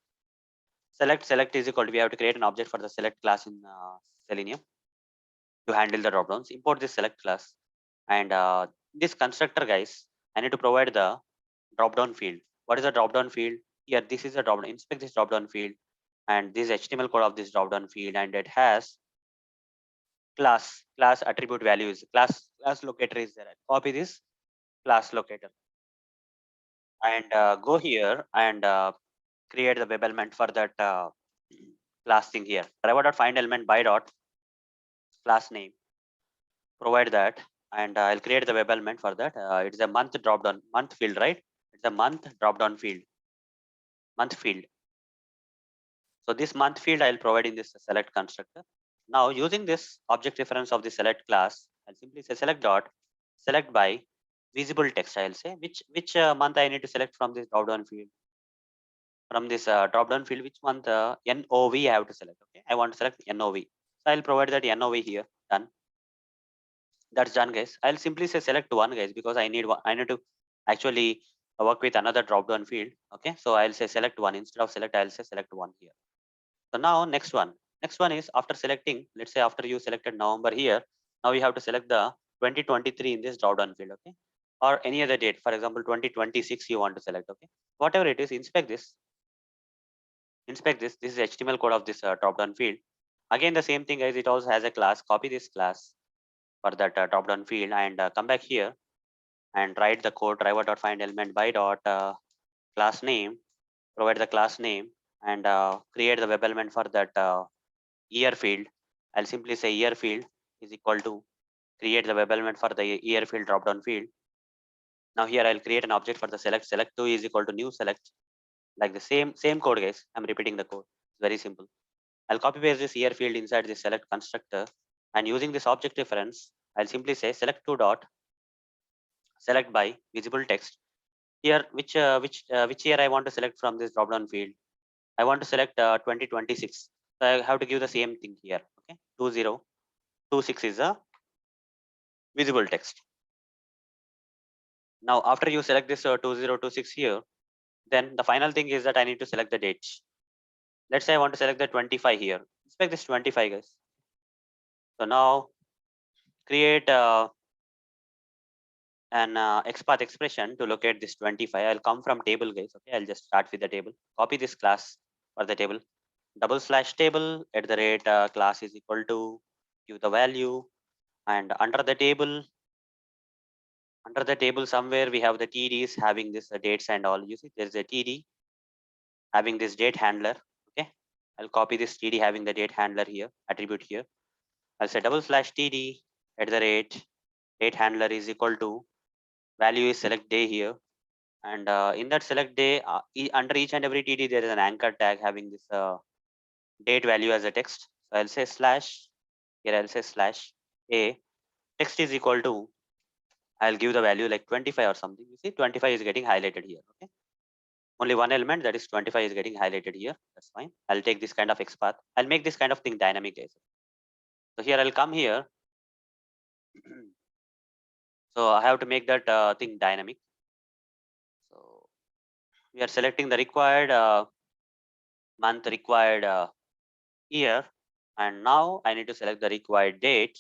select is equal to, we have to create an object for the select class in Selenium to handle the drop downs. Import this select class, and this constructor, guys, I need to provide the drop down field. What is the drop down field? Here, this is a drop down. Inspect this drop down field, and this HTML code of this drop down field, and it has class attribute values, class locator is there. Copy this class locator and go here and create the web element for that class thing here. Driver.find element by dot class name. Provide that, and I'll create the web element for that. It's a month drop down, month field, right? It's a month drop down field, month field. So this month field I'll provide in this select constructor. Now using this object reference of the select class, I'll simply say select dot select by visible text. I'll say which month I need to select from this drop down field. From this drop down field, which month NOV I have to select. Okay, I want to select NOV. So I'll provide that NOV here. Done. That's done, guys. I'll simply say select one, guys, because I need one. I need to actually work with another drop down field. Okay, so I'll say select one instead of select. I'll say select one here. So now next one. Next one is after selecting. Let's say after you selected November here, now you have to select the 2023 in this drop down field. Okay, or any other date. For example, 2026 you want to select. Okay, whatever it is, inspect this. Inspect this. This is HTML code of this drop down field. Again, the same thing, guys. It also has a class. Copy this class for that drop down field and come back here and write the code driver.find element by dot class name. Provide the class name and create the web element for that year field. I'll simply say year field is equal to create the web element for the year field drop down field. Now here I'll create an object for the select. Select2 is equal to new select. Like the same code, guys. I'm repeating the code. It's very simple. I'll copy paste this year field inside the select constructor, and using this object reference, I'll simply say select2 dot select by visible text. Here, which year I want to select from this drop down field? I want to select 2026. So I have to give the same thing here. Okay, 2026 is a visible text. Now, after you select this 2026 here, then the final thing is that I need to select the date. Let's say I want to select the 25 here. Inspect this 25, guys. So now create an XPath expression to locate this 25. I'll come from table, guys. Okay, I'll just start with the table. Copy this class for the table. Double slash table at the rate class is equal to, give the value, and under the table somewhere we have the TDs having this dates and all. You see there's a TD having this date handler. Okay, I'll copy this TD having the date handler here, attribute here. I'll say double slash TD at the rate date handler is equal to value is select day here, and in that select day under each and every TD there is an anchor tag having this date value as a text. So I'll say slash, here I'll say slash a text is equal to, I'll give the value like 25 or something. You see 25 is getting highlighted here. Okay, only one element, that is 25, is getting highlighted here. That's fine. I'll take this kind of XPath. I'll make this kind of thing dynamic, guys. So here I'll come here. So I have to make that thing dynamic. So we are selecting the required month, required year, and now I need to select the required date.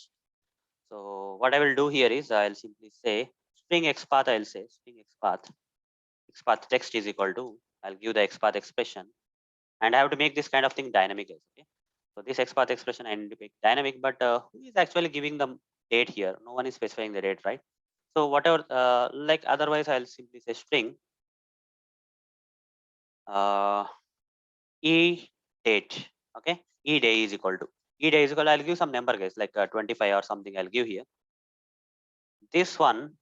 So what I will do here is I'll simply say string XPath. I'll say string XPath text is equal to, I'll give the XPath expression, and I have to make this kind of thing dynamic, guys. Okay, so this XPath expression I need to make dynamic, but who is actually giving the date here? No one is specifying the date, right? So whatever, like otherwise I'll simply say string e date. Okay, e day is equal to, I'll give some number, guys, like 25 or something I'll give here. This one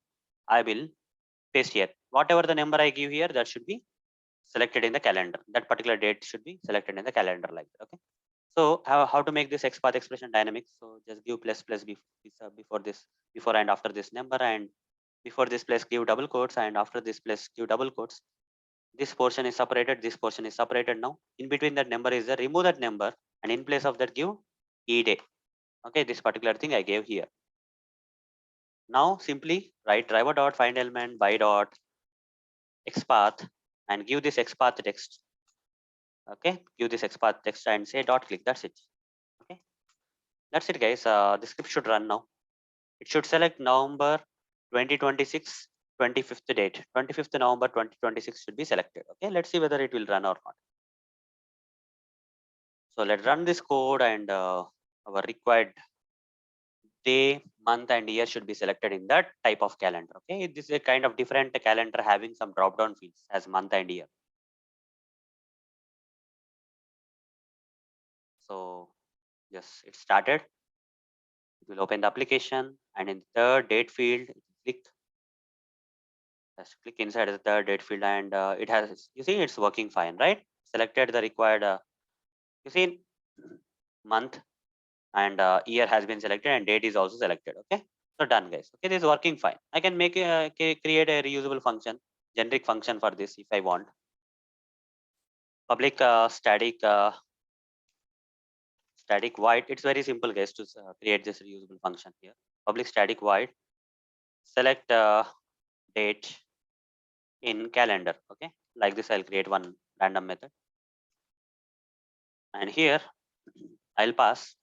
I will paste here. Whatever the number I give here, that should be selected in the calendar. That particular date should be selected in the calendar like that. Okay, So how to make this XPath expression dynamic? So just give plus plus before this, before and after this number, and before this plus give double quotes, and after this plus give double quotes. This portion is separated, this portion is separated now. In between that number is there, remove that number, and in place of that give eday. Okay, this particular thing I gave here. Now simply write driver dot find element by dot XPath and give this XPath text. Okay, give this XPath text and say dot click. That's it. Okay, that's it, guys. The script should run now. It should select November 2026, 25th date. 25th November 2026 should be selected. Okay, let's see whether it will run or not. So let's run this code, and our required day, month, and year should be selected in that type of calendar. Okay, this is a kind of different calendar having some drop down fields as month and year. So yes, it started. It will open the application, and in the third date field, click. Just click inside the third date field, and it has. You see, it's working fine, right? Selected the required. You see, month and year has been selected, and date is also selected. Okay, so done, guys. Okay, this is working fine. I can make create a reusable function, generic function for this if I want. Public static void. It's very simple, guys, to create this reusable function here. Public static void select date in calendar. Okay, like this I'll create one random method, and here I'll pass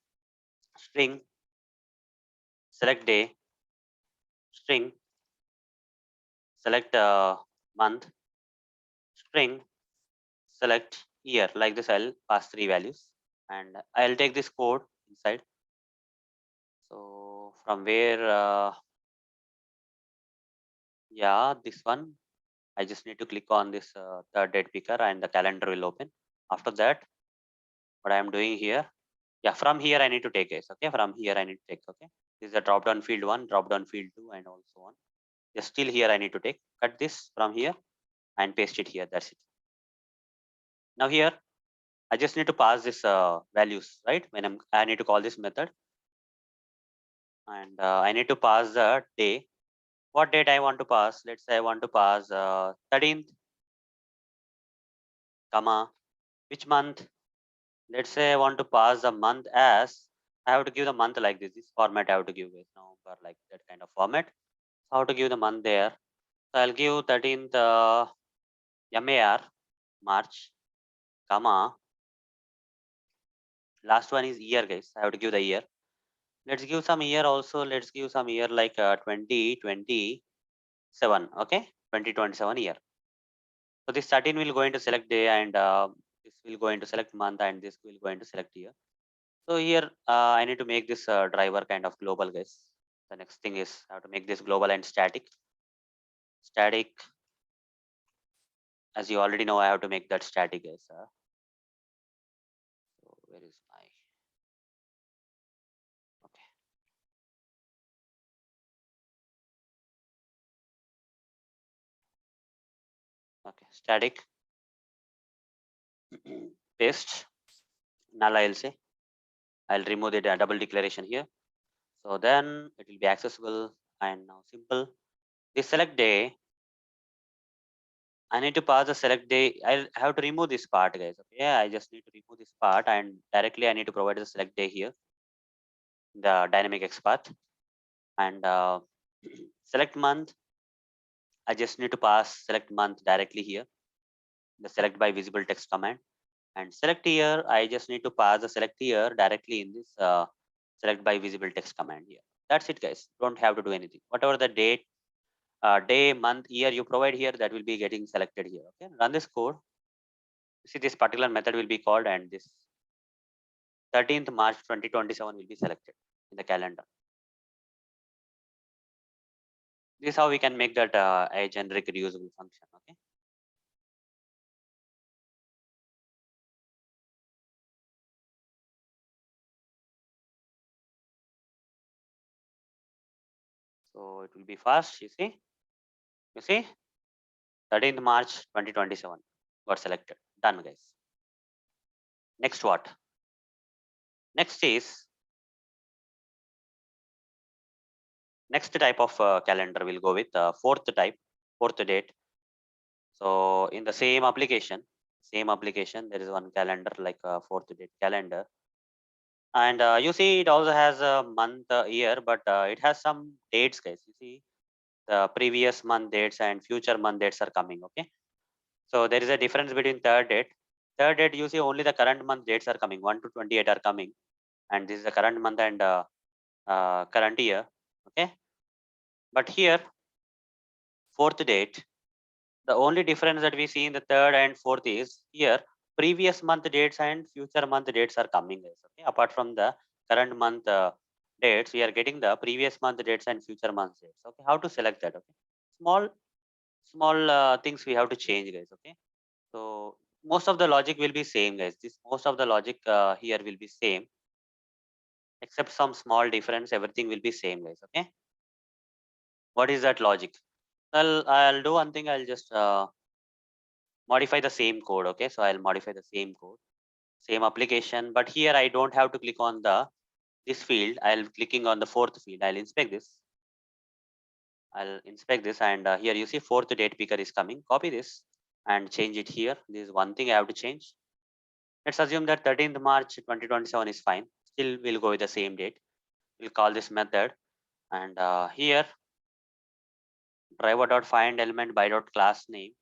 string select day, string select month, string select year. Like this I'll pass three values, and I'll take this code inside. So from where yeah, this one I just need to click on this third date picker, and the calendar will open. After that, what I am doing here, yeah, from here I need to take it. Okay, from here I need to take. Okay, this is a drop down field one, drop down field two, and also on. Just still here I need to take, cut this from here and paste it here. That's it. Now here I just need to pass this values, right? When I need to call this method, and I need to pass the day. What date I want to pass? Let's say I want to pass 13th, comma, which month? Let's say I want to pass the month as, I have to give the month like this. This format I have to give it November, like that kind of format. So how to give the month there? So I'll give 13th MAR, March, comma. Last one is year, guys. I have to give the year. Let's give some year also. Let's give some year like 2027. Okay, 2027 year. So this 13 will go into select day, and this will go into select month, and this will go into select year. So here I need to make this driver kind of global, guys. The next thing is I have to make this global and static. Static, as you already know, I have to make that static, guys. So where is my, okay, okay, static paste null. I'll say I'll remove the double declaration here. So then it will be accessible, and now simple. This select day, I need to pass the select day. I have to remove this part, guys. Okay, I just need to remove this part, and directly I need to provide the select day here, the dynamic XPath, and select month. I just need to pass select month directly here, the select by visible text command, and select year. I just need to pass the select year directly in this select by visible text command here. That's it, guys. Don't have to do anything. Whatever the date, day, month, year you provide here, that will be getting selected here. Okay, run this code. See, this particular method will be called, and this 13th March 2027 will be selected in the calendar. This is how we can make that a generic reusable function. Okay. So it will be fast. You see, 13th March 2027 got selected. Done, guys. Next what? Next is next type of calendar. We'll go with fourth type, fourth date. So in the same application, there is one calendar like fourth date calendar. And you see, it also has a month, year, but it has some dates, guys. You see, the previous month dates and future month dates are coming. Okay, so there is a difference between third date. Third date, you see, only the current month dates are coming. 1 to 28 are coming, and this is the current month and current year. Okay, but here fourth date, the only difference that we see in the third and fourth is here previous month dates and future month dates are coming, guys. Okay, apart from the current month dates, we are getting the previous month dates and future month dates. Okay, how to select that? Okay, small things we have to change, guys. Okay, so most of the logic will be same, guys. This most of the logic here will be same, except some small difference. Everything will be same, guys. Okay, what is that logic? Well, I'll do one thing. I'll just modify the same code. Okay, so I'll modify the same code, same application, but here I don't have to click on the this field. I'll clicking on the fourth field. I'll inspect this, and here you see fourth date picker is coming. Copy this and change it here. This is one thing I have to change. Let's assume that 13th March 2027 is fine. Still we'll go with the same date. We'll call this method, and here driver.find element by dot class name.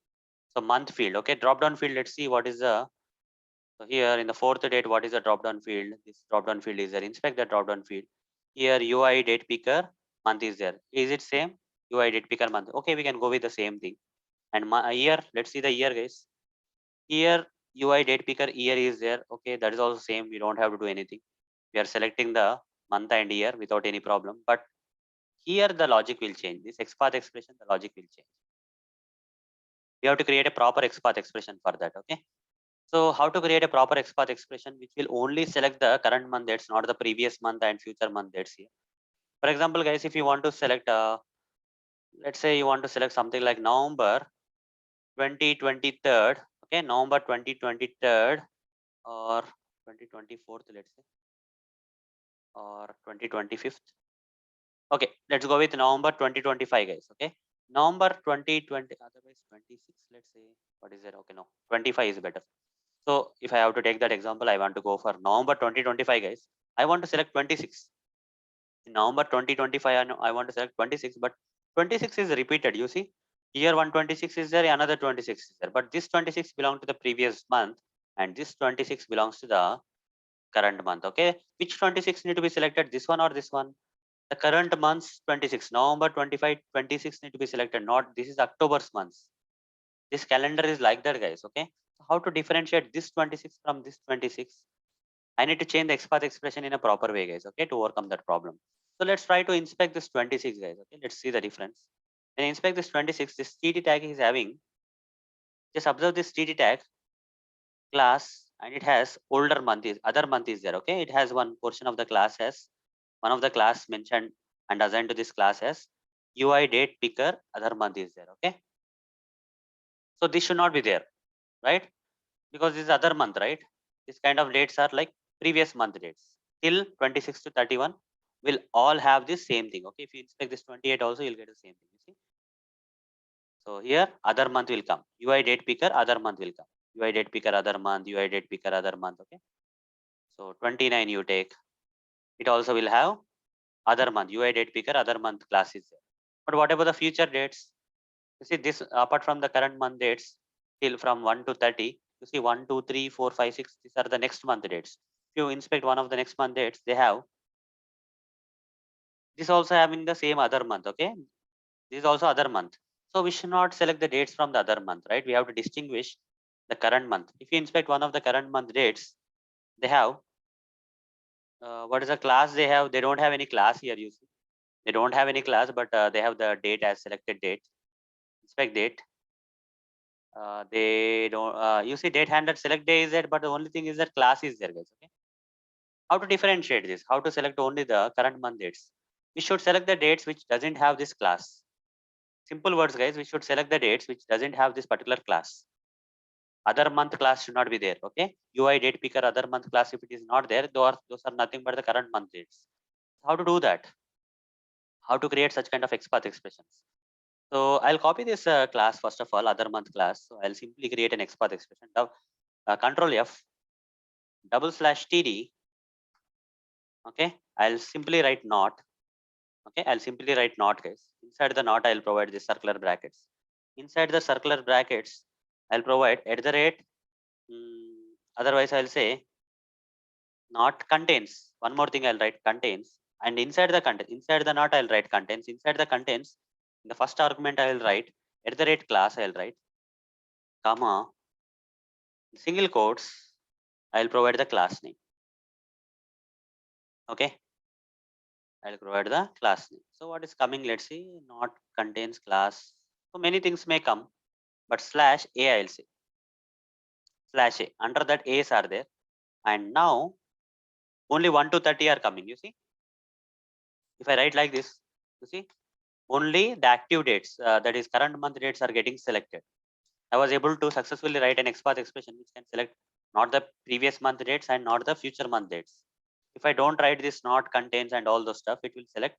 So month field. Okay, drop down field. Let's see what is the. So here in the fourth date, what is the drop down field? This drop down field is there. Inspect the drop down field. Here UI date picker month is there. Is it same? UI date picker month. Okay, we can go with the same thing. And year, let's see the year, guys. Here UI date picker year is there. Okay, that is also same. We don't have to do anything. We are selecting the month and year without any problem. But here the logic will change. This XPath expression, the logic will change. We have to create a proper XPath expression for that. Okay. So how to create a proper XPath expression which will only select the current month dates, not the previous month and future month dates here. For example, guys, if you want to select, let's say you want to select something like November 2023, okay, November 2023 or 2024, let's say, or 2025. Okay, let's go with November 2025, guys. Okay, November 2020, otherwise 26. Let's say, what is it? Okay, no, 25 is better. So if I have to take that example, I want to go for November 2025, guys. I want to select 26. In November 2025, I want to select 26, but 26 is repeated. You see, here 126 is there, another 26 is there, but this 26 belongs to the previous month, and this 26 belongs to the current month. Okay, which 26 need to be selected? This one or this one? The current month's 26, November 25, 26 need to be selected. Not this is October's months. This calendar is like that, guys. Okay, how to differentiate this 26 from this 26? I need to change the XPath expression in a proper way, guys. Okay, to overcome that problem. So let's try to inspect this 26, guys. Okay, let's see the difference. When I inspect this 26, this TT tag is having. Just observe this TT tag class, and it has older month is other month is there. Okay, it has one portion of the class as one of the class mentioned and assigned to this class as UI date picker other month is there. Okay, so this should not be there, right? Because this is other month, right? This kind of dates are like previous month dates till 26 to 31 will all have this same thing. Okay, if you inspect this 28 also, you'll get the same thing. You see, so here other month will come. UI date picker other month will come. UI date picker other month. UI date picker other month. Okay, so 29 you take, it also will have other month. UI date picker other month class is there. But what about the future dates? You see, this apart from the current month dates till from 1 to 30, you see 1 2 3 4 5 6, these are the next month dates. If you inspect one of the next month dates, they have this also having the same other month. Okay, this is also other month. So we should not select the dates from the other month, right? We have to distinguish the current month. If you inspect one of the current month dates, they have what is the class they have? They don't have any class here. You see, they don't have any class, but they have the date as selected date. Inspect date. They don't. You see, date handler select day is there, but the only thing is that class is there, guys. Okay. How to differentiate this? How to select only the current month dates? We should select the dates which doesn't have this class. Simple words, guys. We should select the dates which doesn't have this particular class. Other month class should not be there. Okay, UI date picker other month class, if it is not there, those are nothing but the current month dates. How to do that? How to create such kind of XPath expressions? So I'll copy this class first of all, other month class. So I'll simply create an XPath expression. Control F, /td. Okay, I'll simply write not. Okay, I'll simply write not, guys. Inside the not, I'll provide the circular brackets. Inside the circular brackets, I'll provide at the rate. Otherwise, I'll say not contains. One more thing, I'll write contains. And inside the content, inside the not, I'll write contains. Inside the contains, in the first argument, I will write at the rate class. I'll write comma single quotes. I'll provide the class name. Okay, I'll provide the class name. So what is coming? Let's see. Not contains class. So many things may come, but /a I'll say. /a. Under that a's are there, and now only 1 to 30 are coming. You see, if I write like this, you see, only the active dates, that is current month dates, are getting selected. I was able to successfully write an XPath expression which can select not the previous month dates and not the future month dates. If I don't write this not contains and all those stuff, it will select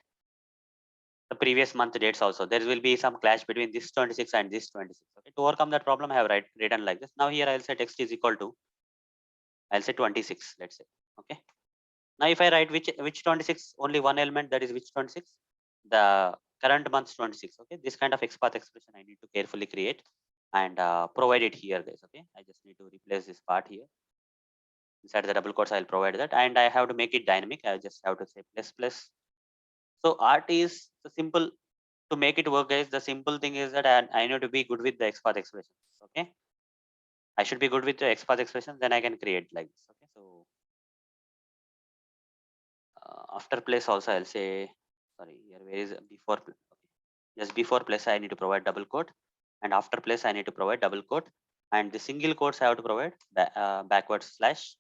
the previous month dates also. There will be some clash between this 26 and this 26. Okay, to overcome that problem, I have written like this. Now here I'll say text is equal to, I'll say 26, let's say. Okay. Now if I write which 26, only one element, that is which 26, the current month's 26. Okay, this kind of XPath expression I need to carefully create and provide it here, guys. Okay, I just need to replace this part here. Inside the double quotes, I'll provide that, and I have to make it dynamic. I just have to say plus plus. So art is the simple. To make it work, guys, the simple thing is that I need to be good with the XPath expressions. Okay, I should be good with the XPath expressions, then I can create like this. Okay, so after place also I'll say, sorry, here where is before? Okay. Just before place I need to provide double quote, and after place I need to provide double quote, and the single quotes I have to provide backward slash.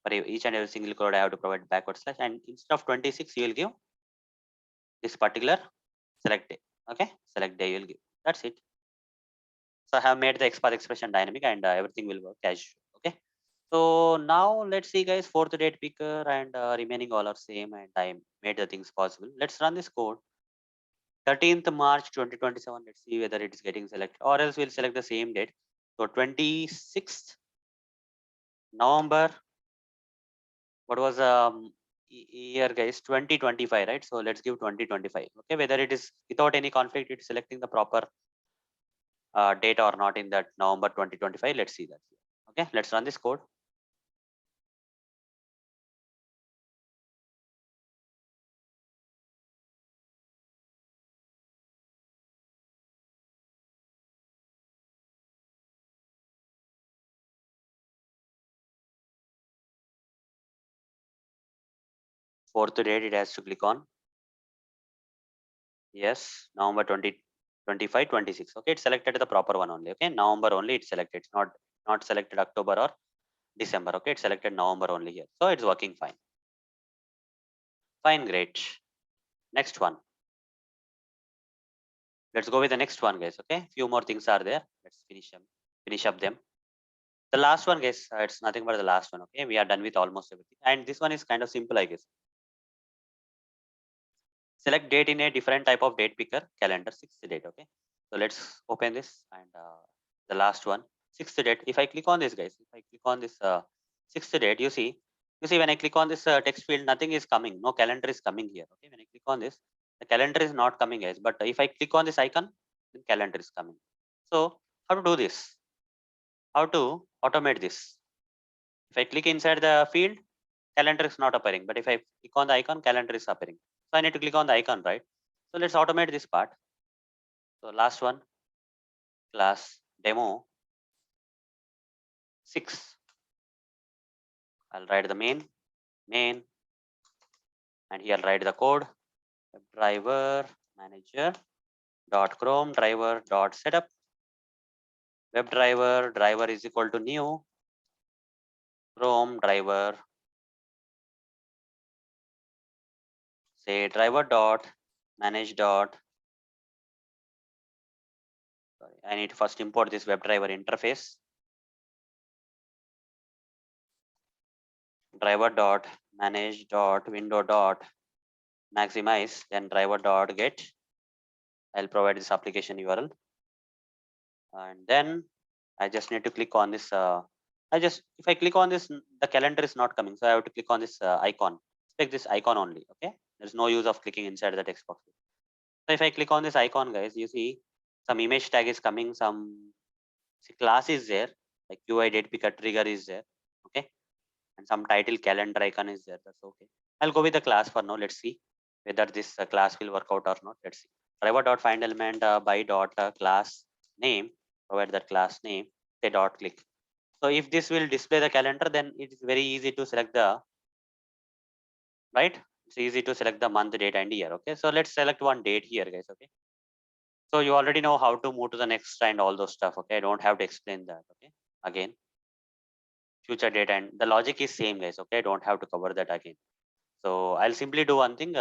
For each and every single quote I have to provide backward slash, and instead of 26 you will give this particular select day. Okay, select day you will give. That's it. So I have made the XPath expression dynamic, and everything will work as usual. Okay. So now let's see, guys, fourth date picker and remaining all are same, and I made the things possible. Let's run this code. 13th March 2027. Let's see whether it is getting selected, or else we'll select the same date. So 26th November. What was year, guys? 2025, right? So let's give 2025. Okay, whether it is without any conflict, it's selecting the proper date or not in that November 2025. Let's see that. Okay, let's run this code. Fourth date it has to click on. Yes, November 2025, 26. Okay, it's selected the proper one only. Okay, November only it's selected. It's not selected October or December. Okay, it's selected November only here. So it's working fine. Fine, great. Next one. Let's go with the next one, guys. Okay, few more things are there. Let's finish up them. The last one, guys, it's nothing but the last one. Okay, we are done with almost everything. And this one is kind of simple, I guess. Select date in a different type of date picker, calendar, 6th date. Okay, so let's open this, and the last one, 6th date. If I click on this, guys, if I click on this 6th date, you see when I click on this text field, nothing is coming. No calendar is coming here. Okay, when I click on this, the calendar is not coming, guys. But if I click on this icon, then calendar is coming. So how to do this? How to automate this? If I click inside the field, calendar is not appearing. But if I click on the icon, calendar is appearing. So I need to click on the icon, right? So let's automate this part. So last one, class demo 6. I'll write the main, and here I'll write the code. Driver manager dot chrome driver dot setup. Web driver is equal to new chrome driver. Say driver dot manage dot. Sorry, I need to first import this web driver interface. driver dot manage dot window dot maximize, then driver dot get. I'll provide this application URL, and then I just need to click on this. If I click on this, the calendar is not coming, so I have to click on this icon. Click this icon only. Okay, there's no use of clicking inside the text box. So if I click on this icon, guys, you see some image tag is coming, some class is there, like UI date picker trigger is there. Okay, and some title calendar icon is there. That's okay. I'll go with the class for now. Let's see whether this class will work out or not. Let's see. Driver dot find element by dot class name. Provide that class name. Say dot click. So if this will display the calendar, then it is very easy to select the right. It's easy to select the month, date, and year. Okay. So let's select one date here, guys. Okay. So you already know how to move to the next and all those stuff. Okay. I don't have to explain that. Okay. Again, future date and the logic is same, guys. Okay. I don't have to cover that again. So I'll simply do one thing.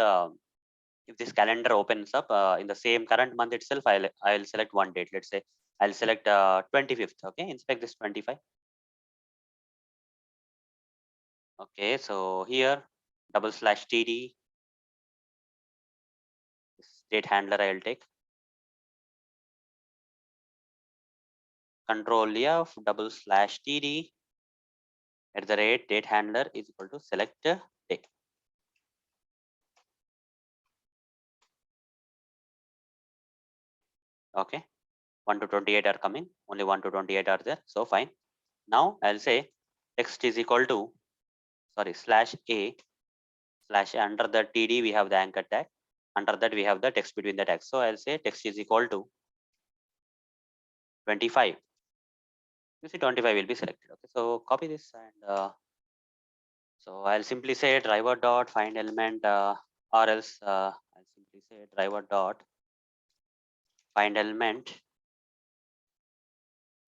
If this calendar opens up in the same current month itself, I'll select one date. Let's say I'll select 25th. Okay, inspect this 25. Okay, so here /td, this date handler I'll take. Control F /td at the rate date handler is equal to select date. Okay, 1 to 28 are coming. Only 1 to 28 are there. So fine. Now I'll say text is equal to /a under the td we have the anchor tag. Under that we have the text between the tags. So I'll say text is equal to 25. You see 25 will be selected. Okay, so copy this and so I'll simply say driver dot find element or else I'll simply say driver dot find element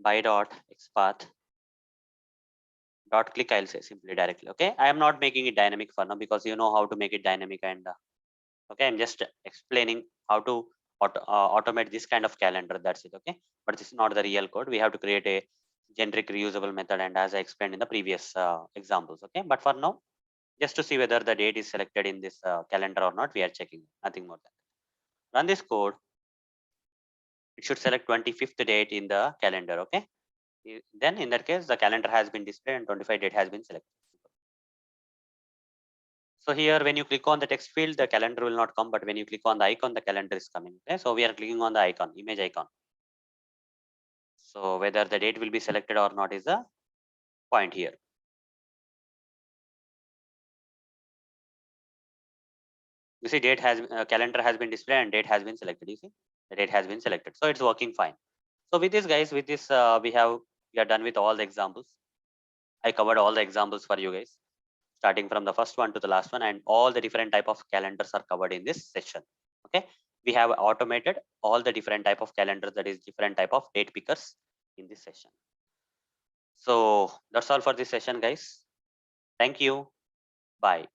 by dot XPath dot click. I'll say simply directly. Okay, I am not making it dynamic for now because you know how to make it dynamic and okay, I'm just explaining how to automate this kind of calendar. That's it. Okay, but this is not the real code. We have to create a generic reusable method, and as I explained in the previous examples. Okay, but for now, just to see whether the date is selected in this calendar or not, we are checking. Nothing more than that. Run this code. It should select 25th date in the calendar. Okay, then in that case, the calendar has been displayed and 25 date has been selected. So here, when you click on the text field, the calendar will not come, but when you click on the icon, the calendar is coming. Okay, so we are clicking on the icon, image icon. So whether the date will be selected or not is the point here. You see, calendar has been displayed and date has been selected. You see, the date has been selected, so it's working fine. So with this, guys, we are done with all the examples. I covered all the examples for you guys, starting from the first one to the last one, and all the different type of calendars are covered in this session. Okay, we have automated all the different type of calendars, that is different type of date pickers in this session. So that's all for this session, guys. Thank you. Bye.